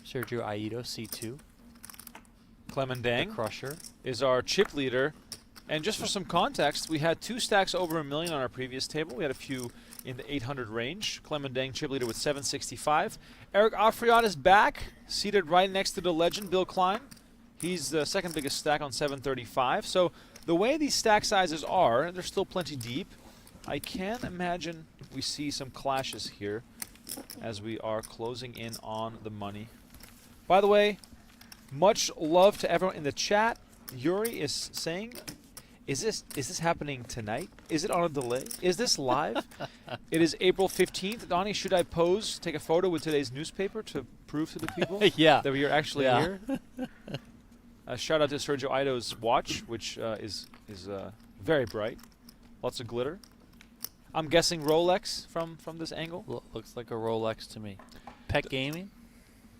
Sergio Aido, C2. Clemendang Crusher is our chip leader And just for some context, we had 2 stacks over $1 million on our previous table. We had a few in the 800 range. Clemendang chip leader with 765. Eric Afriat is back, seated right next to the legend, Bill Klein. He's the second biggest stack on 735. So the way these stack sizes are, and they're still plenty deep, I can imagine we see some clashes here as we are closing in on the money. By the way, much love to everyone in the chat. Yuri is saying, is this happening tonight? Is it on a delay? Is this live? It is April 15th. Donnie, should I pose, take a photo with today's newspaper to prove to the people that we are actually here? Shout out to Sergio Ido's watch, which is very bright. Lots of glitter. I'm guessing Rolex from this angle. Looks like a Rolex to me. Pet Gaming?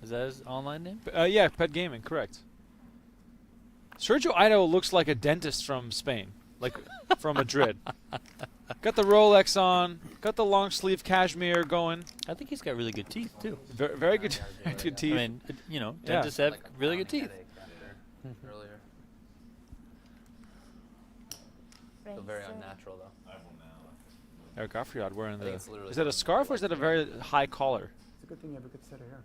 Is that his online name? Yeah, Pet Gaming, correct. Sergio Ido looks like a dentist from Spain, like from Madrid. Got the Rolex on, got the long sleeve cashmere going. I think he's got really good teeth too. Very good, good teeth. I mean, you know, dentists have really good teeth. Earlier. Feel very unnatural though. Eric Afriat wearing the. Is literally that a scarf or is that a very high collar? It's a good thing you have a good set of hair.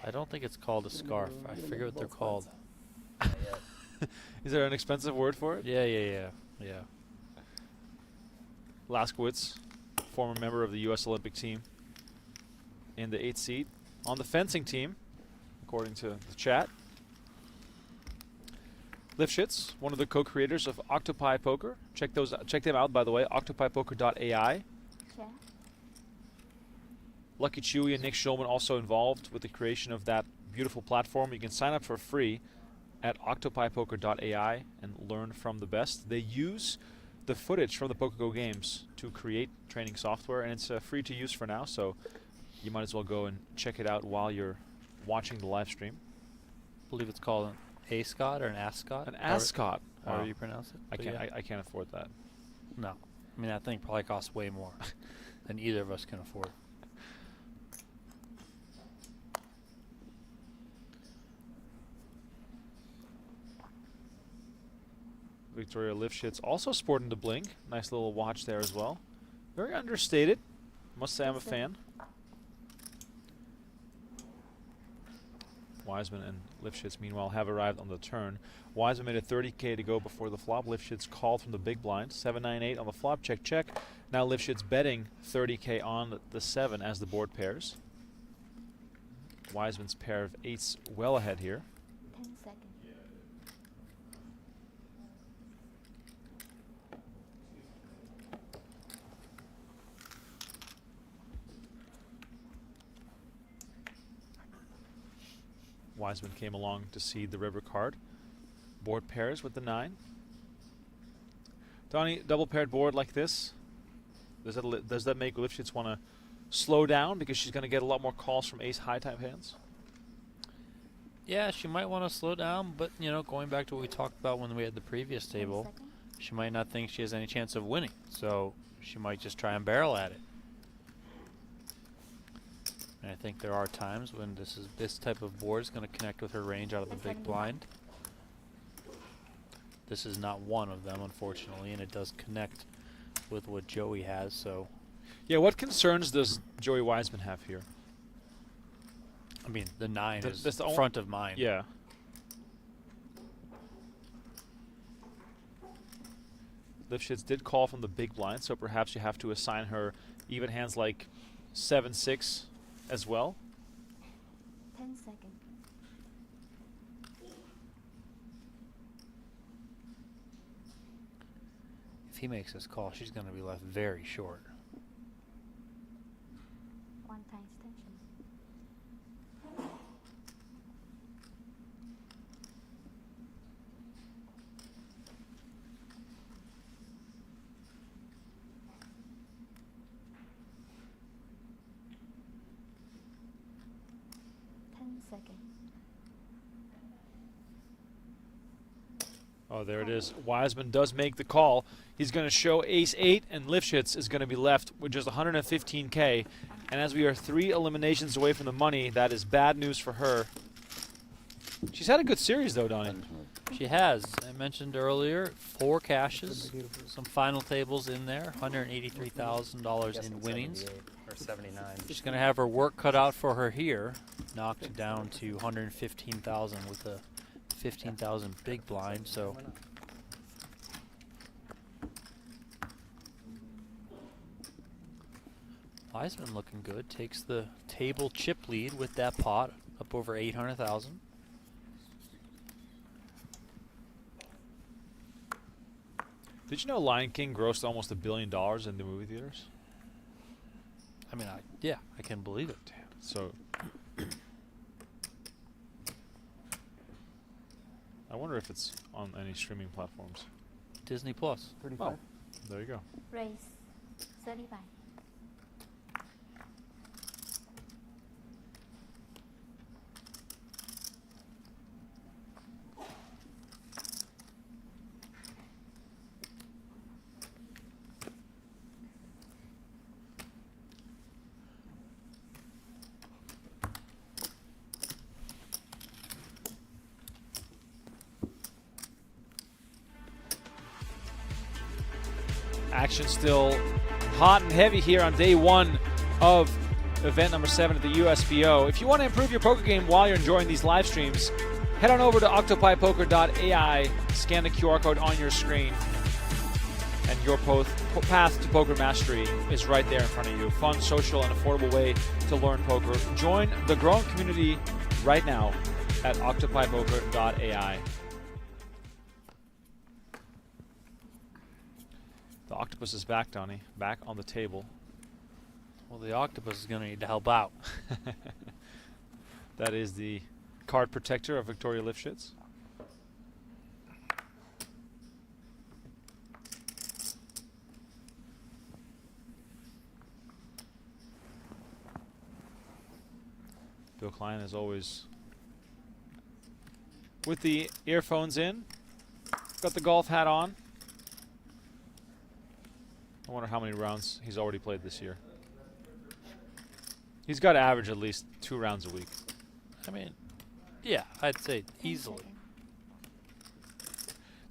I don't think it's called a scarf. I forget what they're called. Is there an expensive word for it? Yeah. Laskowitz, former member of the U.S. Olympic team, in the 8th seat on the fencing team, according to the chat. Lifshitz, one of the co-creators of Octopi Poker. Check them out, by the way. OctopiPoker.ai. Okay. Lucky Chewy and Nick Schulman also involved with the creation of that beautiful platform. You can sign up for free at OctopiPoker.ai and learn from the best. They use the footage from the PokerGO games to create training software, and it's free to use for now, so you might as well go and check it out while you're watching the live stream. I believe it's called an Ascot or an Ascot. An Ascot. However you pronounce it. I But can't. yeah. I can't afford that. No. I mean, that thing probably costs way more than either of us can afford. Victoria Lifshitz also sporting the blink. Nice little watch there as well. Very understated. Must say I'm a fan. Wiseman and Lifshitz, meanwhile, have arrived on the turn. Wiseman made a 30K to go before the flop. Lifshitz called from the big blind. 7-9-8 on the flop. Check, check. Now Lifshitz betting 30K on the 7 as the board pairs. Wiseman's pair of 8s well ahead here. 10 seconds. Wiseman came along to see the river card. Board pairs with the 9. Donnie, double paired board like this. Does that make Lifshitz want to slow down because she's going to get a lot more calls from ace high type hands? Yeah, she might want to slow down, but you know, going back to what we talked about when we had the previous table, she might not think she has any chance of winning, so she might just try and barrel at it. And I think there are times when this type of board is going to connect with her range out of the big blind. This is not one of them, unfortunately, and it does connect with what Joey has. So, yeah, what concerns does Joey Wiseman have here? I mean, the 9 is that's the front of mind. Yeah. Lifshitz did call from the big blind, so perhaps you have to assign her even hands like 7-6 as well. 10 seconds. If he makes this call, she's going to be left very short. 1 times tension. Second. Oh, there it is. Wiseman does make the call. He's going to show ace-8, and Lifshitz is going to be left with just 115K. And as we are 3 eliminations away from the money, that is bad news for her. She's had a good series, though, Donnie. She has. I mentioned earlier, 4 cashes, some final tables in there, $183,000 in winnings. Or 79. She's going to have her work cut out for her here, knocked down to 115,000 with a 15,000 big blind. So Wiseman looking good. Takes the table chip lead with that pot up over 800,000. Did you know Lion King grossed almost $1 billion in the movie theaters? I mean, yeah, I can believe it. Damn. So I wonder if it's on any streaming platforms. Disney Plus. 35. Oh, there you go. Raise 35. Action still hot and heavy here on day 1 of event number 7 at the USPO. If you want to improve your poker game while you're enjoying these live streams, head on over to octopipoker.ai, scan the QR code on your screen, and your path to poker mastery is right there in front of you. Fun, social, and affordable way to learn poker. Join the growing community right now at octopipoker.ai. The octopus is back, Donnie. Back on the table. Well, the octopus is going to need to help out. That is the card protector of Victoria Lifshitz. Bill Klein, as always, with the earphones in. Got the golf hat on. I wonder how many rounds he's already played this year. He's got to average at least 2 rounds a week. I mean, yeah, I'd say easily.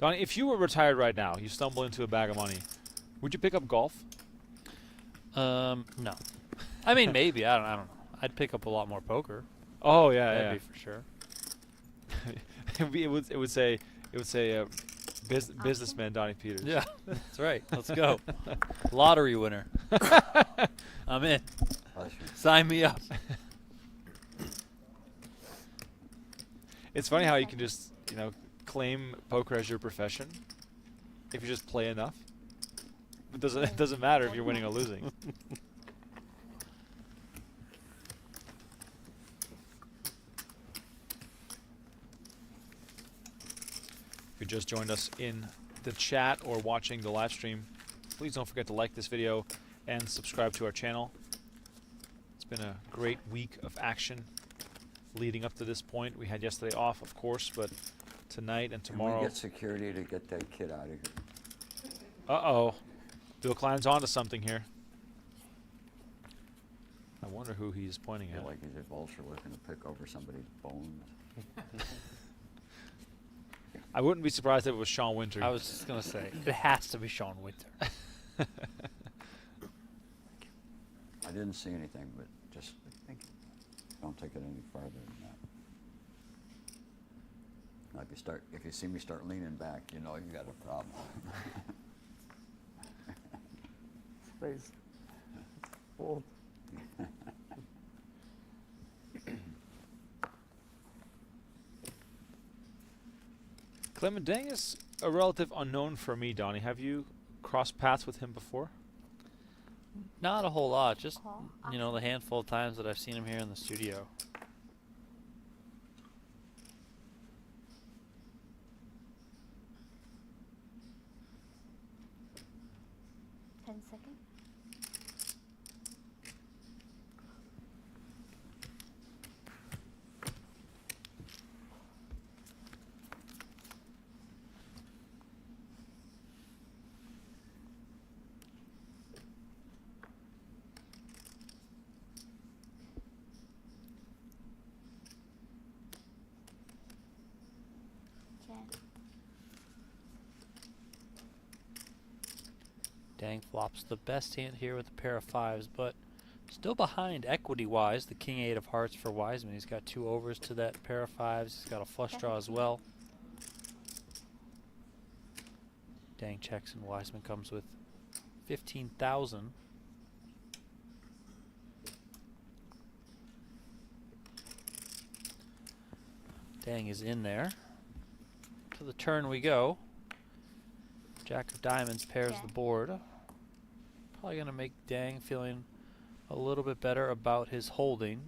Donnie, if you were retired right now, you stumble into a bag of money, would you pick up golf? No. I mean, maybe. I don't know. I'd pick up a lot more poker. Oh yeah, That'd be for sure. it would say businessman Donnie Peters. Yeah, that's right. Let's go. Lottery winner. I'm in. Sign me up. It's funny how you can just, claim poker as your profession if you just play enough. It doesn't matter if you're winning or losing. If you just joined us in the chat or watching the live stream, please don't forget to like this video and subscribe to our channel. It's been a great week of action leading up to this point. We had yesterday off, of course, but tonight and tomorrow. Can we get security to get that kid out of here? Uh-oh. Bill Klein's onto something here. I wonder who he's pointing I feel at. like he's a vulture looking to pick over somebody's bones. I wouldn't be surprised if it was Sean Winter. I was just going to say, it has to be Sean Winter. I didn't see anything, but just don't take it any farther than that. Now if you see me start leaning back, you know you got a problem. Space. Bold. Clement Deng is a relative unknown for me, Donnie. Have you crossed paths with him before? Not a whole lot. Just, the handful of times that I've seen him here in the studio. Seconds. Dang flops the best hand here with a pair of fives, but still behind equity-wise. The king eight of hearts for Wiseman. He's got 2 overs to that pair of fives. He's got a flush draw as well. Dang checks, and Wiseman comes with 15,000. Dang is in there. To the turn we go. Jack of diamonds pairs the board. Probably going to make Dang feeling a little bit better about his holding.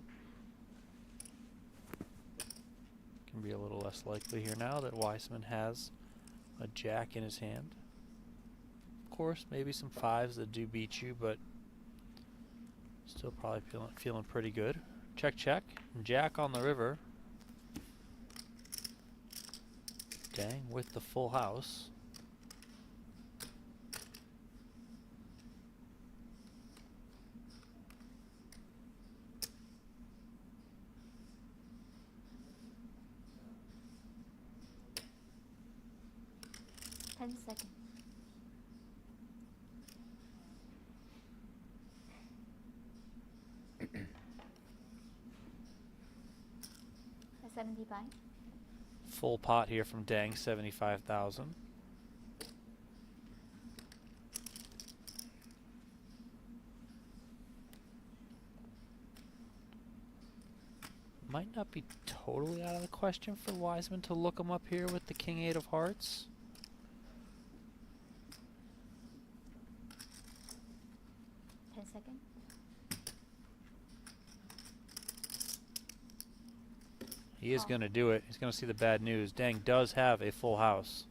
Can be a little less likely here now that Wiseman has a jack in his hand. Of course, maybe some fives that do beat you, but still probably feeling pretty good. Check, check. Jack on the river. Dang with the full house. Seconds. A 75. Full pot here from Dang, 75,000. Might not be totally out of the question for Wiseman to look him up here with the king eight of hearts. Second. He is going to do it. He's going to see the bad news. Dang does have a full house.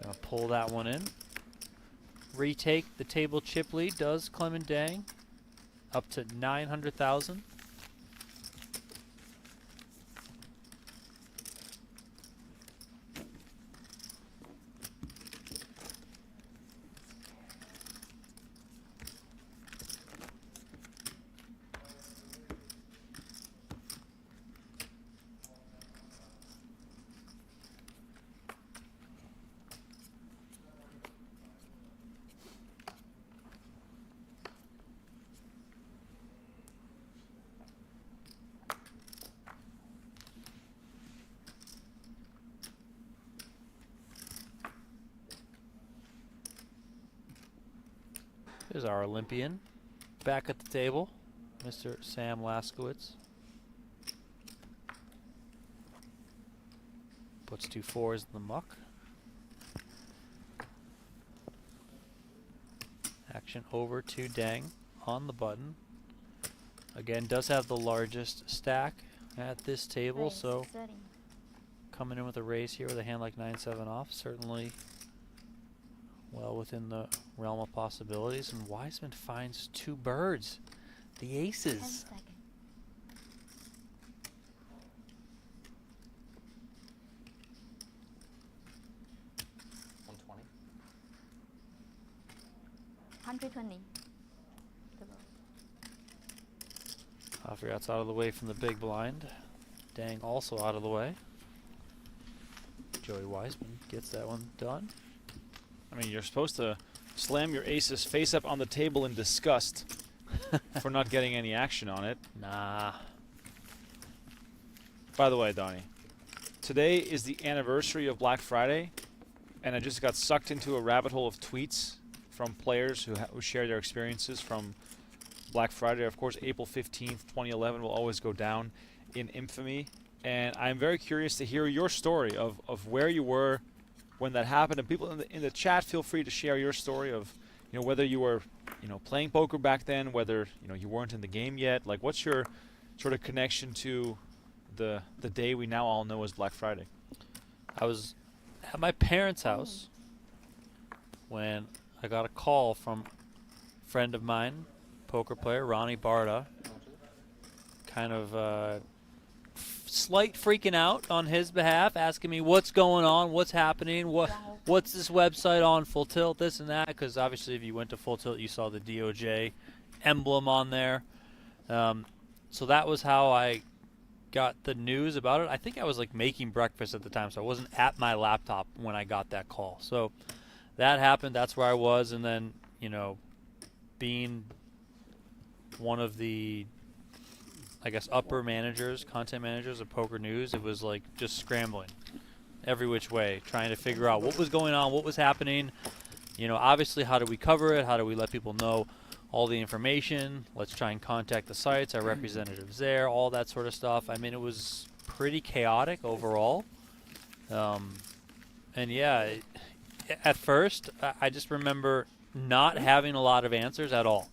Going to pull that one in. Retake the table chip lead does Clement Dang up to 900,000. There's our Olympian back at the table, Mr. Sam Laskowitz. Puts 2 fours in the muck. Action over to Dang on the button. Again, does have the largest stack at this table, so coming in with a raise here with a hand like 9-7 off, certainly well within the realm of possibilities. And Wiseman finds 2 birds, the aces. 120. Lafayette's out of the way from the big blind. Dang also out of the way. Joey Wiseman gets that one done. I mean, you're supposed to slam your aces face up on the table in disgust for not getting any action on it. Nah. By the way, Donnie, today is the anniversary of Black Friday, and I just got sucked into a rabbit hole of tweets from players who share their experiences from Black Friday. Of course, April 15th, 2011 will always go down in infamy, and I'm very curious to hear your story of where you were when that happened. And people in the chat, feel free to share your story of, you know, whether you were, you know, playing poker back then, whether, you know, you weren't in the game yet. Like, what's your sort of connection to the day we now all know as Black Friday? I was at my parents' house when I got a call from a friend of mine, poker player Ronnie Barta, kind of slight freaking out on his behalf, asking me what's going on, what's happening, what's this website on Full Tilt, this and that, because obviously if you went to Full Tilt you saw the DOJ emblem on there. So that was how I got the news about it, I think I was like making breakfast at the time, so I wasn't at my laptop when I got that call. So that happened. That's where I was, and then being one of the, I guess, upper managers, content managers of Poker News, it was like just scrambling every which way, trying to figure out what was going on, what was happening. Obviously, how do we cover it? How do we let people know all the information? Let's try and contact the sites, our representatives there, all that sort of stuff. I mean, it was pretty chaotic overall. And yeah, at first, I just remember not having a lot of answers at all.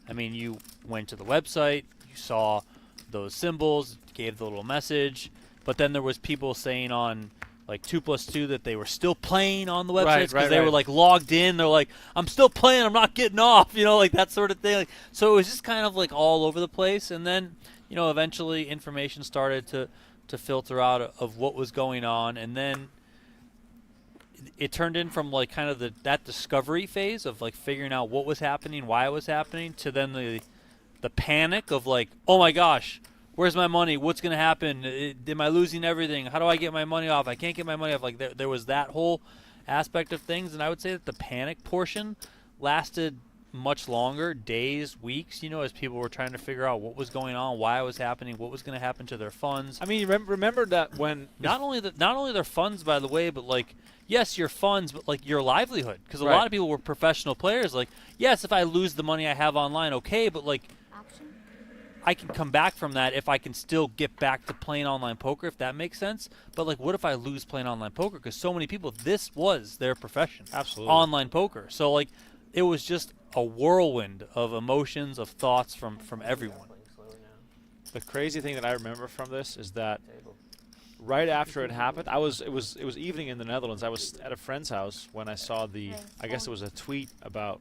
I mean, you went to the website, you saw those symbols, gave the little message, but then there was people saying on like 2+2 that they were still playing on the websites because they were like logged in. They're like, I'm still playing, I'm not getting off, like that sort of thing. Like, so it was just kind of like all over the place. And then, eventually information started to filter out of what was going on. And then it turned in from like kind of that discovery phase of like figuring out what was happening, why it was happening, to then the panic of like, oh my gosh, where's my money? What's going to happen? Am I losing everything? How do I get my money off? I can't get my money off. Like there was that whole aspect of things, and I would say that the panic portion lasted much longer, days, weeks, as people were trying to figure out what was going on, why it was happening, what was going to happen to their funds. I mean, remember that when not only their funds, by the way, but like, yes, your funds, but like your livelihood, because a lot of people were professional players. Like, yes, if I lose the money I have online, okay, but like, I can come back from that if I can still get back to playing online poker, if that makes sense. But like, what if I lose playing online poker? Because so many people, this was their profession. Absolutely. Online poker. So like, it was just a whirlwind of emotions, of thoughts from everyone. The crazy thing that I remember from this is that right after it happened, it was evening in the Netherlands. I was at a friend's house when I saw I guess it was a tweet about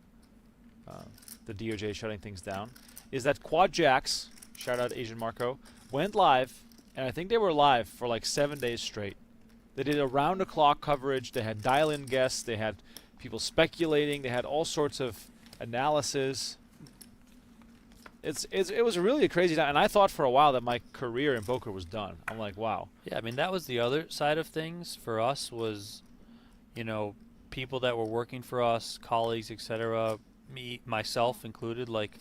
the DOJ shutting things down. Is that Quad Jacks, shout out Asian Marco, went live, and I think they were live for like 7 days straight. They did around-the-clock coverage. They had dial-in guests. They had people speculating. They had all sorts of analysis. It was really a crazy time, and I thought for a while that my career in poker was done. I'm like, wow. Yeah, I mean, that was the other side of things for us was, people that were working for us, colleagues, etc., myself included, like,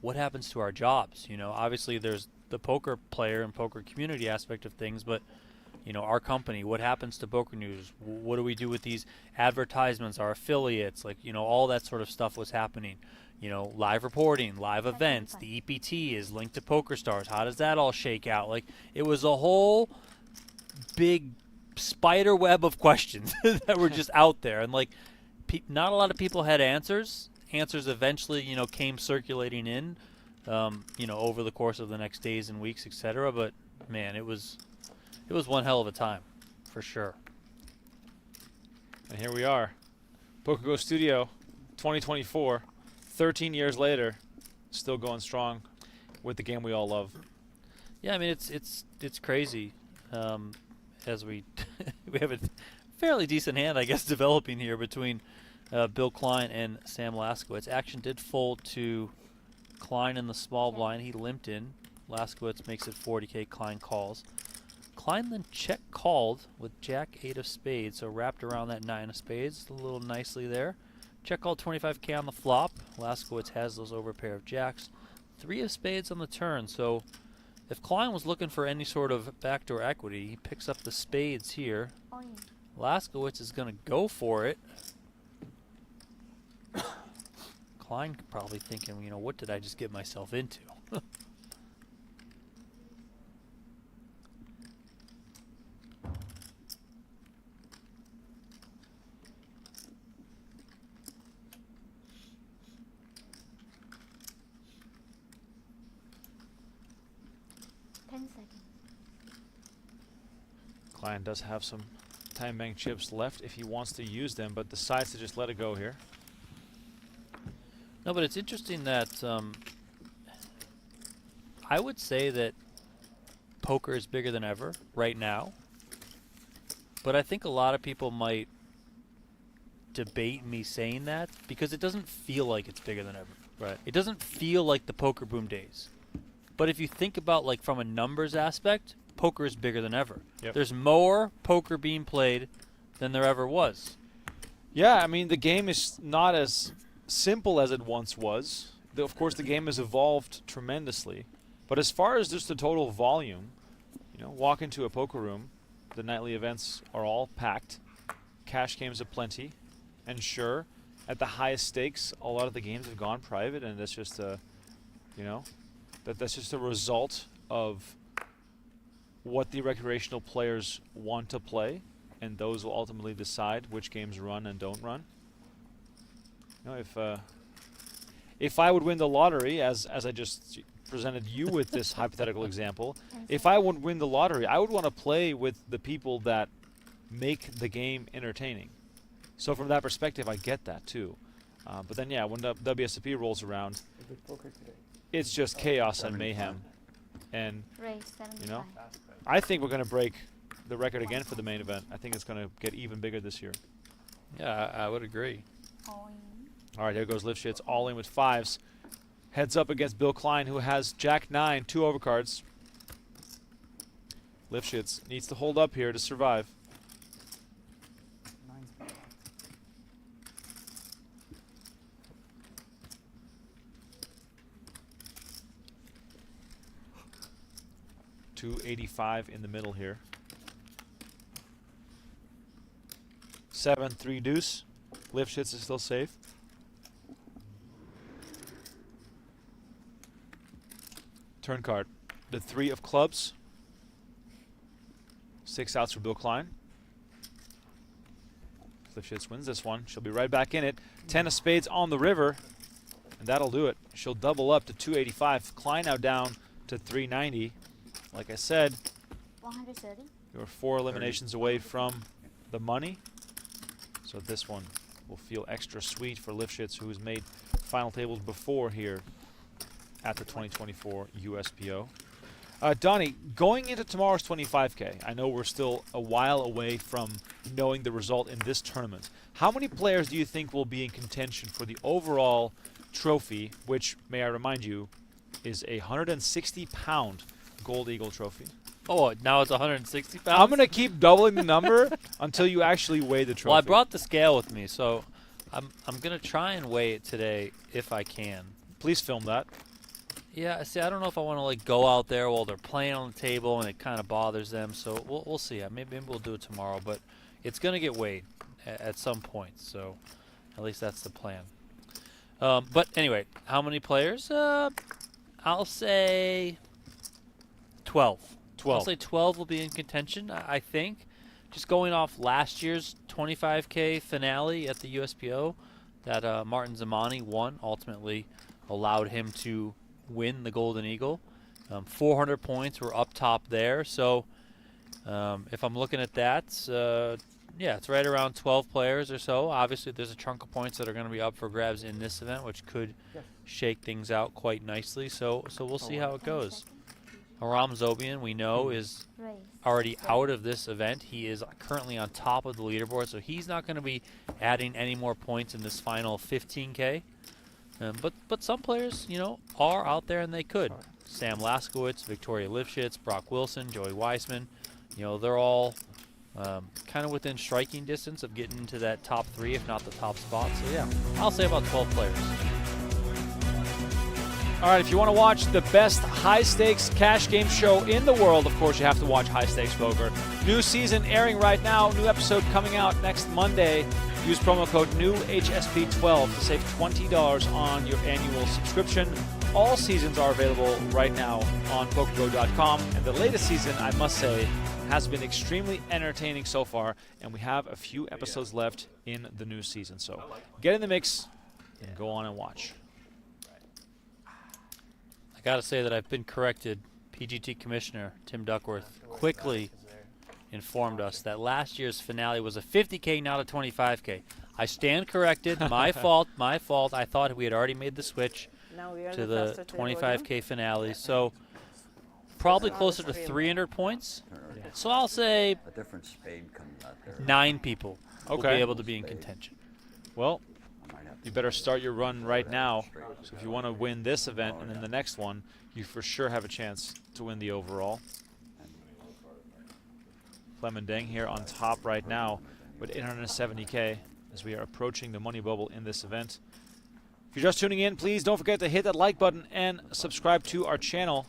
what happens to our jobs? Obviously there's the poker player and poker community aspect of things, but our company, what happens to Poker News? What do we do with these advertisements, our affiliates? Like, all that sort of stuff was happening. Live reporting, live events, the EPT is linked to PokerStars. How does that all shake out? Like, it was a whole big spider web of questions that were just out there, and like, not a lot of people had answers. Answers eventually, came circulating in, over the course of the next days and weeks, etc. But man, it was one hell of a time, for sure. And here we are, PokerGO Studio, 2024, 13 years later, still going strong with the game we all love. Yeah, I mean it's crazy. As we we have a fairly decent hand, I guess, developing here between Bill Klein and Sam Laskowitz. Action did fold to Klein in the small blind. He limped in. Laskowitz makes it 40K. Klein calls. Klein then check called with Jack 8 of spades, so wrapped around that 9 of spades a little nicely there. Check called 25K on the flop. Laskowitz has those over a pair of jacks. 3 of spades on the turn, so if Klein was looking for any sort of backdoor equity, he picks up the spades here. Laskowitz is going to go for it. Klein probably thinking, what did I just get myself into? Klein does have some time bank chips left if he wants to use them, but decides to just let it go here. No, but it's interesting that I would say that poker is bigger than ever right now. But I think a lot of people might debate me saying that because it doesn't feel like it's bigger than ever. Right. It doesn't feel like the poker boom days. But if you think about, like, from a numbers aspect, poker is bigger than ever. Yep. There's more poker being played than there ever was. Yeah, I mean, the game is not as simple as it once was. Of course, the game has evolved tremendously. But as far as just the total volume, walk into a poker room, the nightly events are all packed, cash games aplenty, and sure, at the highest stakes, a lot of the games have gone private, and that's just that's just a result of what the recreational players want to play, and those will ultimately decide which games run and don't run. If I would win the lottery, as I just presented you with this hypothetical example, if I would win the lottery, I would want to play with the people that make the game entertaining. So from that perspective, I get that too. But then, when the WSOP rolls around, it's just chaos and mayhem. And, I think we're going to break the record again for the main event. I think it's going to get even bigger this year. Yeah, I would agree. All right, there goes Lifshitz, all in with fives. Heads up against Bill Klein, who has Jack-9, 2 overcards. Lifshitz needs to hold up here to survive. $285 in the middle here. 7-3 deuce. Lifshitz is still safe. Turn card. The 3 of clubs. 6 outs for Bill Klein. Lifshitz wins this one. She'll be right back in it. 10 of spades on the river. And that'll do it. She'll double up to 285. Klein now down to 390. Like I said, 130. you were 4 eliminations away from the money. So this one will feel extra sweet for Lifshitz, who has made final tables before here at the 2024 USPO. Donnie, going into tomorrow's 25K, I know we're still a while away from knowing the result in this tournament. How many players do you think will be in contention for the overall trophy, which, may I remind you, is a 160-pound Gold Eagle trophy? Oh, now it's 160 pounds? I'm going to keep doubling the number until you actually weigh the trophy. Well, I brought the scale with me, so I'm going to try and weigh it today if I can. Please film that. Yeah, see, I don't know if I want to go out there while they're playing on the table and it kind of bothers them, so we'll see. Maybe we'll do it tomorrow, but it's going to get weighed at some point, so at least that's the plan. But anyway, how many players? I'll say 12. I'll say 12 will be in contention, I think. Just going off last year's 25K finale at the USPO that Martin Zamani won, ultimately allowed him to win the Golden Eagle. 400 points were up top there. So if I'm looking at that, yeah, it's right around 12 players or so. Obviously, there's a chunk of points that are going to be up for grabs in this event, which could shake things out quite nicely. So we'll see how it goes. Aram Zobian, we know, is already out of this event. He is currently on top of the leaderboard, so he's not going to be adding any more points in this final 15K. But some players, are out there and they could. Sam Laskowitz, Victoria Lifshitz, Brock Wilson, Joey Weissman, they're all kind of within striking distance of getting into that top 3, if not the top spot. So yeah, I'll say about 12 players. All right, if you want to watch the best high-stakes cash game show in the world, of course, you have to watch High Stakes Poker. New season airing right now. New episode coming out next Monday. Use promo code NEWHSP12 to save $20 on your annual subscription. All seasons are available right now on PokerGO.com. And the latest season, I must say, has been extremely entertaining so far. And we have a few episodes left in the new season. So get in the mix and go on and watch. I got to say that I've been corrected. PGT Commissioner Tim Duckworth quickly informed us that last year's finale was a 50K, not a 25K. I stand corrected. My fault. My fault. I thought we had already made the switch to the 25K finale. So probably closer to 300 points. So I'll say A different spade comes out there. 9 people will be able to be in contention. Well, you better start your run right now. So if you want to win this event and then the next one, you for sure have a chance to win the overall. Clement Deng here on top right now with 870K as we are approaching the money bubble in this event. If you're just tuning in, please don't forget to hit that like button and subscribe to our channel.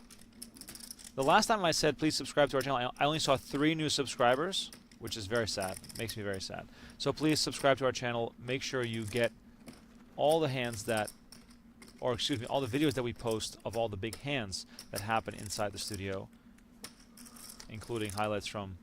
The last time I said please subscribe to our channel, I only saw 3 new subscribers, which is very sad. Makes me very sad. So please subscribe to our channel. Make sure you get all the hands that, or excuse me, all the videos that we post of all the big hands that happen inside the studio, including highlights from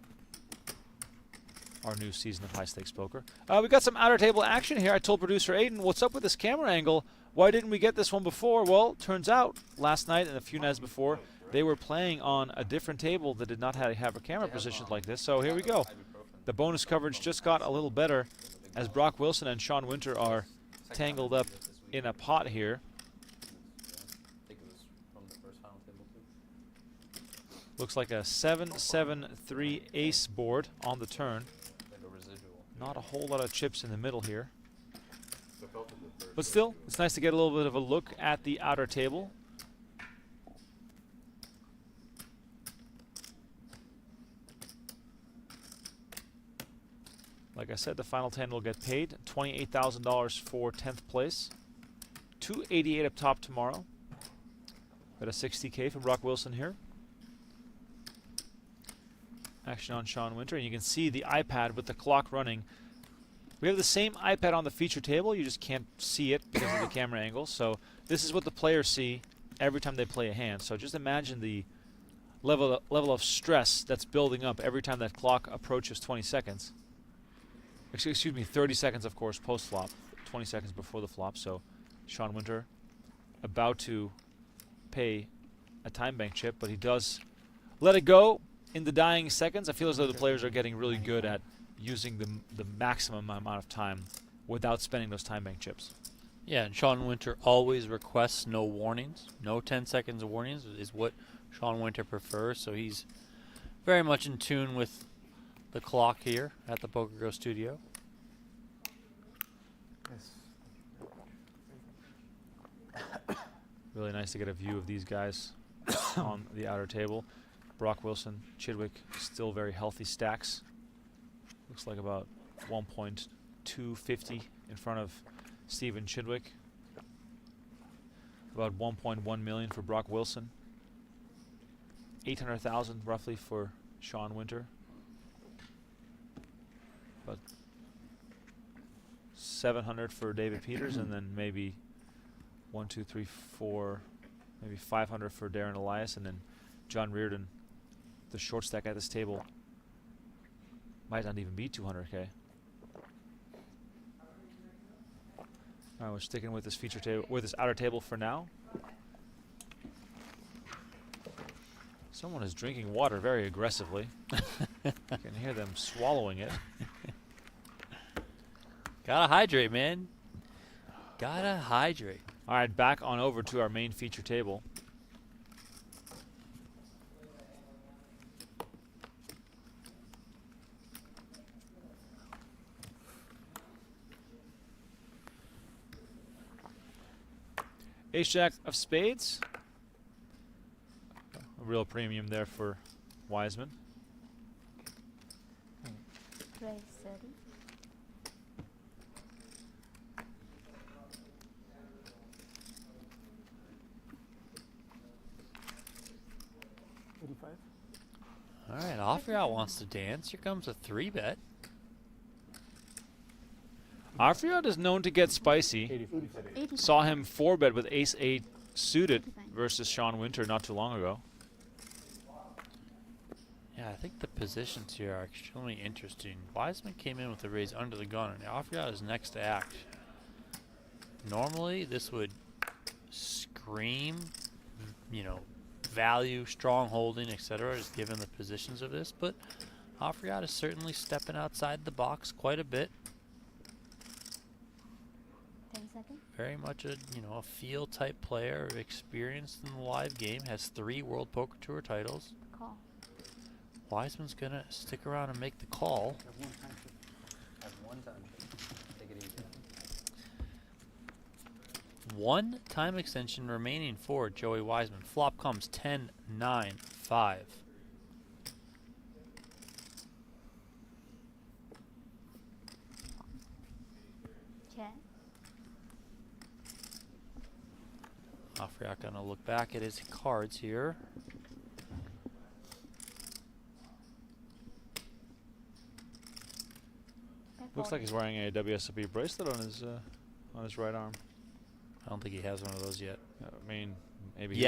our new season of High Stakes Poker. We got some outer table action here. I told producer Aiden, what's up with this camera angle? Why didn't we get this one before? Well, turns out last night and a few nights before, they were playing on a different table that did not have a camera positioned like this. So here we go. The bonus coverage just got a little better as Brock Wilson and Sean Winter are tangled up in a pot here. Looks like a 7-7-3 ace board on the turn. Not a whole lot of chips in the middle here. But still, it's nice to get a little bit of a look at the outer table. Like I said, the final 10 will get paid. $28,000 for 10th place. $288 up top tomorrow. Got a $60K from Brock Wilson here. Action on Sean Winter, and you can see the iPad with the clock running. We have the same iPad on the feature table, you just can't see it because of the camera angle. So this is what the players see every time they play a hand. So just imagine the level of stress that's building up every time that clock approaches 20 seconds. Excuse me, 30 seconds, of course, post-flop. 20 seconds before the flop. So Sean Winter about to pay a time bank chip, but he does let it go in the dying seconds. I feel as though the players are getting really good at using the maximum amount of time without spending those time bank chips. Yeah, and Sean Winter always requests no warnings. No 10 seconds of warnings is what Sean Winter prefers, so he's very much in tune with the clock here at the PokerGO Studio. Really nice to get a view of these guys on the outer table. Brock Wilson, Chidwick, still very healthy stacks. Looks like about 1.250 in front of Steven Chidwick. About 1.1 million for Brock Wilson. 800,000 roughly for Sean Winter. About 700 for David Peters, and then maybe 1, 2, 3, 4, maybe 500 for Darren Elias, and then John Reardon. The short stack at this table might not even be 200K. All right, we're sticking with this feature table, with this outer table for now. Someone is drinking water very aggressively. I can hear them swallowing it. Gotta hydrate, man. Gotta hydrate. All right, back on over to our main feature table. Ace-Jack of spades. A real premium there for Wiseman. Raise 30. All right, Afriat wants to dance. Here comes a 3-bet. Afriat is known to get spicy. 85. Saw him 4-bet with ace-8 suited versus Sean Winter not too long ago. Yeah, I think the positions here are extremely interesting. Wiseman came in with a raise under the gun, and Afriat is next to act. Normally, this would scream, you know, value, strong holding, etc., just given the positions of this, but Afriat is certainly stepping outside the box quite a bit. 10 seconds. Very much a, you know, a feel type player, experienced in the live game, has 3 World Poker Tour titles. Call. Wiseman's gonna stick around and make the call. Have one time. Take it easy. 1 time extension remaining for Joey Wiseman. Flop comes 10-9-5. Afriat gonna look back at his cards here. Looks like he's wearing a WSOP bracelet on his right arm. I don't think he has one of those yet. I mean, maybe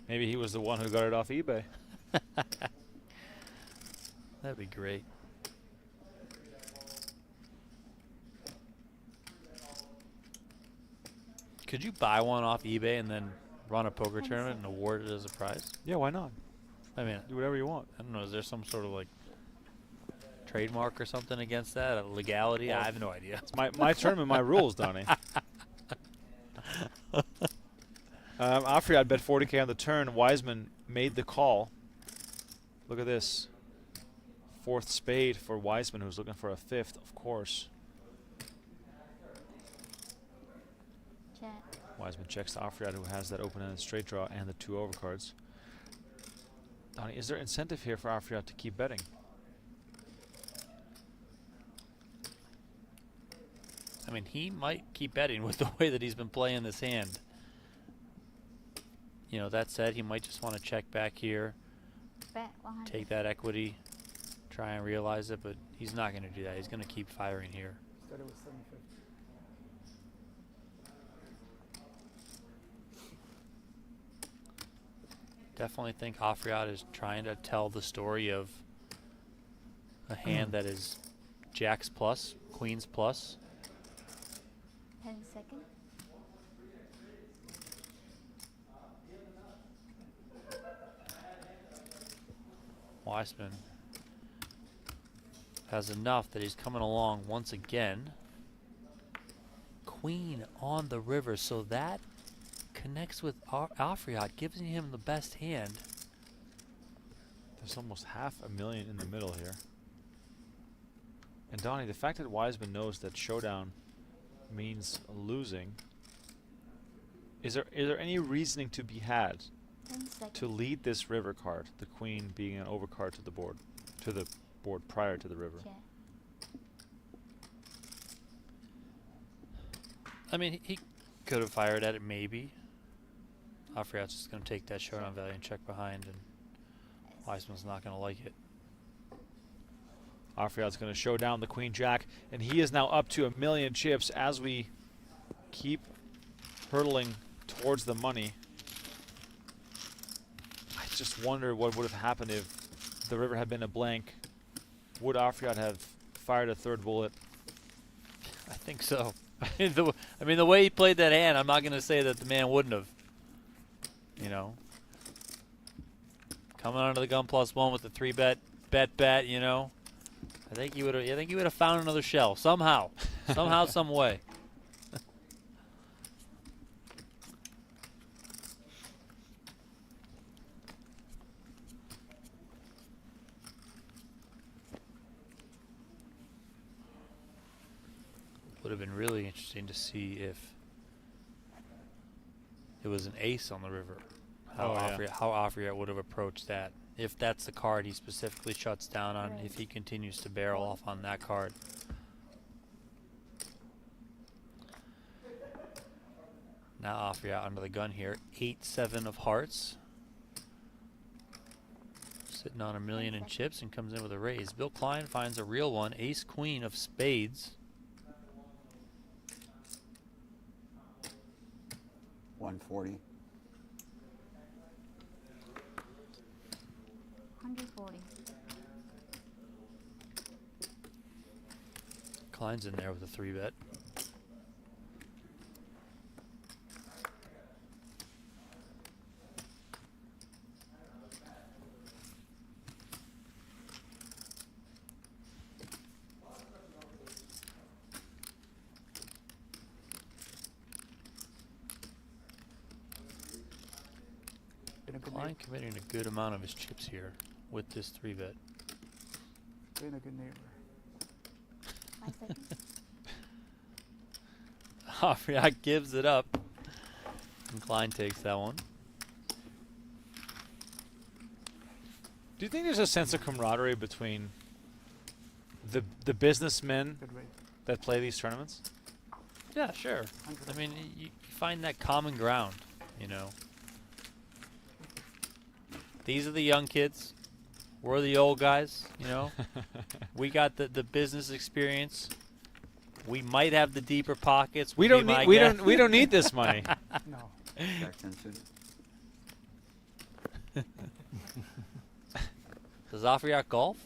maybe he was the one who got it off eBay. That'd be great. Could you buy one off eBay and then run a poker tournament and award it as a prize? Yeah, why not? I mean, Do whatever you want. I don't know. Is there some sort of like trademark or something against that? A legality? Well, I have no idea. It's my tournament, my rules, Donnie. Afriat bet 40K on the turn. Wiseman made the call. Look at this. Fourth spade for Wiseman, who's looking for a fifth, of course. Check. Wiseman checks to Afriat, who has that open-ended straight draw and the 2 overcards. Donnie, is there incentive here for Afriat to keep betting? I mean, he might keep betting with the way that he's been playing this hand. You know, that said, he might just want to check back here, Bet 100. take that equity, try and realize it, but he's not going to do that. He's going to keep firing here. Started with 750. Definitely think Afriat is trying to tell the story of a hand that is jacks plus, queens plus. 10 seconds. Wiseman has enough that he's coming along once again. Queen on the river, so that connects with Afriat, giving him the best hand. There's almost $500,000 in the middle here. And Donnie, the fact that Wiseman knows that showdown means losing, is there any reasoning to be had 10 seconds. to lead this river card, the queen being an overcard to the board prior to the river? Check. I mean, he could have fired at it maybe. Afriat's just going to take that showdown value and check behind, and Wiseman's not going to like it. Afriat's going to show down the queen jack, and he is now up to 1,000,000 chips as we keep hurtling towards the money. I just wonder what would have happened if the river had been a blank. Would Afriat have fired a third bullet? I think so. I mean, the way he played that hand, I'm not going to say that the man wouldn't have. You know, coming onto the gun +1 with the 3-bet, you know. I think he would have found another shell somehow, some way. Would have been really interesting to see if it was an ace on the river. How Afriat would have approached that. If that's the card he specifically shuts down on, if he continues to barrel off on that card. Now Afriat under the gun here. 8-7 of hearts. Sitting on 1,000,000 in chips and comes in with a raise. Bill Klein finds a real one. Ace-queen of spades. 140. 140. Klein's in there with a 3-bet. Klein committing a good amount of his chips here with this 3-bet. Being a good neighbor. 5 seconds. Afriat gives it up. And Klein takes that one. Do you think there's a sense of camaraderie between the businessmen that play these tournaments? Yeah, sure. I mean, you find that common ground. You know, these are the young kids. We're the old guys. You know, we got the business experience. We might have the deeper pockets. We don't need we don't need this money. No. Jack 10 suited. Does Afriat golf?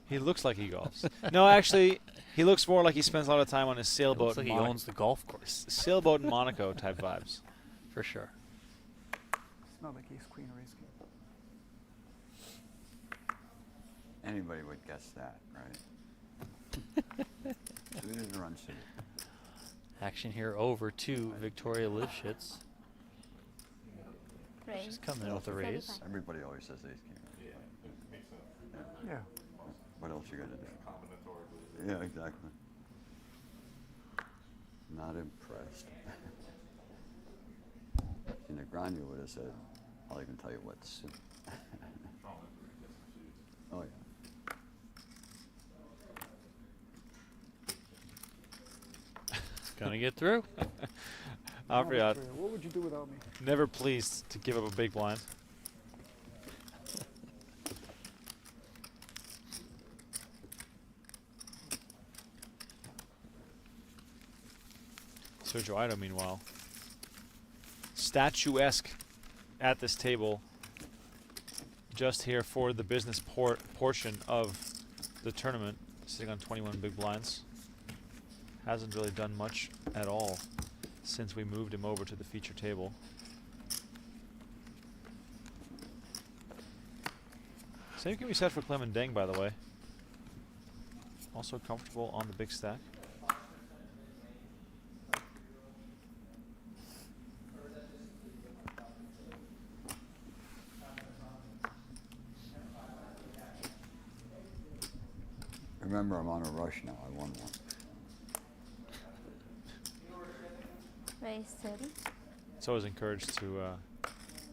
He looks like he golfs. No, actually, he looks more like he spends a lot of time on his sailboat. Looks like he owns the golf course. Sailboat in Monaco type vibes. For sure. Smelled like ace queen or ace king. Anybody would guess that, right? Suited or unsuited? Action here over to Victoria Lifshitz. She's coming in with a raise. Everybody always says ace king. Yeah. What else you got to do? Yeah, exactly. Not impressed. In the ground, you would have said, I'll even tell you what suit. Oh, yeah. Gonna get through. Afriat, What would you do without me? never pleased to give up a big blind. Sergio Ido, meanwhile, statuesque at this table, just here for the business portion of the tournament, sitting on 21 big blinds. Hasn't really done much at all since we moved him over to the feature table. Same can be said for Clement Deng, by the way. Also comfortable on the big stack. Remember, I'm on a rush now. I won one. Raise 30. It's always encouraged to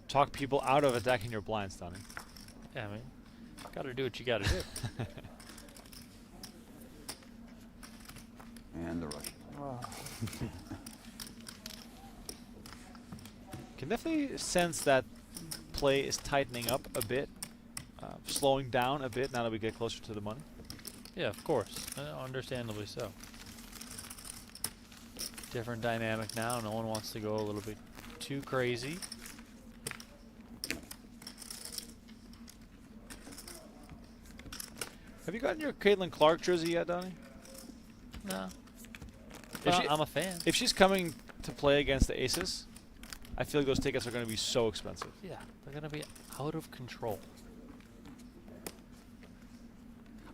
talk people out of attacking your blinds, Donnie. Yeah, I mean, gotta do what you gotta do. And the rush. Oh. Can definitely sense that play is tightening up a bit, slowing down a bit now that we get closer to the money. Yeah, of course. Understandably so. Different dynamic now. No one wants to go a little bit too crazy. Have you gotten your Caitlin Clark jersey yet, Donnie? No. If she- I'm a fan. If she's coming to play against the Aces, I feel like those tickets are going to be so expensive. Yeah, they're gonna be out of control.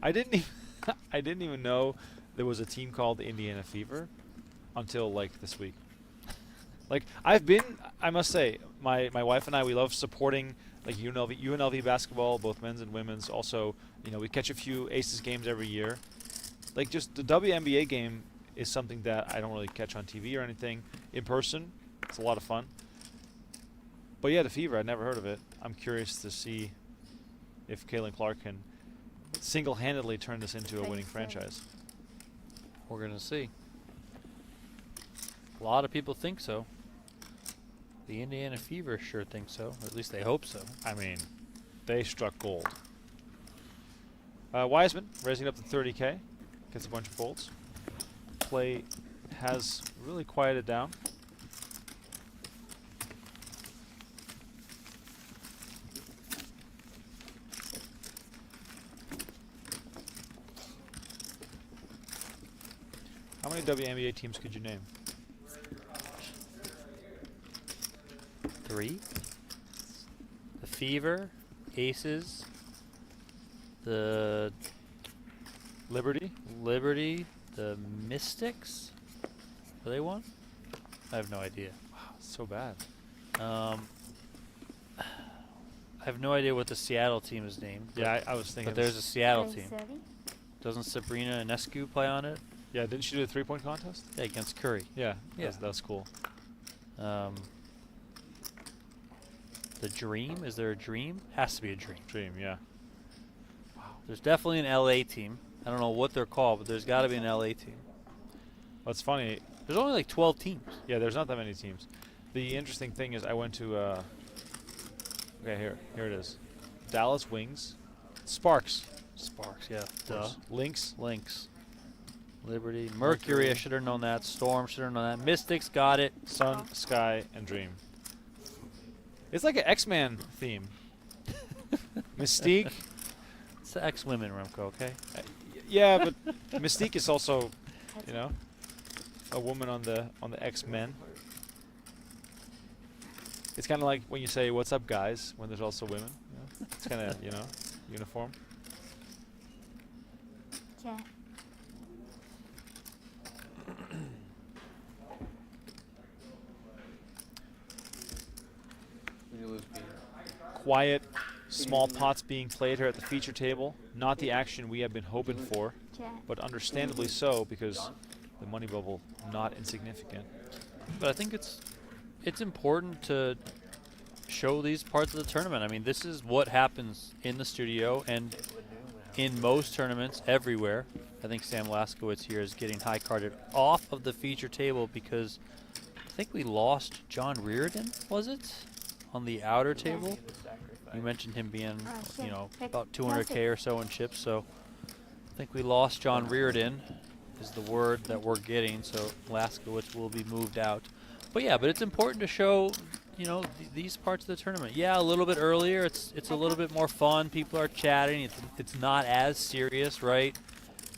I didn't even know there was a team called the Indiana Fever until like this week. Like I must say, my wife and I, we love supporting like UNLV basketball, both men's and women's. Also, you know, we catch a few Aces games every year. Like just the WNBA game is something that I don't really catch on TV or anything. In person, it's a lot of fun. But yeah, the Fever, I'd never heard of it. I'm curious to see if Caitlin Clark can single-handedly turn this into a winning franchise. We're gonna see. A lot of people think so. The Indiana Fever sure think so, or at least they hope so. I mean, they struck gold. Wiseman raising it up to 30K, gets a bunch of folds. Play has really quieted down. How many WNBA teams could you name? 3. The Fever, Aces, the Liberty? the Mystics. Are they one? I have no idea. Wow, so bad. I have no idea what the Seattle team is named. Yeah, I was thinking. But there's a Seattle Raise team. 30. Doesn't Sabrina Ionescu play on it? Yeah, didn't she do a 3-point contest? Yeah, against Curry. Yeah, Yeah. that's cool. The Dream? Is there a Dream? Has to be a Dream. Dream, yeah. There's definitely an LA team. I don't know what they're called, but there's got to be an LA team. What's funny, There's only like 12 teams. yeah, there's not that many teams. The interesting thing is I went to, okay, here it is. Dallas Wings, Sparks, yeah. Duh. Lynx, Liberty, Mercury, I should have known that. Storm, should have known that. Mystics, got it. Sun, Sky, and Dream. It's like an X-Man theme. Mystique. It's the X-Women, Remko, okay? Yeah, but Mystique is also, you know, a woman on the X-Men. It's kind of like when you say "What's up, guys?" when there's also women. You know? It's kind of, you know, uniform. Check. Quiet, small pots being played here at the feature table. Not the action we have been hoping for, but understandably so because the money bubble not insignificant. But I think it's important to show these parts of the tournament. I mean, this is what happens in the studio and in most tournaments everywhere. I think Sam Laskowitz here is getting high carded off of the feature table because I think we lost John Reardon, was it? On the outer table. You mentioned him being, you know, about 200K or so in chips, so I think we lost John Reardon is the word that we're getting, so Laskowitz will be moved out. But yeah, but it's important to show, you know, these parts of the tournament. Yeah, a little bit earlier, it's a little bit more fun. People are chatting. It's not as serious, right?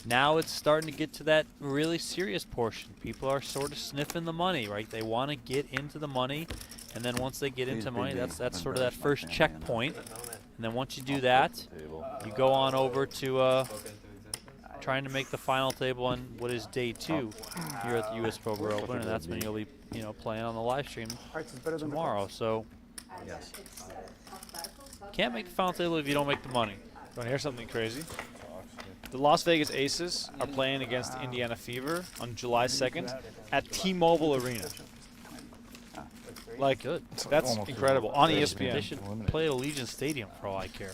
Now it's starting to get to that really serious portion. People are sort of sniffing the money, right? They want to get into the money, and then once they get into money, that's sort of that first checkpoint. And then once you do that, you go on over to trying to make the final table on what is day 2 here at the U.S. Poker Open, and that's when you'll be, you know, playing on the live stream tomorrow. So can't make the final table if you don't make the money. Want to hear something crazy? The Las Vegas Aces are playing against Indiana Fever on July 2nd at T-Mobile Arena. Like, good. That's incredible. On ESPN. They should play at Allegiant Stadium for all I care.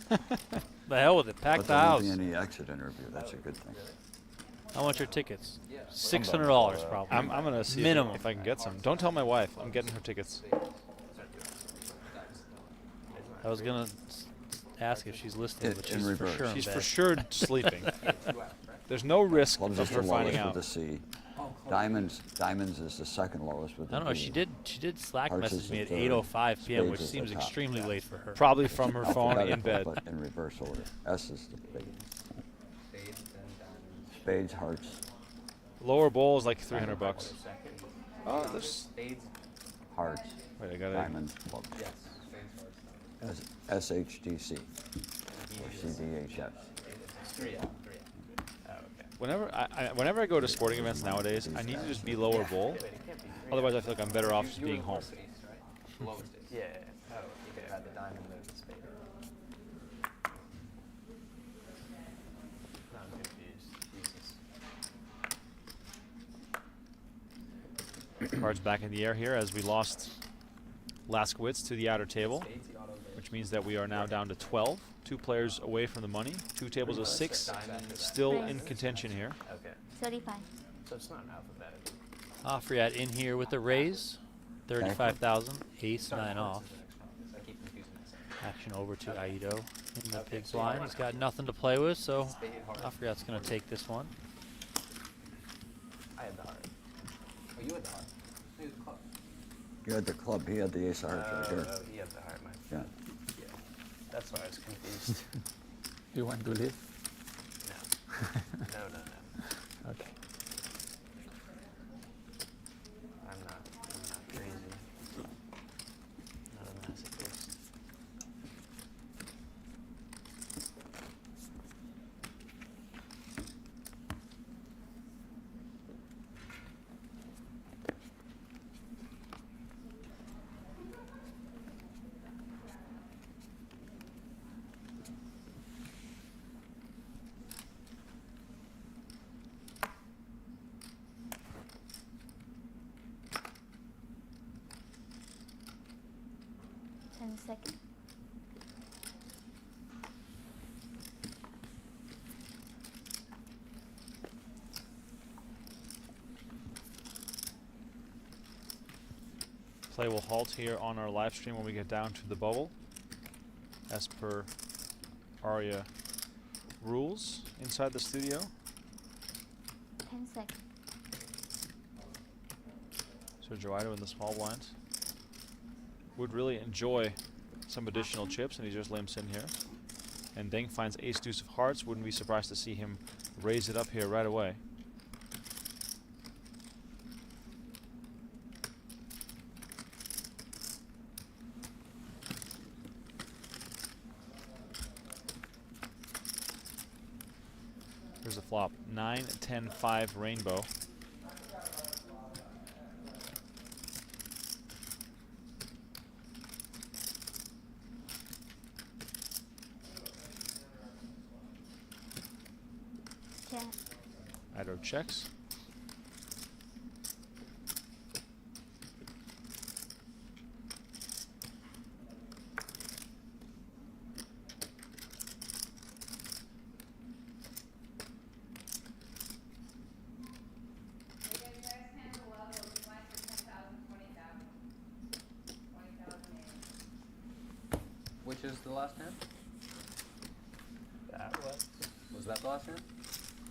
The hell with it. Pack But the there house. won't be any exit interview. That's a good thing. How much are tickets? $600 probably. I'm going to see minimum. if I can get some. Don't tell my wife. I'm getting her tickets. I was going to ask if she's listening, but In she's for reverse. sure in She's bed. for sure sleeping. There's no risk Clubs of is her the finding lowest out. with the C. Diamonds is the second lowest with the I don't know. D. She did Slack Hearts message is me the at third. 8:05 p.m., which Spades is seems the top. extremely late for her. Probably from her phone in Alphabetical, bed. but in reverse order. S is the biggest. Spades, hearts. Lower bowl is like $300. Oh, there's Hearts, wait, I got it. diamonds, clubs. SHDC or CDHS. Whenever I go to sporting events nowadays, I need to just be lower bowl. Otherwise, I feel like I'm better off just being home. Yeah. Oh, okay. The diamond, there's the spade. No, I'm confused. Cards back in the air here as we lost Laskowitz to the outer table, which means that we are now down to 12. 2 players away from the money. 2 tables of 6 still in contention here. Okay. 35. So it's not an alphabetical. Afriat in here with the raise, 35,000, ace 9 off. Action over to Aido in the big blind. He's got nothing to play with, so Afriat's going to take this one. I had the heart. Oh, you had the heart. You had the club. You had the club. He had the ace of hearts right here. Oh, he had the heart, my Yeah. Yeah. That's why I was confused. You want to live? No. No. Okay. I'm not crazy. Not a masochist. Second. Play will halt here on our live stream when we get down to the bubble, as per Aria rules inside the studio. 10 seconds. Sergio Ido in the small blind would really enjoy some additional chips, and he just limps in here. And Deng finds ace deuce of hearts. Wouldn't be surprised to see him raise it up here right away. Here's the flop. 9, 10, 5 rainbow. Check. Ido checks. Which is the last hand? That was that the last hand?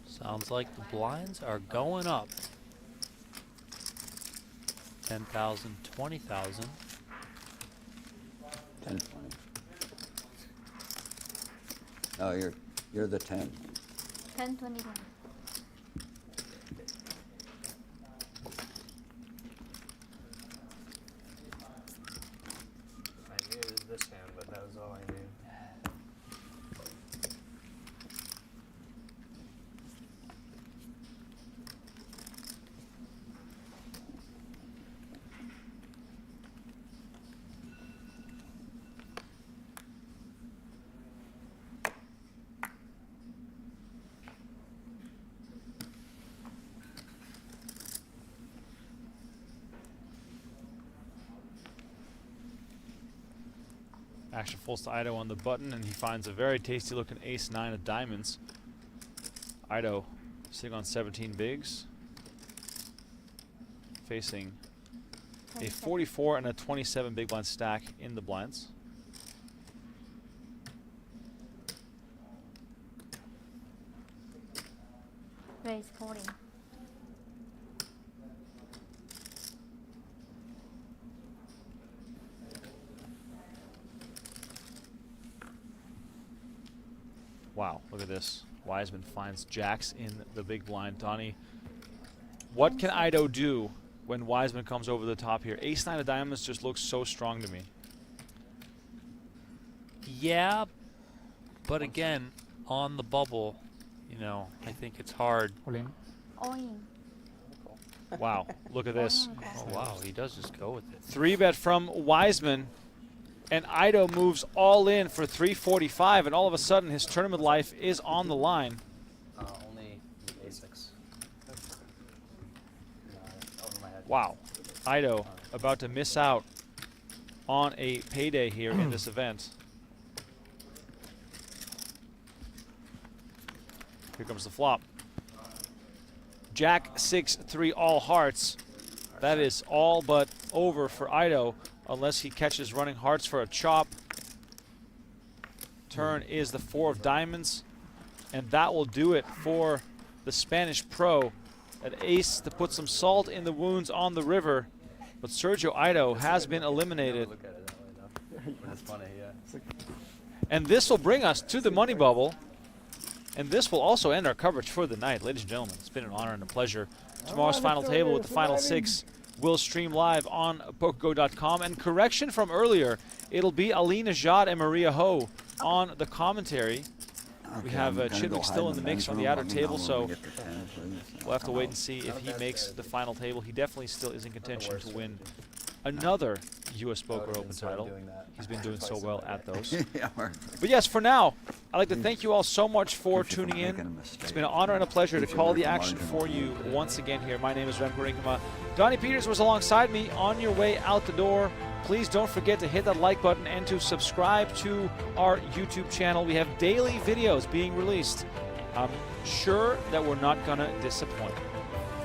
Sounds like the blinds are going up. 10,000, 20,000. 10, 20. Oh, you're the 10. 10, 21. I knew this hand, but that was all I knew. Action folds to Ido on the button, and he finds a very tasty looking ace-9 of diamonds. Ido sitting on 17 bigs, facing a 44 and a 27 big blind stack in the blinds. Raise 40. Wow, look at this. Wiseman finds jacks in the big blind. Donnie, what can Ido do when Wiseman comes over the top here? Ace-9 of diamonds just looks so strong to me. Yeah, but again, on the bubble, you know, I think it's hard. All in. Wow, look at this. Oh, wow, he does just go with it. 3-bet from Wiseman, and Ido moves all in for 345, and all of a sudden his tournament life is on the line. Only A6. Wow, Ido about to miss out on a payday here in this event. Here comes the flop. Jack 6-3 all hearts. That is all but over for Ido, unless he catches running hearts for a chop. Turn is the 4 of diamonds, and that will do it for the Spanish pro. An ace to put some salt in the wounds on the river, but Sergio Ido has been eliminated. Look at it that way enough. But it's funny, yeah. And this will bring us to the money bubble, and this will also end our coverage for the night. Ladies and gentlemen, it's been an honor and a pleasure. Tomorrow's final table with the final 6 will stream live on PokerGO.com. And correction from earlier, it'll be Ali Najad and Maria Ho on the commentary. We have Chidwick still in the mix on the outer table, so we'll have to wait and see if he makes the final table. He definitely still is in contention to win another U.S. Poker Open title. He's been doing so well at those. But yes, for now, I'd like to thank you all so much for tuning in. It's been an honor and a pleasure to call the action for you once again here. My name is Remko Rinkema. Donnie Peters was alongside me on your way out the door. Please don't forget to hit that like button and to subscribe to our YouTube channel. We have daily videos being released. I'm sure that we're not going to disappoint.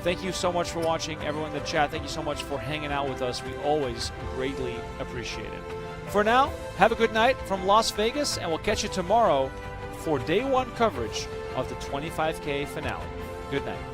Thank you so much for watching, everyone in the chat. Thank you so much for hanging out with us. We always greatly appreciate it. For now, have a good night from Las Vegas, and we'll catch you tomorrow for day one coverage of the 25K finale. Good night.